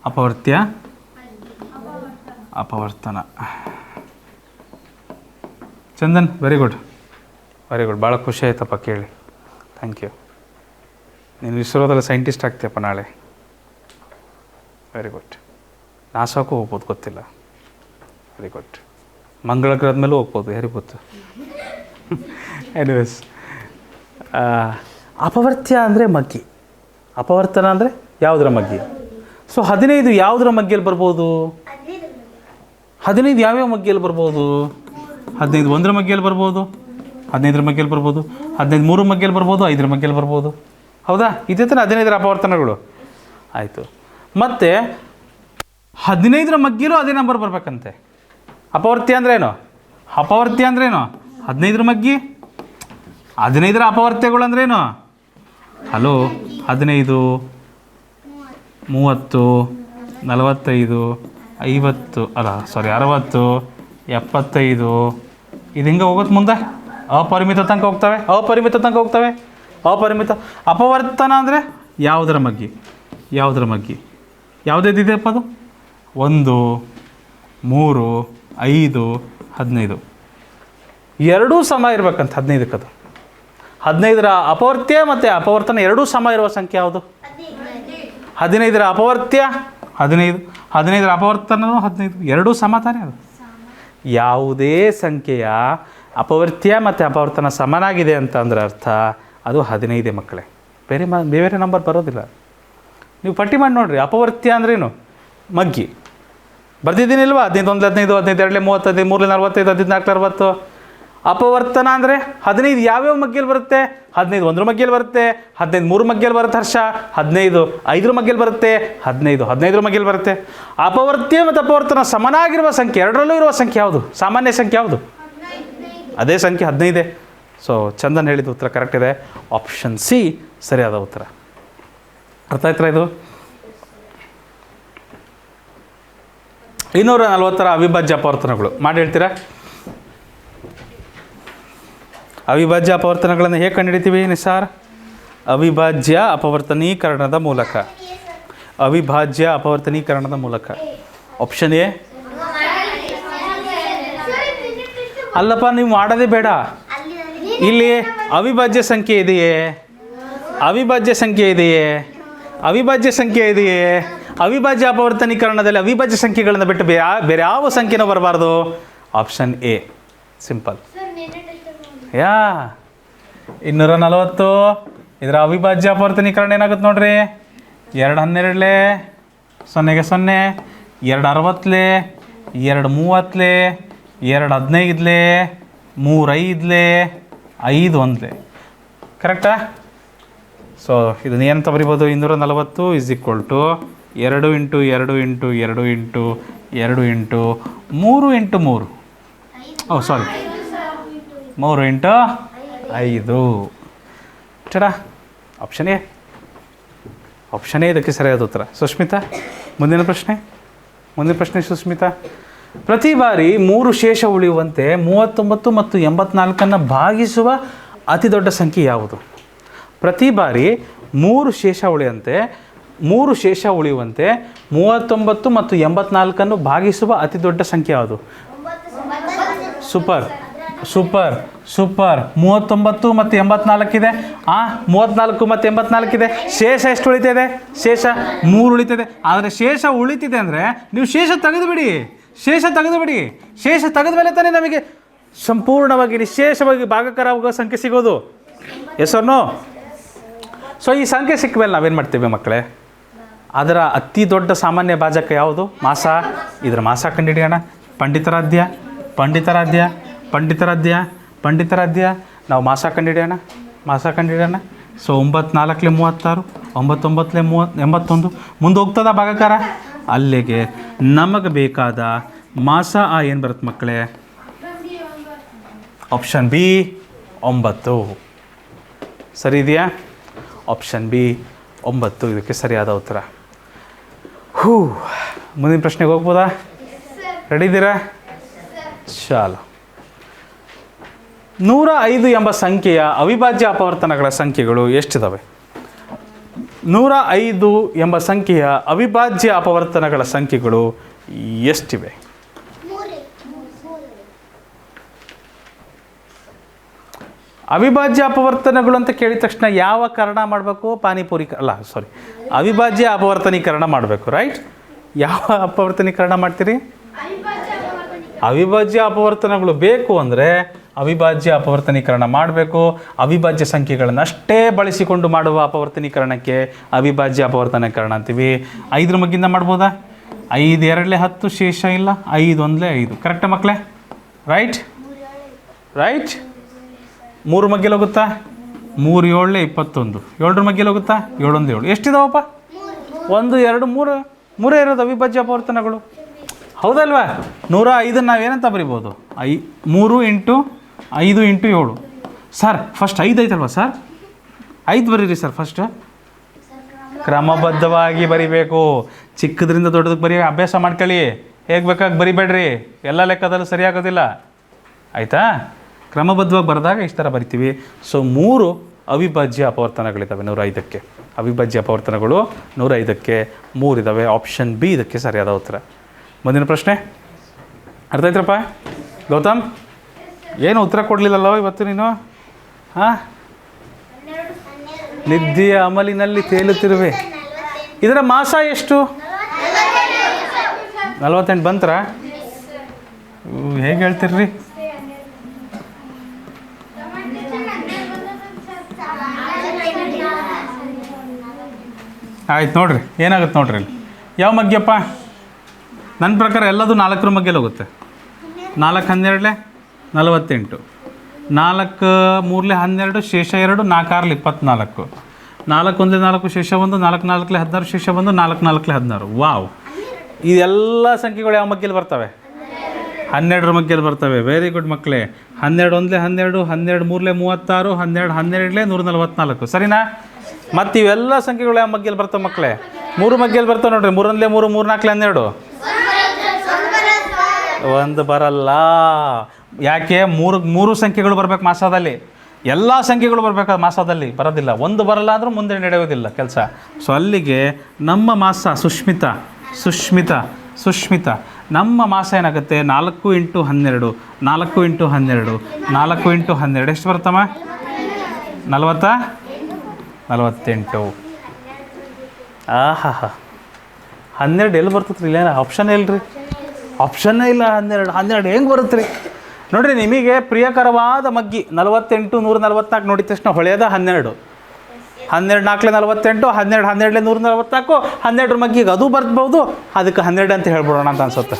ಅಪವರ್ತ್ಯ, ಅಪವರ್ತನ. Chandan, very good, very good. ಭಾಳ ಖುಷಿ ಆಯ್ತಪ್ಪ ಕೇಳಿ. Thank you. ನೀನು ಇಸ್ರೋದಲ್ಲಿ ಸೈಂಟಿಸ್ಟ್ ಆಗ್ತೀಯಪ್ಪ ನಾಳೆ. Very good. ನಾಸಾಕ್ಕೂ ಹೋಗ್ಬೋದು, ಗೊತ್ತಿಲ್ಲ. Very good. ಮಂಗಳ ಗ್ರಹದ ಮೇಲೂ ಹೋಗ್ಬೋದು, ಯಾರಿಗೆ ಗೊತ್ತು. ಎನಿವೇಸ್, ಅಪವರ್ತ್ಯ ಅಂದರೆ ಮಗ್ಗಿ, ಅಪವರ್ತನ ಅಂದರೆ ಯಾವುದರ ಮಗ್ಗಿ? ಸೊ 15 ಯಾವುದರ ಮಗ್ಗಿಯಲ್ಲಿ ಬರ್ಬೋದು? 15 ಯಾವ್ಯಾವ ಮಗ್ಗಿಯಲ್ಲಿ ಬರ್ಬೋದು? 15 ಒಂದರ ಮಗ್ಗಿಯಲ್ಲಿ ಬರ್ಬೋದು, 15ರ ಮಗ್ಗಿಯಲ್ಲಿ ಬರ್ಬೋದು, 15 3 ಮಗ್ಗಿಯಲ್ಲಿ ಬರ್ಬೋದು, 5ರ ಮಗ್ಗಿಯಲ್ಲಿ ಬರ್ಬೋದು. ಹೌದಾ? ಇದೇ ಥರ 15ರ ಅಪವರ್ತನಗಳು ಆಯಿತು. ಮತ್ತು 15ರ ಮಗ್ಗಿಲೂ ಅದೇ ನಂಬರ್ ಬರಬೇಕಂತೆ. ಅಪವರ್ತ್ಯ ಅಂದ್ರೇನು? ಅಪವರ್ತ್ಯ ಅಂದ್ರೇನು? 15ರ ಮಗ್ಗಿ, 15ರ ಅಪವರ್ತ್ಯಗಳು ಅಂದ್ರೇನು? ಹಲೋ, 15 30 45 50 ಅಲ್ಲ ಸಾರಿ 60 75 ಇದು ಹಿಂಗೆ ಹೋಗುತ್ತೆ ಮುಂದೆ ಅಪರಿಮಿತ ತನಕ ಹೋಗ್ತವೆ, ಅಪರಿಮಿತ ತನಕ ಹೋಗ್ತವೆ, ಅಪರಿಮಿತ. ಅಪವರ್ತನ ಅಂದರೆ ಯಾವುದರ ಮಗ್ಗಿ? ಯಾವುದರ ಮಗ್ಗಿ? ಯಾವುದಿದೆಯಪ್ಪ ಅದು? 1 3 5 15 ಎರಡೂ ಸಮ ಇರಬೇಕಂತ 15ಕ್ಕದು. 15ರ ಅಪವರ್ತ್ಯ ಮತ್ತು ಅಪವರ್ತನ ಎರಡೂ ಸಮ ಇರುವ ಸಂಖ್ಯೆ ಯಾವುದು? 15ರ ಅಪವರ್ತ್ಯ 15, 15ರ ಅಪವರ್ತನೂ 15, ಎರಡೂ ಸಮ ತಾನೇ ಅದು. ಯಾವುದೇ ಸಂಖ್ಯೆಯ ಅಪವರ್ತ್ಯ ಮತ್ತು ಅಪವರ್ತನ ಸಮನಾಗಿದೆ ಅಂತ ಅಂದ್ರೆ ಅರ್ಥ ಅದು 15 ಮಕ್ಕಳೇ. ಬೇರೆ ನಂಬರ್ ಬರೋದಿಲ್ಲ. ನೀವು ಪಟ್ಟಿ ಮಾಡಿ ನೋಡಿರಿ. ಅಪವರ್ತ್ಯ ಅಂದ್ರೇನು? ಮಗ್ಗಿ ಬರ್ದಿದ್ದೀನಿಲ್ವಾ? 15 1 15 15 2 30 3 45 14 60. ಅಪವರ್ತನ ಅಂದರೆ 15 ಯಾವ್ಯಾವ ಮಗ್ಗಿಯಲ್ಲಿ ಬರುತ್ತೆ? 15 ಒಂದರ ಮಗ್ಗಿಯಲ್ಲಿ ಬರುತ್ತೆ, 15 3 ಮಗ್ಗಿಯಲ್ಲಿ ಬರುತ್ತೆ ಹರ್ಷ, 15 5ರ ಮಗ್ಗಿಯಲ್ಲಿ ಬರುತ್ತೆ, 15 15ರ ಮಗ್ಗಿಯಲ್ಲಿ ಬರುತ್ತೆ. ಅಪವರ್ತ್ಯ ಮತ್ತು ಅಪವರ್ತನ ಸಮನಾಗಿರುವ ಸಂಖ್ಯೆ ಎರಡರಲ್ಲೂ ಇರುವ ಸಂಖ್ಯೆ ಯಾವುದು? ಸಾಮಾನ್ಯ ಸಂಖ್ಯೆ ಯಾವುದು? ಅದೇ ಸಂಖ್ಯೆ 15. ಸೊ ಚಂದನ್ ಹೇಳಿದ ಉತ್ತರ ಕರೆಕ್ಟ್ ಇದೆ. ಆಪ್ಷನ್ ಸಿ ಸರಿಯಾದ ಉತ್ತರ. ಅರ್ಥ ಆಯ್ತಾ ಇದು? 240ರ ಅವಿಭಾಜ್ಯ ಅಪವರ್ತನಗಳು ಮಾಡಿ ಹೇಳ್ತೀರಾ? ಅವಿಭಾಜ್ಯ ಅಪವರ್ತನಗಳನ್ನು ಹೇಗೆ ಕಂಡುಹಿಡಿತೀವಿ ನಿಸಾರ್? ಅವಿಭಾಜ್ಯ ಅಪವರ್ತನೀಕರಣದ ಮೂಲಕ. ಅವಿಭಾಜ್ಯ ಅಪವರ್ತನೀಕರಣದ ಮೂಲಕ. Option A. ಅಲ್ಲಪ್ಪ, ನೀವು ಮಾಡೋದೇ ಬೇಡ. ಇಲ್ಲಿ ಅವಿಭಾಜ್ಯ ಸಂಖ್ಯೆ ಇದೆಯೇ? ಅವಿಭಾಜ್ಯ ಸಂಖ್ಯೆ ಇದೆಯೇ? ಅವಿಭಾಜ್ಯ ಸಂಖ್ಯೆ ಇದೆಯೇ? ಅವಿಭಾಜ್ಯ ಅಪವರ್ತನೀಕರಣದಲ್ಲಿ ಅವಿಭಾಜ್ಯ ಸಂಖ್ಯೆಗಳನ್ನು ಬಿಟ್ಟು ಬೇರೆ ಯಾವ ಸಂಖ್ಯೆನೂ ಬರಬಾರ್ದು. Option A. ಸಿಂಪಲ್. ಯಾ 240 ಇದರ ಅವಿಭಾಜ್ಯ ಅಪವರ್ತನೀಕರಣ ಏನಾಗುತ್ತೆ ನೋಡ್ರಿ. 2 12 0ಗೆ 0, 2 60, 2 30, 2 15, 3 5, 5 1. ಕರೆಕ್ಟಾ? ಸೊ ಇದನ್ನ ಏನಂತ ಬರಿಬೋದು? 240 = 2 × 2 × 2 × 2 × 3 ಓ ಸಾರಿ 3 × 5. ಚಡಾ ಆಪ್ಷನ್ ಎ. ಆಪ್ಷನ್ ಎ ಇದಕ್ಕೆ ಸರಿಯಾದ ಉತ್ತರ. ಸುಸ್ಮಿತಾ, ಮುಂದಿನ ಪ್ರಶ್ನೆ ಸುಸ್ಮಿತಾ. ಪ್ರತಿ ಬಾರಿ 3 ಶೇಷ ಉಳಿಯುವಂತೆ 39 ಮತ್ತು 84 ಭಾಗಿಸುವ ಅತಿ ದೊಡ್ಡ ಸಂಖ್ಯೆ ಯಾವುದು? ಪ್ರತಿ ಬಾರಿ 3 ಶೇಷ ಉಳಿಯುವಂತೆ 39 ಮತ್ತು 84 ಭಾಗಿಸುವ ಅತಿ ದೊಡ್ಡ ಸಂಖ್ಯೆ ಯಾವುದು? ಸೂಪರ್ 39 ಮತ್ತು 84 ಇದೆ. 34 ಮತ್ತು 84 ಇದೆ. ಶೇಷ ಎಷ್ಟು ಉಳಿತಿದೆ? ಶೇಷ 3 ಉಳಿತಿದೆ. ಆದರೆ ಶೇಷ ಉಳಿತಿದೆ ಅಂದರೆ ನೀವು ಶೇಷ ತೆಗೆದುಬಿಡಿ. ಶೇಷ ತೆಗೆದ ಮೇಲೆ ತಾನೇ ನಮಗೆ ಸಂಪೂರ್ಣವಾಗಿ ನಿಶೇಷವಾಗಿ ಭಾಗಕಾರ ಆಗುವ ಸಂಖ್ಯೆ ಸಿಗೋದು. S or no? ಸೊ ಈ ಸಂಖ್ಯೆ ಸಿಕ್ಕ ಮೇಲೆ ನಾವೇನು ಮಾಡ್ತೀವಿ ಮಕ್ಕಳೇ? ಅದರ ಅತಿ ದೊಡ್ಡ ಸಾಮಾನ್ಯ ಭಾಜಕ ಯಾವುದು? ಮಾಸ. ಇದರ ಮಾಸ ಕಂಡುಹಿಡಿಯೋಣ. ಪಂಡಿತರಾಧ್ಯ ನಾವು ಮಾಸ ಕಂಡುಹಿಡಿಯೋಣ. ಸೊ 9 4 36, 9 9 81. ಮುಂದೆ ಹೋಗ್ತದ ಭಾಗಕಾರ? ಅಲ್ಲಿಗೆ ನಮಗೆ ಬೇಕಾದ ಮಾಸ ಏನು ಬರುತ್ತೆ ಮಕ್ಕಳೇ? Option B 9. ಸರಿ ಇದೆಯಾ? ಆಪ್ಷನ್ ಬಿ 9 ಇದಕ್ಕೆ ಸರಿಯಾದ ಉತ್ತರ. ಮುಂದಿನ ಪ್ರಶ್ನೆಗೆ ಹೋಗ್ಬೋದಾ? ರೆಡಿ ಇದ್ದೀರಾ? ಚಾಲು. 105 ಎಂಬ ಸಂಖ್ಯೆಯ ಅವಿಭಾಜ್ಯ ಅಪವರ್ತನಗಳ ಸಂಖ್ಯೆಗಳು ಎಷ್ಟಿದ್ದಾವೆ? 105 ಎಂಬ ಸಂಖ್ಯೆಯ ಅವಿಭಾಜ್ಯ ಅಪವರ್ತನಗಳ ಸಂಖ್ಯೆಗಳು ಎಷ್ಟಿವೆ? ಅವಿಭಾಜ್ಯ ಅಪವರ್ತನಗಳು ಅಂತ ಕೇಳಿದ ತಕ್ಷಣ ಯಾವ ಕರ್ಣ ಮಾಡಬೇಕು? ಅವಿಭಾಜ್ಯ ಅಪವರ್ತನೀಕರಣ ಮಾಡಬೇಕು. ರೈಟ್? ಯಾವ ಅಪವರ್ತನೀಕರಣ ಮಾಡ್ತೀರಿ? ಅವಿಭಾಜ್ಯ ಅಪವರ್ತನಗಳು ಬೇಕು ಅಂದರೆ ಅವಿಭಾಜ್ಯ ಅಪವರ್ತನೀಕರಣ ಮಾಡಬೇಕು. ಅವಿಭಾಜ್ಯ ಸಂಖ್ಯೆಗಳನ್ನು ಅಷ್ಟೇ ಬಳಸಿಕೊಂಡು ಮಾಡುವ ಅಪವರ್ತನೀಕರಣಕ್ಕೆ ಅವಿಭಾಜ್ಯ ಅಪವರ್ತನೀಕರಣ ಅಂತೀವಿ. 5 ಮಗ್ಗಿಂದ ಮಾಡ್ಬೋದಾ? 5 2 10 ಶೇಷ ಇಲ್ಲ, 5 1 5. ಕರೆಕ್ಟಾ ಮಕ್ಕಳೇ? ರೈಟ್ 3 ಮಗ್ಗೆಲ್ ಹೋಗುತ್ತಾ? 3 7 21. 7 ಮಗ್ಗೆಲ್ ಹೋಗುತ್ತಾ? 7 1 7. ಎಷ್ಟಿದಾವಪ್ಪ? 1 2 3 3 ಇರೋದು ಅವಿಭಾಜ್ಯ ಅಪವರ್ತನಗಳು, ಹೌದಲ್ವಾ? 105 ನಾವೇನಂತ ಬರಿಬೋದು? 3 × 5 × 7. Sir first 5 ಐತಲ್ವಾ sir? 5 ಬರೀರಿ ಸರ್. ಫಸ್ಟ್ ಕ್ರಮಬದ್ಧವಾಗಿ ಬರಿಬೇಕು. ಚಿಕ್ಕದ್ರಿಂದ ದೊಡ್ಡದಕ್ಕೆ ಬರೀ ಅಭ್ಯಾಸ ಮಾಡ್ಕೊಳ್ಳಿ. ಹೇಗೆ ಬೇಕಾಗಿ ಬರಿಬೇಡ್ರಿ, ಎಲ್ಲ ಲೆಕ್ಕದಲ್ಲೂ ಸರಿಯಾಗೋದಿಲ್ಲ, ಆಯಿತಾ? ಕ್ರಮಬದ್ಧವಾಗಿ ಬರೆದಾಗ ಇಷ್ಟು ಥರ ಬರಿತೀವಿ. ಸೊ 3 ಅವಿಭಾಜ್ಯ ಅಪವರ್ತನಗಳಿದ್ದಾವೆ 105ಕ್ಕೆ. ಅವಿಭಾಜ್ಯ ಅಪವರ್ತನಗಳು 105ಕ್ಕೆ 3 ಇದ್ದಾವೆ. ಆಪ್ಷನ್ ಬಿ ಇದಕ್ಕೆ ಸರಿಯಾದ ಉತ್ತರ. ಮುಂದಿನ ಪ್ರಶ್ನೆ ಅರ್ಥ ಆಯ್ತರಪ್ಪ? ಗೌತಮ್, ಏನು ಉತ್ತರ ಕೊಡಲಿಲ್ಲಲ್ಲೋ ಇವತ್ತು ನೀನು? ಹಾಂ, ನಿದ್ದೆಯ ಅಮಲಿನಲ್ಲಿ ತೇಲುತ್ತಿರುವೆ. ಇದರ ಮಾಸ ಎಷ್ಟು? 48 ಬಂತರ? ಹೇಗೆ ಹೇಳ್ತೀರ್ರಿ? ಆಯ್ತು ನೋಡ್ರಿ, ಏನಾಗುತ್ತೆ ನೋಡ್ರಿ. ಯಾವ ಮಗ್ಯಪ್ಪ? ನನ್ನ ಪ್ರಕಾರ ಎಲ್ಲದು 4 ಮಗ್ಗೆಲ್ಲಿ ಹೋಗುತ್ತೆ. 4 12 48, 4 3 12 ಶೇಷ 2, 4 6 24, 4 1 4 ಶೇಷ 1, 4 4 16 ಶೇಷ 1, 4 4 16. ವಾವ್! ಇದೆಲ್ಲ ಸಂಖ್ಯೆಗಳು ಯಾವ ಮಗ್ಗೆಯಲ್ಲಿ ಬರ್ತವೆ? 12 ಮಗ್ಗೆಯಲ್ಲಿ ಬರ್ತವೆ. ವೆರಿ ಗುಡ್ ಮಕ್ಕಳೇ. 12 1 12, 12 3 36, 12 12 144. ಸರಿನಾ? ಮತ್ತು ಇವೆಲ್ಲ ಸಂಖ್ಯೆಗಳು ಯಾವ ಮಗ್ಗೆಯಲ್ಲಿ ಬರ್ತವೆ ಮಕ್ಕಳೇ? 3 ಮಗ್ಗೆಯಲ್ಲಿ ಬರ್ತವೆ ನೋಡ್ರಿ. 3 1 3, 3 4 12. 1 ಬರಲ್ಲ. ಯಾಕೆ? 3 ಸಂಖ್ಯೆಗಳು ಬರಬೇಕು ಮಾಸದಲ್ಲಿ. ಎಲ್ಲ ಸಂಖ್ಯೆಗಳು ಬರಬೇಕಾದ ಮಾಸದಲ್ಲಿ ಬರೋದಿಲ್ಲ. 1 ಬರಲ್ಲ ಅಂದ್ರೆ ಮುಂದೆ ನಡೆಯೋದಿಲ್ಲ ಕೆಲಸ. ಸೊ ಅಲ್ಲಿಗೆ ನಮ್ಮ ಮಾಸ ಸುಷ್ಮಿತಾ ನಮ್ಮ ಮಾಸ ಏನಾಗುತ್ತೆ? 4 × 12, 4 × 12, 4 × 12 ಎಷ್ಟು ಬರ್ತಮ್ಮ? 48. ಆಹಾ, 12 ಎಲ್ಲಿ ಬರ್ತದೆ ರೀ? ಇಲ್ಲ ಆಪ್ಷನ್ ಇಲ್ಲರಿ, ಆಪ್ಷನ್ನೇ ಇಲ್ಲ. 12 ಹೆಂಗೆ ಬರುತ್ತೆ ರೀ? ನೋಡಿರಿ, ನಿಮಗೆ ಪ್ರಿಯಕರವಾದ ಮಗ್ಗಿ 48 144 ನೋಡಿದ ತಕ್ಷಣ ಹೊಳೆಯೋದ 12. 12 4 48, 12 12 144, 12 ಮಗ್ಗಿಗೆ ಅದು ಬರ್ಬೋದು. ಅದಕ್ಕೆ 12 ಅಂತ ಹೇಳ್ಬಿಡೋಣ ಅಂತ ಅನ್ಸುತ್ತೆ.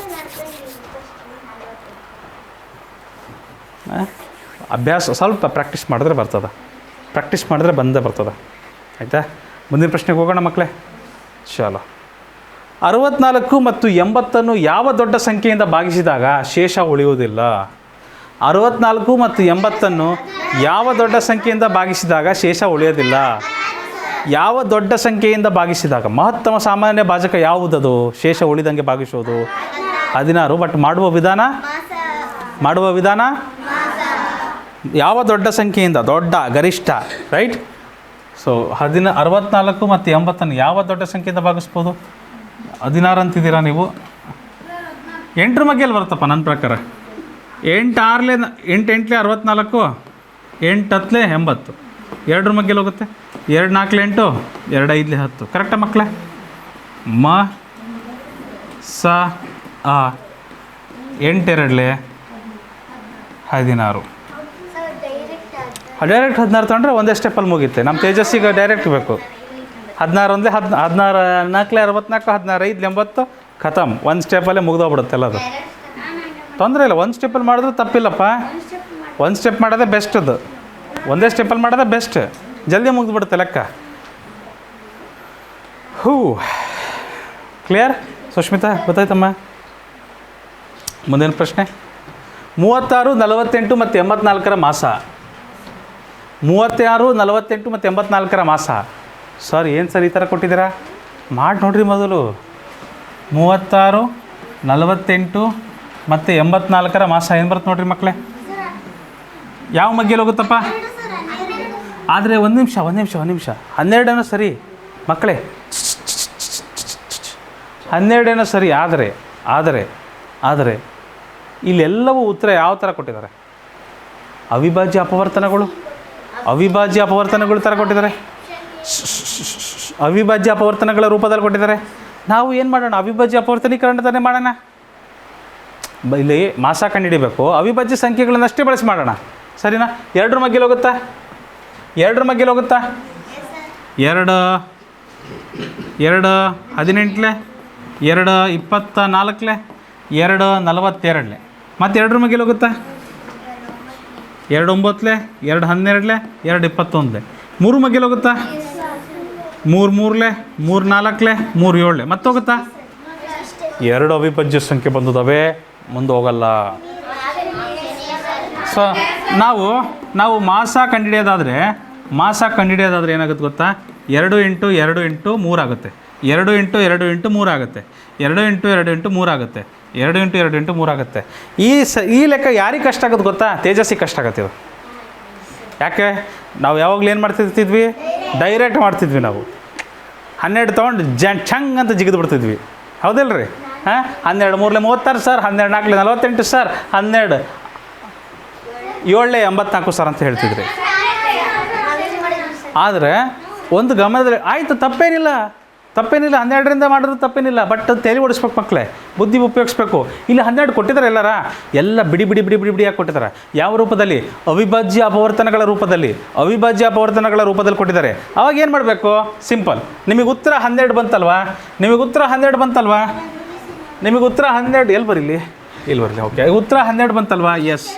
ಅಭ್ಯಾಸ ಸ್ವಲ್ಪ ಪ್ರಾಕ್ಟೀಸ್ ಮಾಡಿದ್ರೆ ಬರ್ತದೆ. ಪ್ರಾಕ್ಟೀಸ್ ಮಾಡಿದ್ರೆ ಬಂದೇ ಬರ್ತದೆ, ಆಯಿತಾ? ಮುಂದಿನ ಪ್ರಶ್ನೆಗೆ ಹೋಗೋಣ ಮಕ್ಕಳೇ. ಚಲೋ. 64 ಮತ್ತು 80 ಯಾವ ದೊಡ್ಡ ಸಂಖ್ಯೆಯಿಂದ ಭಾಗಿಸಿದಾಗ ಶೇಷ ಉಳಿಯುವುದಿಲ್ಲ? 64 ಮತ್ತು 80 ಯಾವ ದೊಡ್ಡ ಸಂಖ್ಯೆಯಿಂದ ಭಾಗಿಸಿದಾಗ ಶೇಷ ಉಳಿಯೋದಿಲ್ಲ? ಯಾವ ದೊಡ್ಡ ಸಂಖ್ಯೆಯಿಂದ ಭಾಗಿಸಿದಾಗ? ಮಹತ್ತಮ ಸಾಮಾನ್ಯ ಭಾಜಕ ಯಾವುದದು ಶೇಷ ಉಳಿದಂಗೆ ಭಾಗಿಸೋದು? 16. ಬಟ್ ಮಾಡುವ ವಿಧಾನ ಯಾವ ದೊಡ್ಡ ಸಂಖ್ಯೆಯಿಂದ? ದೊಡ್ಡ ಗರಿಷ್ಠ, ರೈಟ್? ಸೊ 64 ಮತ್ತು 80 ಯಾವ ದೊಡ್ಡ ಸಂಖ್ಯೆಯಿಂದ ಭಾಗಿಸ್ಬೋದು? 16 ಅಂತಿದ್ದೀರಾ ನೀವು. 8 ಮಗ್ಗೆಯಲ್ಲಿ ಬರುತ್ತಪ್ಪ ನನ್ನ ಪ್ರಕಾರ. 8 6 8 8 64, 8 10 80. 2 ಮಗ್ಗೆಲ್ಲಿ ಹೋಗುತ್ತೆ. 2 4 8, 2 5 10. ಕರೆಕ್ಟಾ ಮಕ್ಕಳೇ? ಮ ಸ ಆ 8 2 16. ಡೈರೆಕ್ಟ್ 16 ತೊಗೊಂಡ್ರೆ ಒಂದೇ ಸ್ಟೆಪ್ಪಲ್ಲಿ ಮುಗಿಯುತ್ತೆ. ನಮ್ಮ ತೇಜಸ್ಸಿಗೆ ಡೈರೆಕ್ಟ್ ಬೇಕು. 16 1 16 4 64, 16 5 80 ಖತಮ್. ಒಂದು ಸ್ಟೆಪ್ಪಲ್ಲೇ ಮುಗಿದೋಗ್ಬಿಡುತ್ತೆ ಎಲ್ಲದು. ತೊಂದರೆ ಇಲ್ಲ, ಒಂದು ಸ್ಟೆಪ್ಪಲ್ಲಿ ಮಾಡಿದ್ರೆ ತಪ್ಪಿಲ್ಲಪ್ಪ. ಒಂದು ಸ್ಟೆಪ್ ಮಾಡೋದೇ ಬೆಸ್ಟ್. ಅದು ಒಂದೇ ಸ್ಟೆಪ್ಪಲ್ಲಿ ಮಾಡೋದೇ ಬೆಸ್ಟ್. ಜಲ್ದಿ ಮುಗಿದ್ಬಿಡುತ್ತೆ ಲೆಕ್ಕ. ಕ್ಲಿಯರ್ ಸುಷ್ಮಿತಾ? ಗೊತ್ತಾಯ್ತಮ್ಮ? ಮುಂದಿನ ಪ್ರಶ್ನೆ. 36 48 ಮತ್ತು 84 ಮಾಸ. 36 48 ಮತ್ತು 84 ಮಾಸ. ಸರ್ ಏನು ಸರ್ ಈ ಥರ ಕೊಟ್ಟಿದ್ದೀರಾ? ಮಾಡಿ ನೋಡಿರಿ ಮೊದಲು. 36 48 ಮತ್ತು 84 ಮಾಸ ಏನು ಬರುತ್ತೆ ನೋಡಿರಿ ಮಕ್ಕಳೇ? ಯಾವ ಮಗ್ಗೆಯಲ್ಲಿ ಹೋಗುತ್ತಪ್ಪ? ಆದರೆ ಒಂದು ನಿಮಿಷ 12 ಸರಿ ಮಕ್ಕಳೇ. 12 ಸರಿ. ಆದರೆ ಇಲ್ಲೆಲ್ಲವೂ ಉತ್ತರ ಯಾವ ಥರ ಕೊಟ್ಟಿದ್ದಾರೆ? ಅವಿಭಾಜ್ಯ ಅಪವರ್ತನಗಳು ಥರ ಕೊಟ್ಟಿದ್ದಾರೆ. ಅವಿಭಾಜ್ಯ ಅಪವರ್ತನಗಳ ರೂಪದಲ್ಲಿ ಕೊಟ್ಟಿದ್ದಾರೆ. ನಾವು ಏನು ಮಾಡೋಣ? ಅವಿಭಾಜ್ಯ ಅಪವರ್ತನೀಕರಣ ತಾನೇ ಮಾಡೋಣ. ಇಲ್ಲಿ ಮಾಸ ಕಂಡುಹಿಡಿಬೇಕು, ಅವಿಭಾಜ್ಯ ಸಂಖ್ಯೆಗಳನ್ನಷ್ಟೇ ಬಳಸಿ ಮಾಡೋಣ, ಸರಿನಾ? 2 ಮಗ್ಗಿಲು ಹೋಗುತ್ತಾ? 2 ಮಗ್ಗಿಲು ಹೋಗುತ್ತಾ? 2 2 18 2 24 2 42 ಮತ್ತು 2 ಮಗ್ಗಿಲು ಹೋಗುತ್ತಾ? 2 9 2 12 2 21 3 ಮಗ್ಗಿಲು ಹೋಗುತ್ತಾ? 3 3 3 4 3 7 ಮತ್ತೆ ಹೋಗುತ್ತಾ? 2 ಅವಿಭಾಜ್ಯ ಸಂಖ್ಯೆ ಬಂದಿದ್ದಾವೆ, ಮುಂದೆ ಹೋಗಲ್ಲ. ಸೊ ನಾವು ಮಾಸ ಕಂಡುಹಿಡಿಯೋದಾದರೆ ಏನಾಗುತ್ತೆ ಗೊತ್ತಾ? 2 × 2 × 3 ಆಗುತ್ತೆ, 2 × 2 × 3 ಆಗುತ್ತೆ, 2 × 2 × 3 ಆಗುತ್ತೆ, 2 × 2 × 3 ಆಗುತ್ತೆ. ಈ ಲೆಕ್ಕ ಯಾರಿಗೆ ಕಷ್ಟ ಆಗುತ್ತೆ ಗೊತ್ತಾ? ತೇಜಸ್ಸಿಗೆ ಕಷ್ಟ ಆಗುತ್ತೆ ಇದು. ಯಾಕೆ? ನಾವು ಯಾವಾಗಲೂ ಏನು ಮಾಡ್ತಿರ್ತಿದ್ವಿ? ಡೈರೆಕ್ಟ್ ಮಾಡ್ತಿದ್ವಿ. ನಾವು 12 ತೊಗೊಂಡು ಛಂಗ್ ಅಂತ ಜಿಗಿದು ಬಿಡ್ತಿದ್ವಿ, ಹೌದಿಲ್ಲ ರೀ? ಹಾಂ, 12 3 36 ಸರ್, 12 4 48 ಸರ್, 12 7 84 ಸರ್ ಅಂತ ಹೇಳ್ತಿದ್ರಿ. ಆದರೆ ಒಂದು ಗಮನದಲ್ಲಿ ಆಯಿತು, ತಪ್ಪೇನಿಲ್ಲ, 12ರಿಂದ ಮಾಡಿದ್ರು ತಪ್ಪೇನಿಲ್ಲ. ಬಟ್ ತಲೆ ಓಡಿಸ್ಬೇಕು ಮಕ್ಕಳೇ, ಬುದ್ಧಿ ಉಪಯೋಗಿಸ್ಬೇಕು. ಇಲ್ಲಿ 12 ಕೊಟ್ಟಿದ್ದಾರೆ ಎಲ್ಲರ, ಎಲ್ಲ ಬಿಡಿಯಾಗಿ ಕೊಟ್ಟಿದ್ದಾರೆ. ಯಾವ ರೂಪದಲ್ಲಿ? ಅವಿಭಾಜ್ಯ ಅಪವರ್ತನಗಳ ರೂಪದಲ್ಲಿ ಕೊಟ್ಟಿದ್ದಾರೆ. ಅವಾಗ ಏನು ಮಾಡಬೇಕು? ಸಿಂಪಲ್. ನಿಮಗೆ ಉತ್ತರ 12 ಬಂತಲ್ವಾ? ನಿಮಗೆ ಉತ್ತರ 12 ಎಲ್ಲಿ ಬರಲಿ? ಇಲ್ಲಿ ಬರಲಿ. ಓಕೆ, ಉತ್ತರ 12 ಬಂತಲ್ವಾ? ಎಸ್,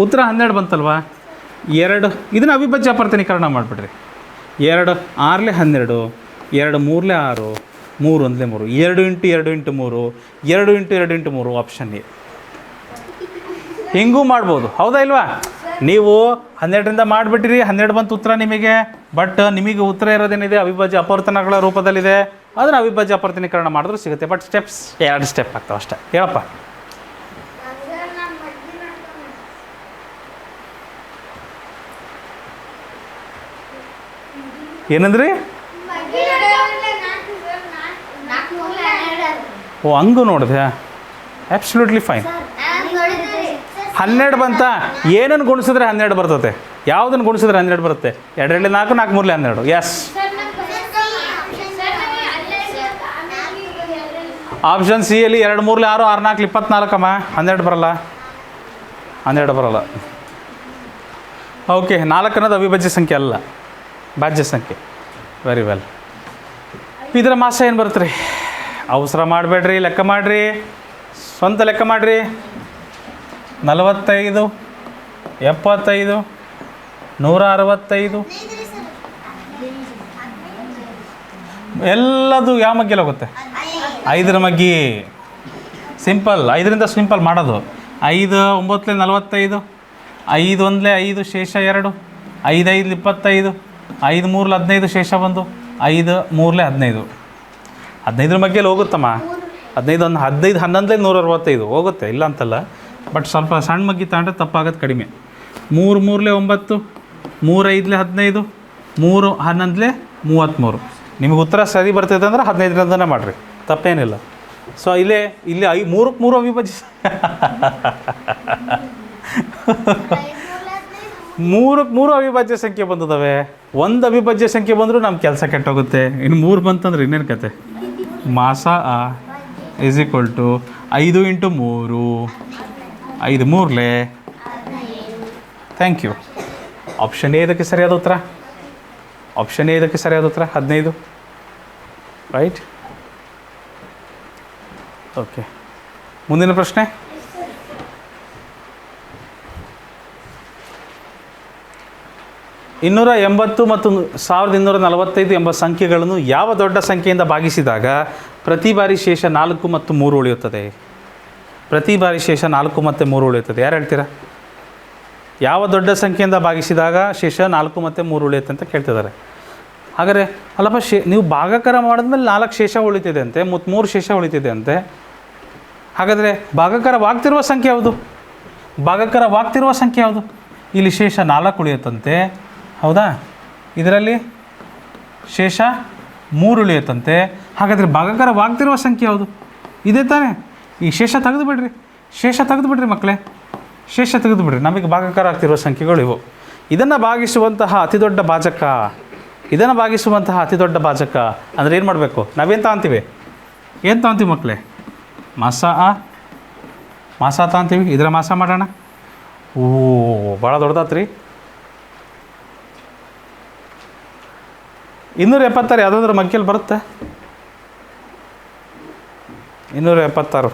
ಉತ್ತರ 12 ಬಂತಲ್ವಾ? 2 ಇದನ್ನು ಅವಿಭಾಜ್ಯ ಅಪವರ್ತನೀಕರಣ ಮಾಡಿಬಿಡ್ರಿ. 2 6 12, 2 3 6, 3 1 3, 2 × 2 × 3, 2 × 2 × 3 ಆಪ್ಷನ್ ಎ. ಹಿಂಗೂ ಮಾಡ್ಬೋದು, ಹೌದಾ ಇಲ್ವಾ? ನೀವು 12ರಿಂದ ಮಾಡಿಬಿಟ್ಟಿರಿ, 12 ಬಂತು ಉತ್ತರ ನಿಮಗೆ. ಬಟ್ ನಿಮಗೆ ಉತ್ತರ ಇರೋದೇನಿದೆ? ಅವಿಭಾಜ್ಯ ಅಪವರ್ತನಗಳ ರೂಪದಲ್ಲಿದೆ. ಅದನ್ನು ಅವಿಭಾಜ್ಯ ಅಪವರ್ತನೀಕರಣ ಮಾಡಿದ್ರೂ ಸಿಗುತ್ತೆ. ಬಟ್ ಸ್ಟೆಪ್ಸ್ 2 ಸ್ಟೆಪ್ ಆಗ್ತಾವೆ ಅಷ್ಟೇ. ಹೇಳಪ್ಪ. ಏನಂದ್ರಿ? ಓ, ಹಂಗೂ ನೋಡಿದೆ. Absolutely fine. 12 ಬಂತ? ಏನನ್ನು ಗುಣಿಸಿದ್ರೆ 12 ಬರ್ತದೆ? ಯಾವುದನ್ನು ಗುಣಿಸಿದ್ರೆ 12 ಬರುತ್ತೆ? 2 2 4, 4 3 12. ಎಸ್, ಆಪ್ಷನ್ ಸಿ ಅಲ್ಲಿ 2 3 6, 6 4 24 ಅಮ್ಮ. 12 ಬರಲ್ಲ, 12 ಬರಲ್ಲ. ಓಕೆ, 4 ಅನ್ನೋದು ಅವಿಭಾಜ್ಯ ಸಂಖ್ಯೆ ಅಲ್ಲ, ಭಾಜ್ಯ ಸಂಖ್ಯೆ. Very well. ಇದರ ಮಾಸ ಏನು ಬರುತ್ತೆ ರೀ? ಅವಸರ ಮಾಡಬೇಡ್ರಿ, ಲೆಕ್ಕ ಮಾಡಿರಿ, ಸ್ವಂತ ಲೆಕ್ಕ ಮಾಡಿರಿ. 45, 75, 165 ಎಲ್ಲದು ಯಾವ ಮಗ್ಗಿಯಲ್ಲಿ ಹೋಗುತ್ತೆ? 5ರ ಮಗ್ಗಿ. ಸಿಂಪಲ್, 5ರಿಂದ ಸಿಂಪಲ್ ಮಾಡೋದು. 5 9 45, 5 1 5 ಶೇಷ 2, 5 5 25, 5 3 15 ಶೇಷ 1, 5 3 15. 15ರ ಮಗ್ಗಿಯಲ್ಲಿ ಹೋಗುತ್ತಮ್ಮ. 15 11 165 ಹೋಗುತ್ತೆ, ಇಲ್ಲ ಅಂತಲ್ಲ. ಬಟ್ ಸ್ವಲ್ಪ ಸಣ್ಣ ಮಗ್ಗಿ ತಗೊಂಡ್ರೆ ತಪ್ಪಾಗೋದು ಕಡಿಮೆ. 3 3 9, 3 5 15, 3 11 33. ನಿಮಗೆ ಉತ್ತರ ಸರಿ ಬರ್ತಿದೆ ಅಂದರೆ 15ರಿಂದನೇ ಮಾಡಿರಿ, ತಪ್ಪೇನಿಲ್ಲ. ಸೊ ಇಲ್ಲಿ 3ಕ್ಕೆ 3 ಅವಿಭಾಜ್ಯ 3ಕ್ಕೆ 3 ಅವಿಭಾಜ್ಯ ಸಂಖ್ಯೆ ಬಂದಿದ್ದಾವೆ. 1 ಅವಿಭಾಜ್ಯ ಸಂಖ್ಯೆ ಬಂದರೂ ನಮ್ಮ ಕೆಲಸ ಕೆಟ್ಟೋಗುತ್ತೆ. ಇನ್ನು 3 ಬಂತಂದ್ರೆ ಇನ್ನೇನು ಕತೆ? ಮಾಸ is equal to 5 × 3, 5 3 thank you. Option A ಇದಕ್ಕೆ ಸರಿಯಾದ ಉತ್ತರ. 15. ರೈಟ್. ಓಕೆ, ಮುಂದಿನ ಪ್ರಶ್ನೆ. ಇನ್ನೂರ 80 ಮತ್ತು 1245 ಎಂಬ ಸಂಖ್ಯೆಗಳನ್ನು ಯಾವ ದೊಡ್ಡ ಸಂಖ್ಯೆಯಿಂದ ಭಾಗಿಸಿದಾಗ ಪ್ರತಿ ಬಾರಿ ಶೇಷ 4 ಮತ್ತು 3 ಉಳಿಯುತ್ತದೆ? ಪ್ರತಿ ಬಾರಿ ಶೇಷ 4 ಮತ್ತು 3 ಉಳಿಯುತ್ತದೆ. ಯಾರು ಹೇಳ್ತೀರಾ? ಯಾವ ದೊಡ್ಡ ಸಂಖ್ಯೆಯಿಂದ ಭಾಗಿಸಿದಾಗ ಶೇಷ 4 ಮತ್ತು 3 ಉಳಿಯುತ್ತೆ ಅಂತ ಕೇಳ್ತಿದ್ದಾರೆ. ಹಾಗಾದರೆ ಅಲ್ಲಪ್ಪ, ನೀವು ಭಾಗಾಕಾರ ಮಾಡಿದ್ಮೇಲೆ 4 ಶೇಷ ಉಳಿತಿದೆ ಅಂತೆ ಮತ್ತು 3 ಶೇಷ ಉಳಿತಿದೆ ಅಂತೆ. ಹಾಗಾದರೆ ಭಾಗಾಕಾರವಾಗ್ತಿರುವ ಸಂಖ್ಯೆ ಯಾವುದು? ಇಲ್ಲಿ ಶೇಷ 4 ಉಳಿಯುತ್ತಂತೆ, ಹೌದಾ? ಇದರಲ್ಲಿ ಶೇಷ 3 ಉಳಿಯುತ್ತಂತೆ. ಹಾಗಾದರೆ ಭಾಗಾಕಾರವಾಗ್ತಿರುವ ಸಂಖ್ಯೆ ಯಾವುದು? ಇದೇ ತಾನೇ. ಈ ಶೇಷ ತೆಗೆದುಬಿಡ್ರಿ ಮಕ್ಕಳೇ, ಶೇಷ ತೆಗೆದುಬಿಡ್ರಿ. ನಮಗೆ ಭಾಗಾಕಾರ ಆಗ್ತಿರುವ ಸಂಖ್ಯೆಗಳು ಇವು. ಇದನ್ನು ಭಾಗಿಸುವಂತಹ ಅತಿ ದೊಡ್ಡ ಭಾಜಕ ಅಂದರೆ ಏನು ಮಾಡಬೇಕು? ನಾವೇನು ತಗೊಂತೀವಿ ಮಕ್ಕಳೇ? ಮಾಸ ಮಾಸ ಅಂತೀವಿ, ಇದರ ಮಾಸ ಮಾಡೋಣ. ಓ ಭಾಳ ದೊಡ್ಡದಾತ್ರಿ. 276 ಯಾವುದಾದ್ರೂ ಮಗ್ಗಿಯಲ್ಲಿ ಬರುತ್ತೆ? 276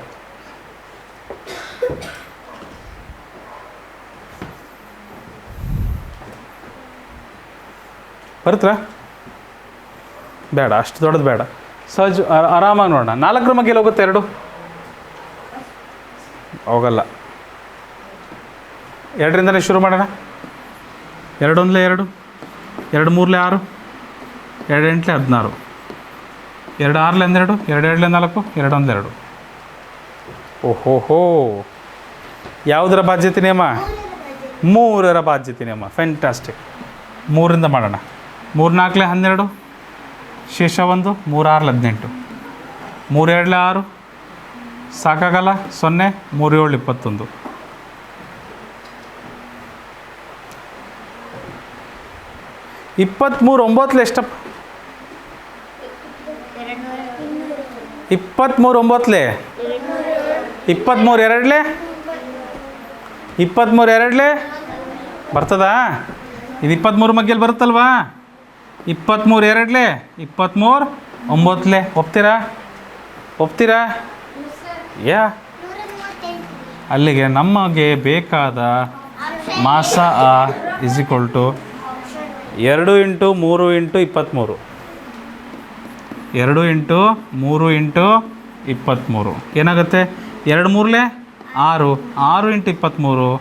ಬರುತ್ತಾ? ಬೇಡ, ಅಷ್ಟು ದೊಡ್ಡದು ಬೇಡ. ಸಹಜ ಆರಾಮಾಗಿ ನೋಡೋಣ. 4ರ ಮಗ್ಗಿಯಲ್ಲಿ ಹೋಗುತ್ತೆ 2? ಹೋಗಲ್ಲ. 2ರಿಂದನೇ ಶುರು ಮಾಡೋಣ. 2 1 2, 2 3 6, 2 8 16, 2 6 2, 2 2 4, 2 1 2. ಓಹೋ, ಯಾವುದರ ಬಾಧ್ಯತೆ ನಿಯಮ? 3ರ ಬಾಧ್ಯತೆ ನಿಯಮ. ಫ್ಯಾಂಟಾಸ್ಟಿಕ್. 3ರಿಂದ ಮಾಡೋಣ. 3 4 12, ಶೇಷ 1, 3 6 18, 3 2 6, ಸಾಕಾಗಲ್ಲ 0, 3 7 21. 23 9 ಎಷ್ಟಪ್ಪ? 23 9 23 2 23 2 ಬರ್ತದಾ? ಇದು 23 ಮಗ್ಗಿಯಲ್ಲಿ ಬರುತ್ತಲ್ವಾ? 23 2 23 9 ಒಪ್ತೀರಾ? ಯಾ ಅಲ್ಲಿಗೆ ನಮಗೆ ಬೇಕಾದ ಮಾಸ ಇಸ್ ಈಕ್ವಲ್ ಟು 2 × 3 × 23. 2 × 3 × 23 ಏನಾಗುತ್ತೆ? 2 3 6, 6 × 23,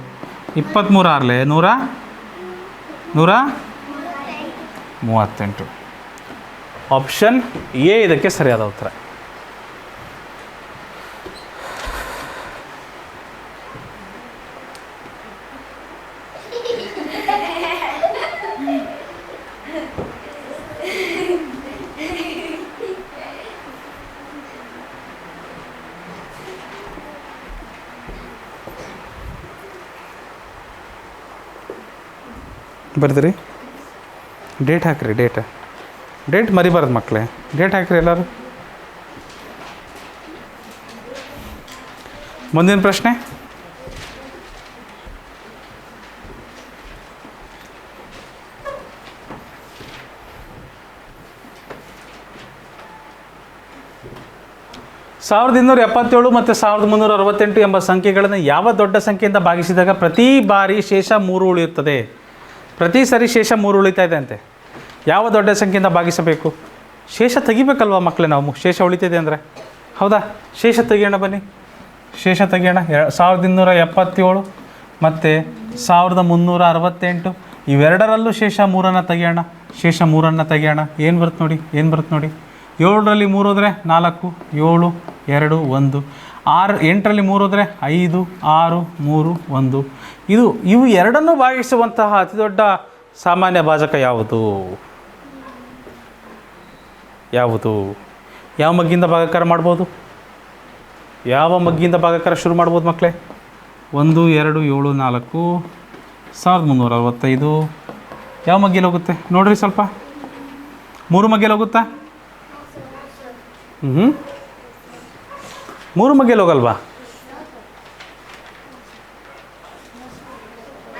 23 6 138. ಆಪ್ಷನ್ ಎ ಇದಕ್ಕೆ ಸರಿಯಾದ ಉತ್ತರ. ಬರ್ತೀರಿ? ಡೇಟ್ ಹಾಕ್ರಿ. ಡೇಟ್ ಮರಿಬಾರ್ದು ಮಕ್ಕಳೇ. ಡೇಟ್ ಹಾಕ್ರಿ ಎಲ್ಲರೂ. ಮುಂದಿನ ಪ್ರಶ್ನೆ. ಸಾವಿರದ 277 ಮತ್ತು 1368 ಎಂಬ ಸಂಖ್ಯೆಗಳನ್ನು ಯಾವ ದೊಡ್ಡ ಸಂಖ್ಯೆಯಿಂದ ಭಾಗಿಸಿದಾಗ ಪ್ರತಿ ಬಾರಿ ಶೇಷ 3 ಉಳಿಯುತ್ತದೆ? ಪ್ರತಿ ಸರಿ ಶೇಷ 3 ಉಳಿತಾ ಇದೆ ಅಂತೆ. ಯಾವ ದೊಡ್ಡ ಸಂಖ್ಯೆಯಿಂದ ಭಾಗಿಸಬೇಕು? ಶೇಷ ತೆಗಿಬೇಕಲ್ವ ಮಕ್ಕಳೇ ನಾವು? ಶೇಷ ಉಳಿತಿದೆ ಅಂದರೆ ಹೌದಾ? ಶೇಷ ತೆಗಿಯೋಣ ಬನ್ನಿ. ಶೇಷ ತೆಗಿಯೋಣ. 1277 ಮತ್ತು 1368 ಇವೆರಡರಲ್ಲೂ ಶೇಷ 3 ತೆಗಿಯೋಣ. ಶೇಷ 3 ತೆಗಿಯೋಣ. ಏನು ಬರುತ್ತೆ ನೋಡಿ? 7ರಲ್ಲಿ 3 ಹೋದರೆ 4, 7 2 1, 6 8ರಲ್ಲಿ 3 ಹೋದರೆ 5 6 3 1. ಇವು ಎರಡನ್ನೂ ಭಾಗಿಸುವಂತಹ ಅತಿ ದೊಡ್ಡ ಸಾಮಾನ್ಯ ಭಾಜಕ ಯಾವುದು? ಯಾವ ಮಗ್ಗಿಂದ ಭಾಗಾಕಾರ ಮಾಡ್ಬೋದು? ಯಾವ ಮಗ್ಗಿಂದ ಭಾಗಾಕಾರ ಶುರು ಮಾಡ್ಬೋದು ಮಕ್ಕಳೇ? 1 2 7 4 1365 ಯಾವ ಮಗ್ಗಿಯಲ್ಲಿ ಹೋಗುತ್ತೆ ನೋಡ್ರಿ ಸ್ವಲ್ಪ? 3 ಮಗ್ಗಿಯಲ್ಲಿ ಹೋಗುತ್ತಾ? 3 ಮಗ್ಗಿಯಲ್ಲಿ ಹೋಗಲ್ವಾ?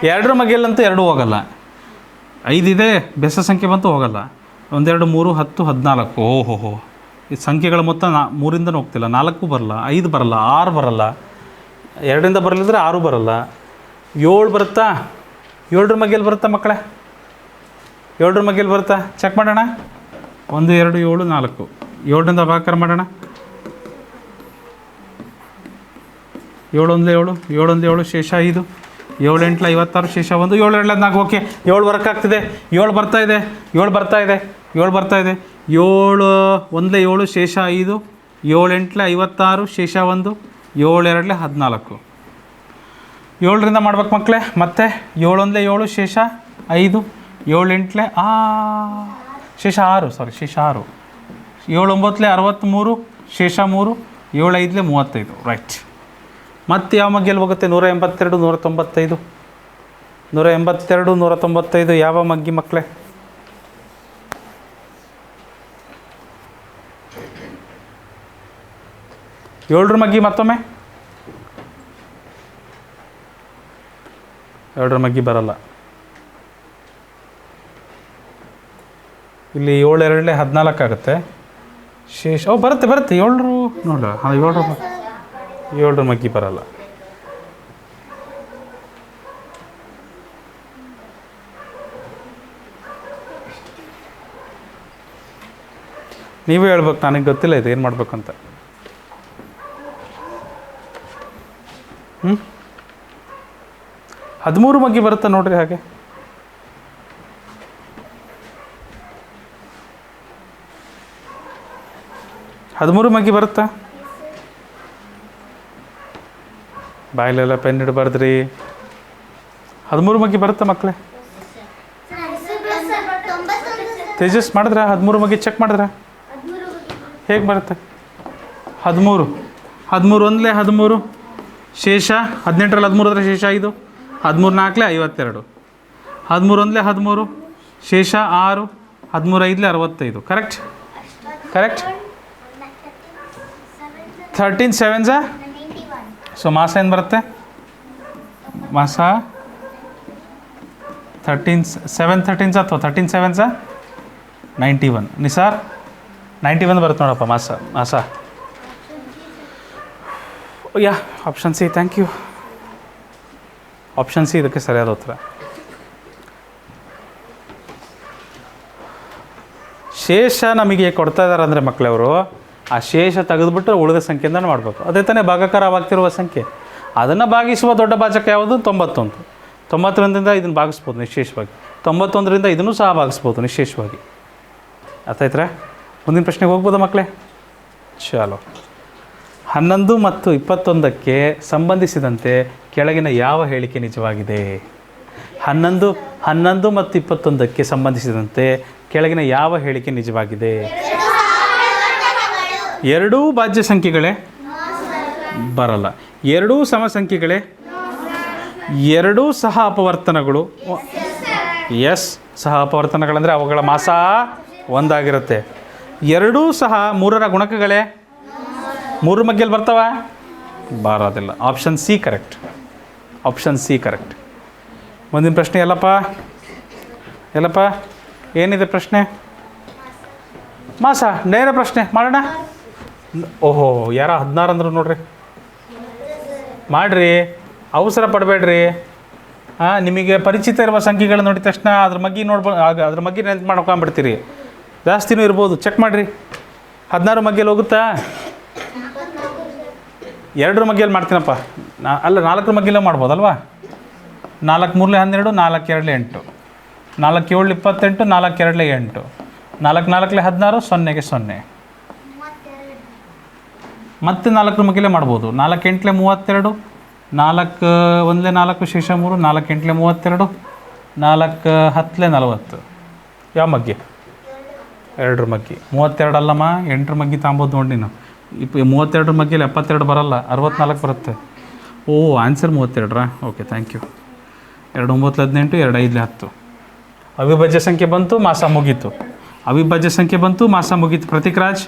2 ಮಗ್ಗಿಯಲ್ಲಂತೂ 2 ಹೋಗಲ್ಲ. 5 ಇದೆ, ಬೆಸ ಸಂಖ್ಯೆ ಬಂತು ಹೋಗಲ್ಲ. 1 2 3 10 14. ಓಹೋ, ಈ ಸಂಖ್ಯೆಗಳ ಮೊತ್ತ 3ರಿಂದನೂ ಹೋಗ್ತಿಲ್ಲ. 4 ಬರಲ್ಲ, 5 ಬರಲ್ಲ, 6 ಬರಲ್ಲ, 2ರಿಂದ ಬರಲಿದ್ರೆ 6 ಬರಲ್ಲ. 7 ಬರುತ್ತಾ? 7ರ ಮಗ್ಗಿಯಲ್ಲಿ ಬರುತ್ತಾ ಮಕ್ಕಳೇ? 7ರ ಮಗ್ಗಿಯಲ್ಲಿ ಬರುತ್ತಾ? ಚೆಕ್ ಮಾಡೋಣ. 1 2 7 4 7ರಿಂದ ಭಾಗಾಕಾರ ಮಾಡೋಣ. 7 1 7 7 1 7 ಶೇಷ 5, 7 8 56 ಶೇಷ 1, 7 2 4. ಓಕೆ, 7 ವರ್ಕ್ ಆಗ್ತಿದೆ. 7 ಬರ್ತಾ ಇದೆ. 7 1 7 ಶೇಷ 5, 7 8 56 ಶೇಷ 1, 7 2 14. 7ರಿಂದ ಮಾಡ್ಬೇಕು ಮಕ್ಕಳೇ. ಮತ್ತೆ 7 1 7 ಶೇಷ 5, 7 8 ಶೇಷ 6, ಶೇಷ 6, 7 9 63 ಶೇಷ 3, 7 5 35. ರೈಟ್. ಮತ್ತೆ ಯಾವ ಮಗ್ಗಿಯಲ್ಲಿ ಹೋಗುತ್ತೆ? 182 195. 182 195 ಯಾವ ಮಗ್ಗಿ ಮಕ್ಕಳೇ? ಏಳರ ಮಗ್ಗಿ ಮತ್ತೊಮ್ಮೆ ಎರಡರ ಮಗ್ಗಿ ಬರಲ್ಲ. ಇಲ್ಲಿ 7 2 14 ಆಗುತ್ತೆ. ಶೇಷ ಬರುತ್ತೆ 7 ನೋಡ 7 ಮಗ್ಗಿ ಬರಲ್ಲ. ನೀವೇ ಹೇಳ್ಬೇಕು, ನನಗೆ ಗೊತ್ತಿಲ್ಲ ಇದು ಏನು ಮಾಡ್ಬೇಕಂತ. 13 ಮಗ್ಗಿ ಬರುತ್ತೆ ನೋಡ್ರಿ. ಹಾಗೆ 13 ಮಗ್ಗಿ ಬರುತ್ತಾ? ಬಾಯಿಲೆಲ್ಲ ಪೆನ್ ಇಡಬಾರ್ದ್ರಿ. 13 ಮಗ್ಗಿ ಬರುತ್ತಾ ಮಕ್ಕಳೇ? ತೇಜಸ್ ಮಾಡಿದ್ರ 13 ಮಗ್ಗಿ ಚೆಕ್ ಮಾಡಿದ್ರ? ಹೇಗೆ ಬರುತ್ತೆ? 13 1 13 ಶೇಷ 18ರಲ್ಲಿ 13 ಆದರೆ ಶೇಷ 5, 13 4 52, 13 1 13 ಶೇಷ 6, 13 5 65. ಕರೆಕ್ಟ್. 13 7 ಸೊ ಮಾಸ ಏನು ಬರುತ್ತೆ? ಮಾಸ 7 13 ಅಥವಾ 13 7 91. ನಿಸಾರ್ 91 ಬರುತ್ತೆ ನೋಡಪ್ಪ ಮಾಸ. Yeah option C. Thank you. Option C ಇದಕ್ಕೆ ಸರಿಯಾದ ಉತ್ತರ. ಶೇಷ ನಮಗೆ ಕೊಡ್ತಾ ಇದ್ದಾರೆ ಅಂದರೆ ಮಕ್ಕಳವರು ಆ ಶೇಷ ತೆಗೆದುಬಿಟ್ಟು ಉಳಿದ ಸಂಖ್ಯೆಯಿಂದ ಮಾಡಬೇಕು. ಅದೇ ತಾನೇ ಭಾಗಾಕಾರವಾಗ್ತಿರುವ ಸಂಖ್ಯೆ. ಅದನ್ನು ಭಾಗಿಸುವ ದೊಡ್ಡ ಭಾಜಕ ಯಾವುದು? 91. 91ರಿಂದ ಇದನ್ನು ಭಾಗಿಸ್ಬೋದು ನಿಶೇಷವಾಗಿ. 91ರಿಂದ ಇದನ್ನು ಸಹ ಭಾಗಿಸ್ಬೋದು ನಿಶೇಷವಾಗಿ. ಅರ್ಥ ಆಯ್ತಾ? ಮುಂದಿನ ಪ್ರಶ್ನೆಗೆ ಹೋಗ್ಬೋದಾ ಮಕ್ಕಳೇ? ಚಲೋ. 11 ಮತ್ತು 21ಕ್ಕೆ ಸಂಬಂಧಿಸಿದಂತೆ ಕೆಳಗಿನ ಯಾವ ಹೇಳಿಕೆ ನಿಜವಾಗಿದೆ? 11 ಮತ್ತು 21ಕ್ಕೆ ಸಂಬಂಧಿಸಿದಂತೆ ಕೆಳಗಿನ ಯಾವ ಹೇಳಿಕೆ ನಿಜವಾಗಿದೆ? ಎರಡೂ ಭಾಜ್ಯ ಸಂಖ್ಯೆಗಳೇ? ಬರಲ್ಲ. ಎರಡೂ ಸಮ ಸಂಖ್ಯೆಗಳೇ? ಎರಡೂ ಸಹ ಅಪವರ್ತನಗಳು? ಎಸ್, ಸಹ ಅಪವರ್ತನಗಳಂದರೆ ಅವುಗಳ ಮಾಸ ಒಂದಾಗಿರುತ್ತೆ. ಎರಡೂ ಸಹ 3ರ ಗುಣಕಗಳೇ? 3 ಮಗ್ಗೆಯಲ್ಲಿ ಬರ್ತಾವ? ಬರೋದಿಲ್ಲ. Option C correct. ಮುಂದಿನ ಪ್ರಶ್ನೆ ಎಲ್ಲಪ್ಪ ಏನಿದೆ ಪ್ರಶ್ನೆ? ಮಾಸ ನೇರ ಪ್ರಶ್ನೆ ಮಾಡೋಣ. ಓಹೋ, ಯಾರ 16 ಅಂದರು ನೋಡ್ರಿ. ಮಾಡಿರಿ, ಅವಸರ ಪಡಬೇಡ್ರಿ. ನಿಮಗೆ ಪರಿಚಿತ ಇರುವ ಸಂಖ್ಯೆಗಳು ನೋಡಿದ ತಕ್ಷಣ ಅದ್ರ ಮಗ್ಗಿ ನೆನ್ಪು ಮಾಡ್ಕೊಂಬಿಡ್ತೀರಿ. ಜಾಸ್ತಿನೂ ಇರ್ಬೋದು, ಚೆಕ್ ಮಾಡಿರಿ. 16 ಮಗ್ಗೆಯಲ್ಲಿ ಹೋಗುತ್ತಾ? 2 ಮಗ್ಗೆಯಲ್ಲಿ ಮಾಡ್ತೀನಪ್ಪ. 4 ಮಗ್ಗೆಲ್ಲೇ ಮಾಡ್ಬೋದಲ್ವಾ? 4 3 12, 4 2 8, 4 7 28, 4 2 8, 4 4 16, 0ಗೆ 0. ಮತ್ತೆ 4 ಮಗ್ಗೆಲ್ಲೇ ಮಾಡ್ಬೋದು. 4 8 32, 4 1 4 ಶೇಷ 3, 4 8 32, 4 10 40. ಯಾವ ಮಗ್ಗಿ? 2 ಮಗ್ಗಿ. 32 ಅಲ್ಲಮ್ಮ, 8 ಮಗ್ಗಿ ತಾಂಬೋದು ನೋಡಿ ನೀನು. 32 ಮಗ್ಗಿಯಲ್ಲಿ 72 ಬರಲ್ಲ, 64 ಬರುತ್ತೆ. ಓ, ಆನ್ಸರ್ 32ರಾ? Okay, thank you. 2 9 18, 2 5 10. ಅವಿಭಾಜ್ಯ ಸಂಖ್ಯೆ ಬಂತು, ಮಾಸ ಮುಗೀತು. ಪ್ರತೀಕ್ ರಾಜ್,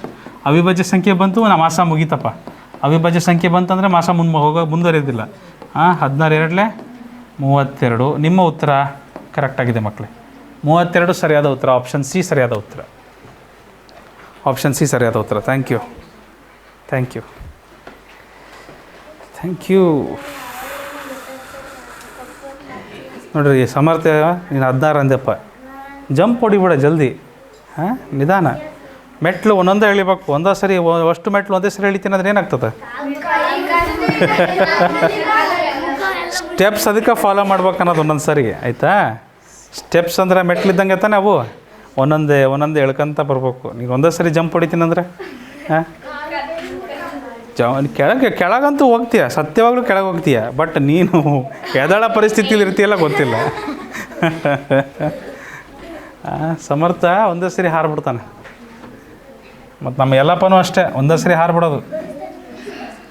ಅವಿಭಾಜ್ಯ ಸಂಖ್ಯೆ ಬಂತು, ಮಾಸ ಮುಗೀತಪ್ಪ. ಅವಿಭಾಜ್ಯ ಸಂಖ್ಯೆ ಬಂತಂದರೆ ಮಾಸ ಮುಂದುವರಿಯೋದಿಲ್ಲ. 16 2 32. ನಿಮ್ಮ ಉತ್ತರ ಕರೆಕ್ಟಾಗಿದೆ ಮಕ್ಕಳೇ. 32 ಸರಿಯಾದ ಉತ್ತರ. ಆಪ್ಷನ್ ಸಿ ಸರಿಯಾದ ಉತ್ತರ. Thank you. ನೋಡ್ರಿ ಸಮರ್ಥ, ನೀನು 16 ಅಂದೆಪ್ಪ. ಜಂಪ್ ಹೊಡಿಬೇಡ ಜಲ್ದಿ. ನಿಧಾನ. ಮೆಟ್ಲು ಒಂದೊಂದೇ ಎಳಿಬೇಕು. ಒಂದೇ ಸರಿ ಅಷ್ಟು ಮೆಟ್ಲು ಒಂದೇ ಸರಿ ಎಳಿತೀನಿ ಅಂದ್ರೆ ಏನಾಗ್ತದೆ? ಸ್ಟೆಪ್ಸ್ ಅದಕ್ಕೆ ಫಾಲೋ ಮಾಡ್ಬೇಕು ಅನ್ನೋದು ಒಂದೊಂದು ಸರಿ. ಆಯಿತಾ? ಸ್ಟೆಪ್ಸ್ ಅಂದರೆ ಮೆಟ್ಲಿದ್ದಂಗೆ ತಾನೆ ಅವು. ಒಂದೊಂದೇ ಎಳ್ಕೊಂತ ಬರ್ಬೇಕು. ನೀನು ಒಂದೇ ಸರಿ ಜಂಪ್ ಹೊಡಿತೀನಿ ಅಂದರೆ ಕೆಳಗಂತೂ ಹೋಗ್ತೀಯ, ಸತ್ಯವಾಗ್ಲೂ ಕೆಳಗೆ ಹೋಗ್ತೀಯ. ಬಟ್ ನೀನು ಎದಳ ಪರಿಸ್ಥಿತಿಲಿ ಇರ್ತೀಯಲ್ಲ ಗೊತ್ತಿಲ್ಲ. ಸಮರ್ಥ ಒಂದೇ ಸರಿ ಹಾರ್ಬಿಡ್ತಾನೆ. ಮತ್ತು ನಮ್ಮ ಎಲ್ಲಪ್ಪನೂ ಅಷ್ಟೇ, ಒಂದೇ ಸರಿ ಹಾರ್ಬಿಡೋದು,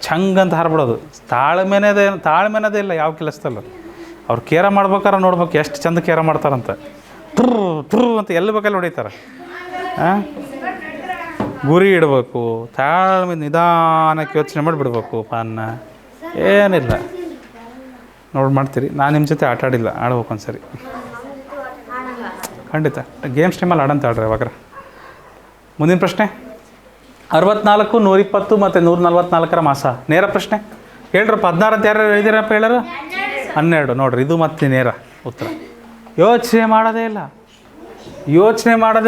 ಚಂಗಂತ ಹಾರ್ಬಿಡೋದು. ತಾಳ್ಮೆನದೇ ಇಲ್ಲ ಯಾವ ಕೆಲಸದಲ್ಲ. ಅವ್ರು ಕೇರ ಮಾಡ್ಬೇಕಾರೆ ನೋಡ್ಬೇಕು ಎಷ್ಟು ಚಂದ ಕೇರ ಮಾಡ್ತಾರಂತ. ಟ್ರೂ ಅಂತ ಎಲ್ಲಿ ಬೇಕಲ್ಲಿ ಹೊಡಿತಾರೆ. ಗುರಿ ಇಡಬೇಕು, ತಾಳ್ಮೆ ನಿಧಾನಕ್ಕೆ ಯೋಚನೆ ಮಾಡಿಬಿಡ್ಬೇಕು. ಪಾನ್ನ ಏನಿಲ್ಲ. ನೋಡಿ ಮಾಡ್ತೀರಿ. ನಾನು ನಿಮ್ಮ ಜೊತೆ ಆಟ ಆಡಿಲ್ಲ, ಆಡ್ಬೇಕು ಒಂದ್ಸರಿ ಖಂಡಿತ. ಗೇಮ್ಸ್ ಟೈಮಲ್ಲಿ ಆಡಂತ ಆಡ್ರಿ ಅವಾಗ. ಮುಂದಿನ ಪ್ರಶ್ನೆ 64, 120 ಮತ್ತು 144 ಮಾಸ. ನೇರ ಪ್ರಶ್ನೆ ಹೇಳ್ರಪ್ಪ. 16 ಅಂತ ಯಾರು ಹೇಳಿದಿರಪ್ಪ ಹೇಳರು? 12. ನೋಡ್ರಿ, ಇದು ಮತ್ತೆ ನೇರ ಉತ್ತರ. ಯೋಚನೆ ಮಾಡೋದೇ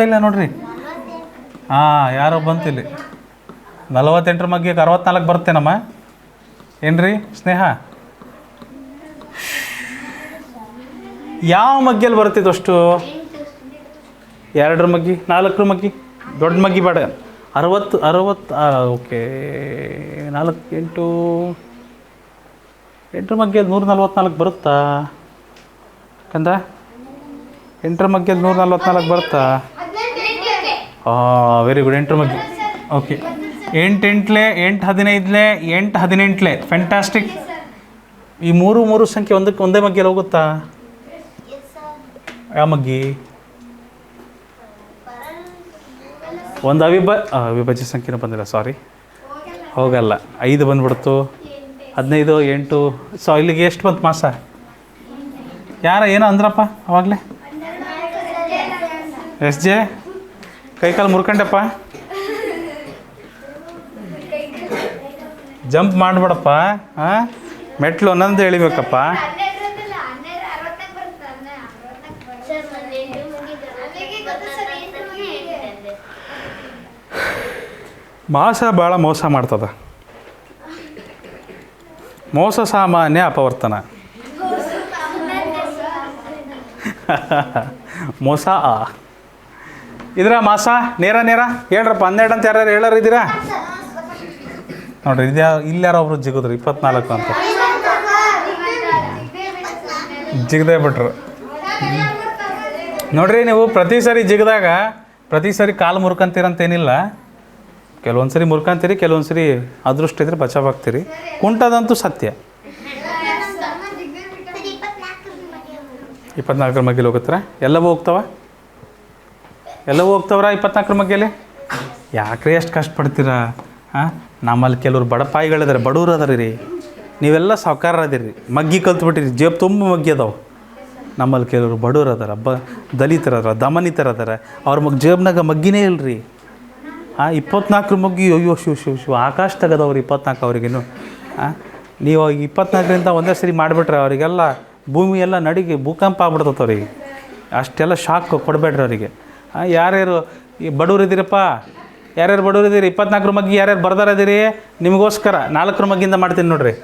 ಇಲ್ಲ ನೋಡ್ರಿ. ಯಾರೋ ಬಂತಿಲ್ಲಿ 48 ಮಗ್ಗಿಗೆ 64 ಬರ್ತೇನಮ್ಮ. ಏನ್ರಿ ಸ್ನೇಹ? ಯಾವ ಮಗ್ಗಿಯಲ್ಲಿ ಬರ್ತಿದ್ದು ಅಷ್ಟು? 2 ಮಗ್ಗಿ, 4 ಮಗ್ಗಿ, ದೊಡ್ಡ ಮಗ್ಗಿ ಬೇಡ. 60 ಓಕೆ. 4 8 ಮಗ್ಗಿಯಲ್ಲಿ 144 ಬರುತ್ತಾ ಕಂದ? 8 ಮಗ್ಗಿಯಲ್ಲಿ 144 ಬರುತ್ತಾ? Very good. 8 ಮಗ್ಗಿ. ಓಕೆ. 8 8 8 15 8 18 ಫ್ಯಾಂಟಾಸ್ಟಿಕ್. ಈ ಮೂರು ಸಂಖ್ಯೆ ಒಂದೇ ಮಗ್ಗಿಯಲ್ಲಿ ಹೋಗುತ್ತಾ? ಯಾವ ಮಗ್ಗಿ? ಒಂದು ಅವಿಭಾಜ್ಯ ಸಂಖ್ಯೆನೂ ಬಂದಿಲ್ಲ, ಸಾರಿ, ಹೋಗಲ್ಲ. 5 ಬಂದ್ಬಿಡ್ತು. 15 8. ಸೊ ಇಲ್ಲಿಗೆ ಎಷ್ಟು ಬಂತು ಮಾಸ? ಏನೋ ಅಂದ್ರಪ್ಪ ಅವಾಗಲೇ? ಎಸ್ ಜೆ ಕೈಕಾಲು ಮುರ್ಕಂಡಪ್ಪ, ಜಂಪ್ ಮಾಡಬೇಡಪ್ಪ. ಮೆಟ್ಲು ಒಂದೊಂದು ಎಳಿಬೇಕಪ್ಪ. ಮಾಸ ಭಾಳ ಮೋಸ ಮಾಡ್ತದ. ಮೋಸ ಸಾಮಾನ್ಯ, ಅಪವರ್ತನ ಮೋಸ. ಇದ್ರ ಮಾಸ ನೇರ ಹೇಳ್ರಪ್ಪ. 12 ಅಂತ ಯಾರು ಹೇಳೋರು ಇದ್ದೀರಾ? ನೋಡ್ರಿ, ಇಲ್ಲಾರೋ ಒಬ್ರು ಜಿಗಿದ್ರು 24 ಅಂತ ಜಿಗದೇ ಬಿಟ್ರು. ನೋಡ್ರಿ, ನೀವು ಪ್ರತಿ ಸರಿ ಜಿಗಿದಾಗ ಪ್ರತಿ ಸರಿ ಕಾಲು ಮುರ್ಕಂತೀರಂತೇನಿಲ್ಲ. ಕೆಲವೊಂದು ಸರಿ ಮುರ್ಕಂತೀರಿ, ಕೆಲವೊಂದು ಸರಿ ಅದೃಷ್ಟ ಇದ್ರೆ ಬಚಾವಾಗ್ತೀರಿ. ಕುಂಟದಂತೂ ಸತ್ಯ. 24 ಮಗ್ಗಿಲಿ ಹೋಗುತ್ತರ? ಎಲ್ಲವೂ ಹೋಗ್ತಾವ? 24 ಮಗ್ಗಿಯಲ್ಲಿ? ಯಾಕ್ರಿ ಎಷ್ಟು ಕಷ್ಟಪಡ್ತೀರಾ? ನಮ್ಮಲ್ಲಿ ಕೆಲವ್ರು ಬಡಪಾಯಿಗಳಿದಾರೆ, ಬಡವ್ರು ಅದಾರ ರೀ. ನೀವೆಲ್ಲ ಸಾವ್ಕಾರ ಅದಿರಿ, ಮಗ್ಗಿ ಕಲ್ತ್ಬಿಟ್ಟಿರಿ, ಜೇಬ್ ತುಂಬ ಮಗ್ಗಿ ಅದಾವೆ. ನಮ್ಮಲ್ಲಿ ಕೆಲವರು ಬಡವ್ರು ಅದಾರ, ದಲಿತರದಾರ, ದಮನಿತರ ಅದಾರ, ಅವ್ರ ಜೇಬ್ನಾಗ ಮಗ್ಗಿನೇ ಇಲ್ರಿ. 24 ಮಗ್ಗಿ, ಅಯ್ಯೋ ಶಿವ ಆಕಾಶ ತೆಗದವ್ರು 24 ಅವ್ರಿಗೇನು. ನೀವು 24ರಿಂದ ಒಂದೇ ಸರಿ ಮಾಡಿಬಿಟ್ರೆ ಅವರಿಗೆಲ್ಲ ಭೂಮಿ ಎಲ್ಲ ನಡಿಗೆ ಭೂಕಂಪ ಆಗ್ಬಿಡ್ತೈತೆ ಅವ್ರಿಗೆ. ಅಷ್ಟೆಲ್ಲ ಶಾಕ್ ಕೊಡಬೇಡ್ರಿ ಅವರಿಗೆ. ಯಾರ್ಯಾರು ಈ ಬಡವ್ರು ಇದ್ದೀರಪ್ಪ, ಯಾರ್ಯಾರು ಬಡವ್ರು ಇದ್ದೀರಿ? 24 ಮಗ್ಗಿ ಯಾರ್ಯಾರು ಬರ್ದಾರದಿರಿ? ನಿಮಗೋಸ್ಕರ 4 ಮಗ್ಗಿಂದ ಮಾಡ್ತೀನಿ ನೋಡಿರಿ.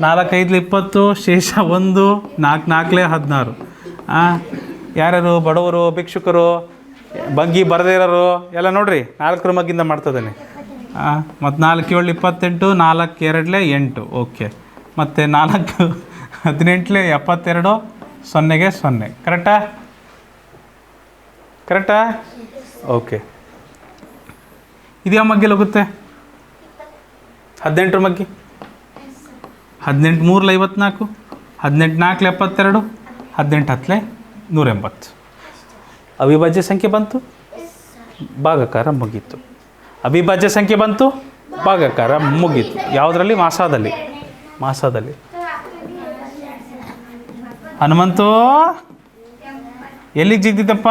4 5 20, ಶೇಷ 1, 4 4 16. ಯಾರ್ಯಾರು ಬಡವರು, ಭಿಕ್ಷುಕರು, ಬಗ್ಗಿ ಬರದಿರೋರು ಎಲ್ಲ ನೋಡಿರಿ 4 ಮಗ್ಗಿಂದ ಮಾಡ್ತದೇನೆ. ಮತ್ತು 4 7 28, 4 2 8. ಓಕೆ. ಮತ್ತು 4 18 72, 0ಗೆ 0. ಕರೆಕ್ಟಾ? ಓಕೆ. ಇದು ಯಾವ ಮಗ್ಗಿಲಿ ಹೋಗುತ್ತೆ? 18 ಮಗ್ಗಿ. 18 3 54, 18 4 72, 18 10 180. ಅವಿಭಾಜ್ಯ ಸಂಖ್ಯೆ ಬಂತು, ಭಾಗಾಕಾರ ಮುಗೀತು. ಅವಿಭಾಜ್ಯ ಸಂಖ್ಯೆ ಬಂತು, ಭಾಗಾಕಾರ ಮುಗೀತು. ಯಾವುದರಲ್ಲಿ? ಮಾಸದಲ್ಲಿ. ಹನುಮಂತು ಎಲ್ಲಿಗೆ ಜಿಗ್ದಿದ್ದಪ್ಪ?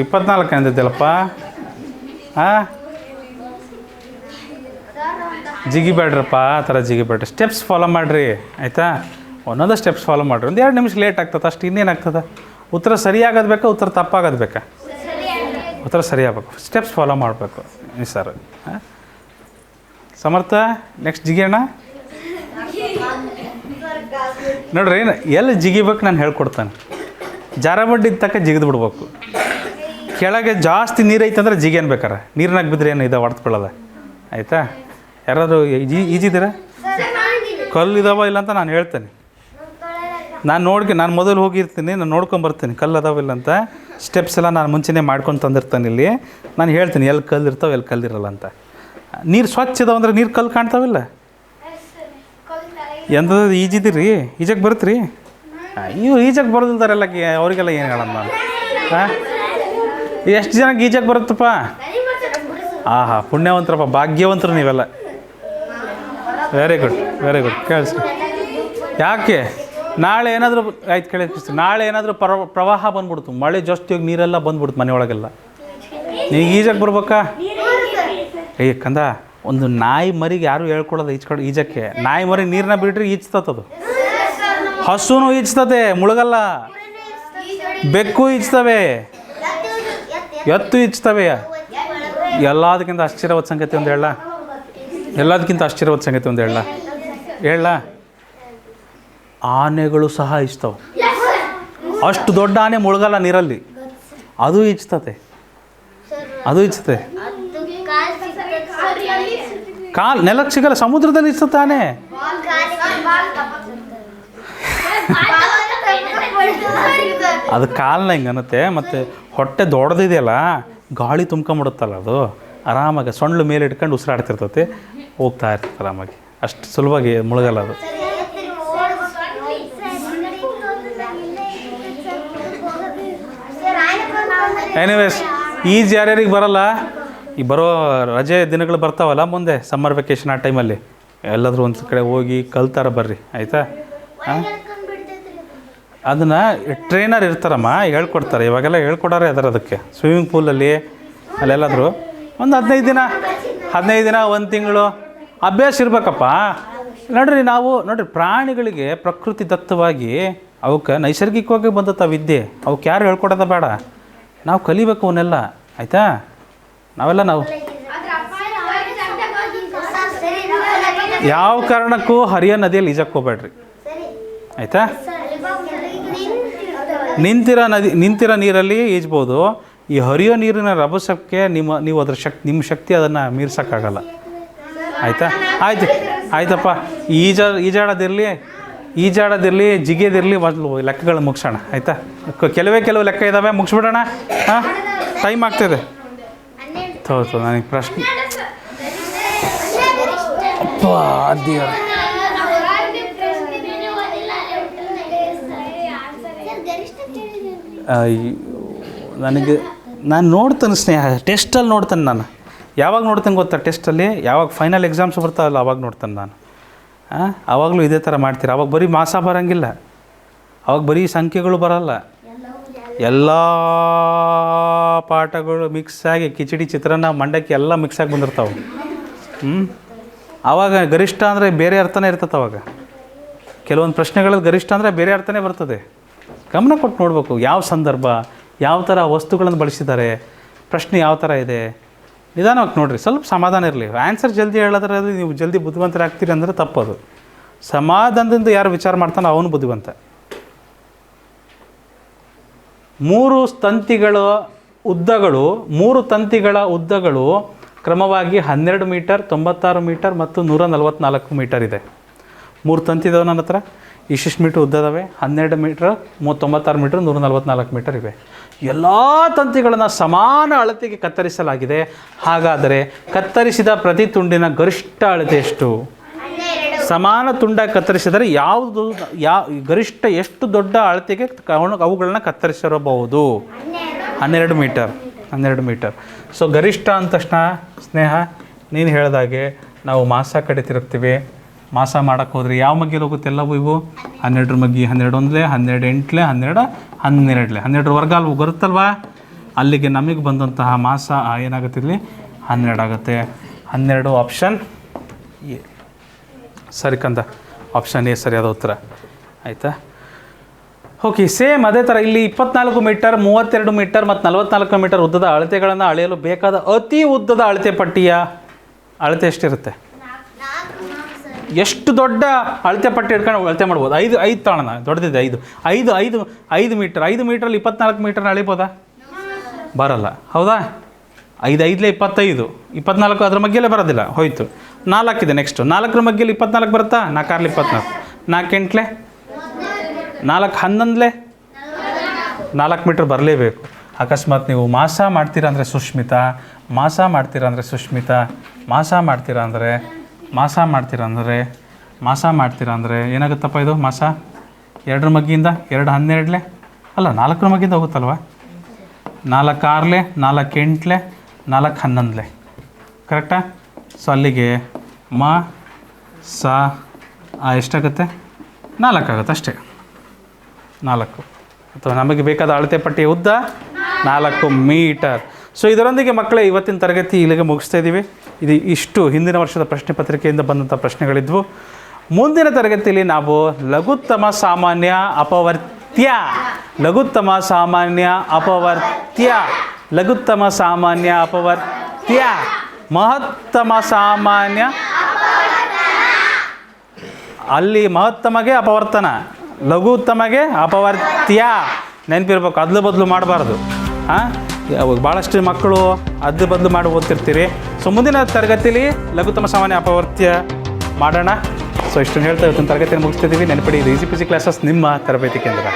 ಇಪ್ಪತ್ನಾಲ್ಕು ಅಂದಿದ್ದಲ್ಲಪ್ಪ. ಜಿಗಿಬೇಡ್ರಪ್ಪ, ಆ ಥರ ಜಿಗಿಬೇಡ್ರಿ. ಸ್ಟೆಪ್ಸ್ ಫಾಲೋ ಮಾಡಿರಿ, ಆಯಿತಾ? ಒಂದೊಂದು ಸ್ಟೆಪ್ಸ್ ಫಾಲೋ ಮಾಡಿರಿ. ಒಂದು 2 ನಿಮಿಷ ಲೇಟ್ ಆಗ್ತದೆ ಅಷ್ಟು. ಇನ್ನೇನಾಗ್ತದೆ? ಉತ್ತರ ಸರಿಯಾಗೋದು ಬೇಕಾ, ಉತ್ತರ ತಪ್ಪಾಗೋದು ಬೇಕಾ? ಉತ್ತರ ಸರಿಯಾಗಬೇಕು. ಸ್ಟೆಪ್ಸ್ ಫಾಲೋ ಮಾಡಬೇಕು ಸರ್. ಸಮರ್ಥ, ನೆಕ್ಸ್ಟ್ ಜಿಗಿಯೋಣ. ನೋಡ್ರಿ, ಎಲ್ಲಿ ಜಿಗಿಬೇಕು ನಾನು ಹೇಳ್ಕೊಡ್ತಾನೆ. ಜಾರಬಡ್ಡಿದ ತಕ್ಕ ಜಿಗಿದು ಬಿಡ್ಬೇಕು. ಕೆಳಗೆ ಜಾಸ್ತಿ ನೀರು ಐತಂದ್ರೆ ಜಿಗಿಯನ್ ಬೇಕಾರೆ, ನೀರಿನಾಗ ಬಿದ್ದರೆ ಏನು ಇದೆ ಹೊಡೆದ್ಕೊಳ್ಳೋದ, ಆಯಿತಾ? ಯಾರಾದರೂ ಈಜಿದ್ದೀರಾ? ಕಲ್ಲು ಇದಾವ ಇಲ್ಲ ಅಂತ ನಾನು ಹೇಳ್ತೇನೆ. ನಾನು ಮೊದಲು ಹೋಗಿರ್ತೀನಿ, ನಾನು ನೋಡ್ಕೊಂಬರ್ತೀನಿ ಕಲ್ಲು ಅದಾವಿಲ್ಲ ಅಂತ. ಸ್ಟೆಪ್ಸ್ ಎಲ್ಲ ನಾನು ಮುಂಚೆನೇ ಮಾಡ್ಕೊಂಡು ತಂದಿರ್ತಾನೆ ಇಲ್ಲಿ. ನಾನು ಹೇಳ್ತೀನಿ ಎಲ್ಲಿ ಕಲ್ಲು ಇರ್ತಾವೆ, ಎಲ್ಲಿ ಕಲ್ಲಿರಲ್ಲ ಅಂತ. ನೀರು ಸ್ವಚ್ಛ ಇದಾವೆ ಅಂದ್ರೆ ನೀರು ಕಲ್ಲು ಕಾಣ್ತಾವಿಲ್ಲ. ಎಂಥದ್ದು ಈಜಿದ್ದೀರಿ? ಈಜಕ್ಕೆ ಬರುತ್ತೀರಿ? ಇವು ಈಜಕ್ಕೆ ಬರೋದಿಲ್ದಾರೆಲ್ಲ, ಅವರಿಗೆಲ್ಲ ಏನು ಹೇಳೋಣ ನಾನು. ಎಷ್ಟು ಜನಕ್ಕೆ ಈಜಕ್ಕೆ ಬರುತ್ತಪ್ಪ? ಆಹಾ, ಪುಣ್ಯವಂತರಪ್ಪ, ಭಾಗ್ಯವಂತರು ನೀವೆಲ್ಲ. Very good, very good. ಕೇಳಿಸ್ರಿ. ಯಾಕೆ ನಾಳೆ ಏನಾದರೂ ಆಯ್ತು ಕೇಳಿಸ್ರಿ, ನಾಳೆ ಏನಾದರೂ ಪ್ರವಾಹ ಬಂದ್ಬಿಡ್ತು, ಮಳೆ ಜಾಸ್ತಿ ಹೋಗಿ ನೀರೆಲ್ಲ ಬಂದ್ಬಿಡ್ತು ಮನೆಯೊಳಗೆಲ್ಲ, ನೀವು ಈಜಕ್ಕೆ ಬರ್ಬೇಕಾ? ಏ ಕಂದ, ಒಂದು ನಾಯಿ ಮರಿಗೆ ಯಾರು ಹೇಳ್ಕೊಡೋದು ಈಜಕ್ಕೆ. ನಾಯಿ ಮರಿ ನೀರನ್ನ ಬಿಟ್ರೆ ಈಜ್ತದದು. ಹಸುನು ಈಜ್ತದೆ, ಮುಳುಗಲ್ಲ. ಬೆಕ್ಕು ಈಜ್ತವೆ, ಎತ್ತು ಈಜ್ತವೆ. ಎಲ್ಲದಕ್ಕಿಂತ ಆಶ್ಚರ್ಯವಾದ ಸಂಗತಿ ಒಂದು ಹೇಳ, ಎಲ್ಲದಕ್ಕಿಂತ ಆಶ್ಚರ್ಯವಾದ ಸಂಗತಿ ಒಂದು ಹೇಳ, ಆನೆಗಳು ಸಹ ಈಜ್ತವೆ. ಅಷ್ಟು ದೊಡ್ಡ ಆನೆ ಮುಳುಗಲ್ಲ ನೀರಲ್ಲಿ, ಅದು ಈಜ್ತದೆ. ಕಾಲು ನೆಲಕ್ಕೆ ಸಿಗಲ್ಲ, ಸಮುದ್ರದಲ್ಲಿ ಈಜ್ತದೆ ಆನೆ. ಅದು ಕಾಲನ್ನ ಹಿಂಗೆ ಅನ್ನತ್ತೆ. ಮತ್ತು ಹೊಟ್ಟೆ ದೊಡ್ಡದಿದೆಯಲ್ಲ, ಗಾಳಿ ತುಂಬ್ಕೊಂಬಿಡುತ್ತಲ್ಲ, ಅದು ಆರಾಮಾಗಿ ಸೊಳ್ಳು ಮೇಲೆ ಇಟ್ಕೊಂಡು ಉಸಿರಾಡ್ತಿರ್ತೈತಿ, ಹೋಗ್ತಾ ಇರ್ತದೆ ಆರಾಮಾಗಿ. ಅಷ್ಟು ಸುಲಭವಾಗಿ ಮುಳುಗಲ್ಲ ಅದು. ಎನಿವೇಸ್, ಈಜು ಯಾರ್ಯಾರಿಗೆ ಬರಲ್ಲ, ಈ ಬರೋ ರಜೆ ದಿನಗಳು ಬರ್ತಾವಲ್ಲ ಮುಂದೆ, ಸಮ್ಮರ್ ವೆಕೇಷನ್ ಆ ಟೈಮಲ್ಲಿ ಎಲ್ಲಾದರೂ ಒಂದು ಕಡೆ ಹೋಗಿ ಕಲ್ತಾರ ಬರ್ರಿ, ಆಯಿತಾ? ಹಾಂ, ಅದನ್ನು ಟ್ರೈನರ್ ಇರ್ತಾರಮ್ಮ, ಹೇಳ್ಕೊಡ್ತಾರೆ. ಇವಾಗೆಲ್ಲ ಹೇಳ್ಕೊಡಾರೆ ಅದಕ್ಕೆ ಸ್ವಿಮ್ಮಿಂಗ್ ಪೂಲಲ್ಲಿ ಅಲ್ಲೆಲ್ಲಾದರೂ ಒಂದು 15 ದಿನ 1 ತಿಂಗಳು ಅಭ್ಯಾಸ ಇರಬೇಕಪ್ಪ. ನೋಡ್ರಿ ಪ್ರಾಣಿಗಳಿಗೆ ಪ್ರಕೃತಿ ದತ್ತವಾಗಿ ಅವಕ್ಕೆ ನೈಸರ್ಗಿಕವಾಗಿ ಬಂದತ್ತ ವಿದ್ಯೆ. ಅವಕ್ಕೆ ಯಾರು ಹೇಳ್ಕೊಡೋದ ಬೇಡ, ನಾವು ಕಲಿಬೇಕು ಅವನ್ನೆಲ್ಲ, ಆಯಿತಾ? ನಾವು ಯಾವ ಕಾರಣಕ್ಕೂ ಹರಿಯೋ ನದಿಯಲ್ಲಿ ಈಜಕ್ಕೆ ಹೋಗ್ಬೇಡ್ರಿ, ಆಯಿತಾ? ನಿಂತಿರೋ ನೀರಲ್ಲಿ ಈಜ್ಬೋದು. ಈ ಹರಿಯೋ ನೀರಿನ ರಭಸಕ್ಕೆ ನೀವು ಅದರ ನಿಮ್ಮ ಶಕ್ತಿ ಅದನ್ನು ಮೀರ್ಸೋಕ್ಕಾಗಲ್ಲ, ಆಯಿತಾ? ಆಯ್ತಪ್ಪ. ಈಜಾಡೋದಿರಲಿ ಜಿಗಿಯೋದಿರಲಿ, ಮೊದಲು ಲೆಕ್ಕಗಳು ಮುಗಿಸೋಣ, ಆಯಿತಾ? ಕೆಲವು ಲೆಕ್ಕ ಇದ್ದಾವೆ, ಮುಗಿಸ್ಬಿಡೋಣ. ಹಾಂ, ಟೈಮ್ ಆಗ್ತಿದೆ. ಹೌದು, ನನಗೆ ಪ್ರಶ್ನೆ ಅಪ್ಪ ಅದ್ಯ ನಾನು ನೋಡ್ತೇನೆ ಸ್ನೇಹ, ಟೆಸ್ಟಲ್ಲಿ ನೋಡ್ತೇನೆ. ನಾನು ಯಾವಾಗ ನೋಡ್ತೇನೆ ಗೊತ್ತಾ? ಟೆಸ್ಟಲ್ಲಿ ಯಾವಾಗ ಫೈನಲ್ ಎಕ್ಸಾಮ್ಸ್ ಬರ್ತಾವಲ್ಲ ಅವಾಗ ನೋಡ್ತೇನೆ ನಾನು. ಆವಾಗಲೂ ಇದೇ ಥರ ಮಾಡ್ತೀರ. ಅವಾಗ ಬರೀ ಮಾಸ ಬರೋಂಗಿಲ್ಲ, ಅವಾಗ ಬರೀ ಸಂಖ್ಯೆಗಳು ಬರೋಲ್ಲ, ಎಲ್ಲ ಪಾಠಗಳು ಮಿಕ್ಸಾಗಿ ಕಿಚಡಿ ಚಿತ್ರಾನ್ನ ಮಂಡಕ್ಕಿ ಎಲ್ಲ ಮಿಕ್ಸಾಗಿ ಬಂದಿರ್ತಾವೆ. ಆವಾಗ ಗರಿಷ್ಠ ಅಂದರೆ ಬೇರೆ ಅರ್ಥನೇ ಇರ್ತದೆ. ಅವಾಗ ಕೆಲವೊಂದು ಪ್ರಶ್ನೆಗಳಲ್ಲಿ ಗರಿಷ್ಠ ಅಂದರೆ ಬೇರೆ ಅರ್ಥನೇ ಬರ್ತದೆ. ಗಮನ ಕೊಟ್ಟು ನೋಡಬೇಕು, ಯಾವ ಸಂದರ್ಭ, ಯಾವ ಥರ ವಸ್ತುಗಳನ್ನು ಬಳಸಿದ್ದಾರೆ, ಪ್ರಶ್ನೆ ಯಾವ ಥರ ಇದೆ, ನಿಧಾನವಾಗಿ ನೋಡಿರಿ. ಸ್ವಲ್ಪ ಸಮಾಧಾನ ಇರಲಿ. ಆನ್ಸರ್ ಜಲ್ದಿ ಹೇಳೋದ್ರಲ್ಲಿ ನೀವು ಜಲ್ದಿ ಬುದ್ಧಿವಂತರಾಗ್ತೀರಿ ಅಂದರೆ ತಪ್ಪದು. ಸಮಾಧಾನದಿಂದ ಯಾರು ವಿಚಾರ ಮಾಡ್ತಾನೋ ಅವನು ಬುದ್ಧಿವಂತ. 3 ತಂತಿಗಳ ಉದ್ದಗಳು ಕ್ರಮವಾಗಿ 12 ಮೀಟರ್, 96 ಮೀಟರ್ ಮತ್ತು 144 ಮೀಟರ್ ಇದೆ. 3 ತಂತಿ ಇದಾವೆ ನನ್ನ ಹತ್ರ. ಇಷ್ಟಿಷ್ಟು ಮೀಟ್ರ್ ಉದ್ದದವೆ, 12 ಮೀಟ್ರ್, 96 ಮೀಟ್ರ್, 144 ಮೀಟರ್ ಇವೆ. ಎಲ್ಲ ತಂತಿಗಳನ್ನು ಸಮಾನ ಅಳತೆಗೆ ಕತ್ತರಿಸಲಾಗಿದೆ. ಹಾಗಾದರೆ ಕತ್ತರಿಸಿದ ಪ್ರತಿ ತುಂಡಿನ ಗರಿಷ್ಠ ಅಳತೆ ಎಷ್ಟು? ಸಮಾನ ತುಂಡಾಗಿ ಕತ್ತರಿಸಿದರೆ ಗರಿಷ್ಠ ಎಷ್ಟು ದೊಡ್ಡ ಅಳತೆಗೆ ಅವುಗಳನ್ನ ಕತ್ತರಿಸಿರಬಹುದು? 12 ಮೀಟರ್. ಸೊ ಗರಿಷ್ಠ ಅಂದ ತಕ್ಷಣ ಸ್ನೇಹ ನೀನು ಹೇಳಿದಾಗೆ ನಾವು ಮಾಸ ಕಡೆ ತಿರುಗ್ತೀವಿ. ಮಾಸ ಮಾಡೋಕ್ಕೆ ಹೋದರೆ ಯಾವ ಮಗ್ಗಿಯಲ್ಲಿ ಹೋಗುತ್ತೆ ಎಲ್ಲವೂ? ಇವು 12 ಮಗ್ಗಿ, 12 ಒಂದಲೇ, 12 ಎಂಟ್ಲೆ, 12 ವರ್ಗ ಅಲ್ಲಿ ಬರುತ್ತಲ್ವಾ? ಅಲ್ಲಿಗೆ ನಮಗೆ ಬಂದಂತಹ ಮಾಸ ಏನಾಗುತ್ತೆ ಇಲ್ಲಿ? 12 ಆಗುತ್ತೆ. 12 ಆಪ್ಷನ್ ಎ ಸರಿ ಕಂದ, ಆಪ್ಷನ್ ಎ ಸರಿಯಾದ ಉತ್ತರ, ಆಯಿತಾ? ಓಕೆ, ಸೇಮ್ ಅದೇ ಥರ ಇಲ್ಲಿ 24 ಮೀಟರ್, 32 ಮೀಟರ್ ಮತ್ತು 44 ಮೀಟರ್ ಉದ್ದದ ಅಳತೆಗಳನ್ನು ಅಳೆಯಲು ಬೇಕಾದ ಅತಿ ಉದ್ದದ ಅಳತೆ ಪಟ್ಟಿಯ ಅಳತೆ ಎಷ್ಟಿರುತ್ತೆ? ಎಷ್ಟು ದೊಡ್ಡ ಅಳತೆ ಪಟ್ಟಿ ಇಟ್ಕೊಂಡು ಅಳತೆ ಮಾಡ್ಬೋದು? 5 ತಾಳನ ದೊಡ್ಡದಿದೆ. 5 ಮೀಟರ್. 5 ಮೀಟ್ರಲ್ಲಿ 24 ಮೀಟರ್ನ ಅಳಿಬೋದಾ? ಬರಲ್ಲ, ಹೌದಾ? 5 25, 24 ಅದ್ರ ಮಗ್ಗೆಯಲ್ಲೇ ಬರೋದಿಲ್ಲ, ಹೋಯ್ತು. 4 ಇದೆ ನೆಕ್ಸ್ಟು. 4ರ ಮಗ್ಗೆಯಲ್ಲಿ 24 ಬರುತ್ತಾ? 4 24, 4 ಎಂಟ್ಲೆ, 4 11 4 ಮೀಟ್ರ್ ಬರಲೇಬೇಕು. ಅಕಸ್ಮಾತ್ ನೀವು ಮಾಸ ಮಾಡ್ತೀರಾ ಅಂದರೆ ಸುಷ್ಮಿತಾ, ಮಾಸ ಮಾಡ್ತೀರಾ ಅಂದರೆ ಏನಾಗುತ್ತಪ್ಪ ಇದು? ಮಾಸ 2ರ ಮಗ್ಗಿಯಿಂದ 2 12 ಅಲ್ಲ 4ರ ಮಗ್ಗಿಂದ ಹೋಗುತ್ತಲ್ವ? 4 6 4 8 4 11 ಕರೆಕ್ಟಾ? ಸೊ ಅಲ್ಲಿಗೆ ಮ ಸ ಎಷ್ಟಾಗುತ್ತೆ? 4 ಆಗುತ್ತೆ ಅಷ್ಟೇ. 4 ಅಥವಾ ನಮಗೆ ಬೇಕಾದ ಅಳತೆ ಪಟ್ಟಿಯ ಉದ್ದ 4 ಮೀಟರ್. ಸೊ ಇದರೊಂದಿಗೆ ಮಕ್ಕಳೇ ಇವತ್ತಿನ ತರಗತಿ ಇಲ್ಲಿಗೆ ಮುಗಿಸ್ತಾ ಇದ್ದೀವಿ. ಇಷ್ಟು ಹಿಂದಿನ ವರ್ಷದ ಪ್ರಶ್ನೆ ಪತ್ರಿಕೆಯಿಂದ ಬಂದಂಥ ಪ್ರಶ್ನೆಗಳಿದ್ವು. ಮುಂದಿನ ತರಗತಿಯಲ್ಲಿ ನಾವು ಲಘುತ್ತಮ ಸಾಮಾನ್ಯ ಅಪವರ್ತ್ಯ ಲಘುತ್ತಮ ಸಾಮಾನ್ಯ ಅಪವರ್ತ್ಯ ಲಘುತ್ತಮ ಸಾಮಾನ್ಯ ಅಪವರ್ತ್ಯ ಮಹತ್ತಮ ಸಾಮಾನ್ಯ ಅಲ್ಲಿ ಮಹತ್ತಮಗೆ ಅಪವರ್ತನ, ಲಘುತ್ತಮಗೆ ಅಪವರ್ತ್ಯ. ನೆನಪಿರ್ಬೇಕು, ಅದಲು ಬದಲು ಮಾಡಬಾರ್ದು. ಭಾಳಷ್ಟು ಮಕ್ಕಳು ಅದ್ದು ಬದಲು ಮಾಡಿ ಓದ್ತಿರ್ತೀರಿ. ಸೊ ಮುಂದಿನ ತರಗತಿಯಲ್ಲಿ ಲಘುತ್ತಮ ಸಾಮಾನ್ಯ ಅಪವರ್ತ್ಯ ಮಾಡೋಣ. ಸೊ ಇಷ್ಟನ್ನು ಹೇಳ್ತಾ ಇವತ್ತಿನ ತರಗತಿಯನ್ನು ಮುಗಿಸ್ತಿದ್ದೀವಿ. ನೆನಪಿಡಿ, ಇದು ಈಸಿ ಪಿಸಿ ಕ್ಲಾಸಸ್ ನಿಮ್ಮ ತರಬೇತಿ ಕೇಂದ್ರ.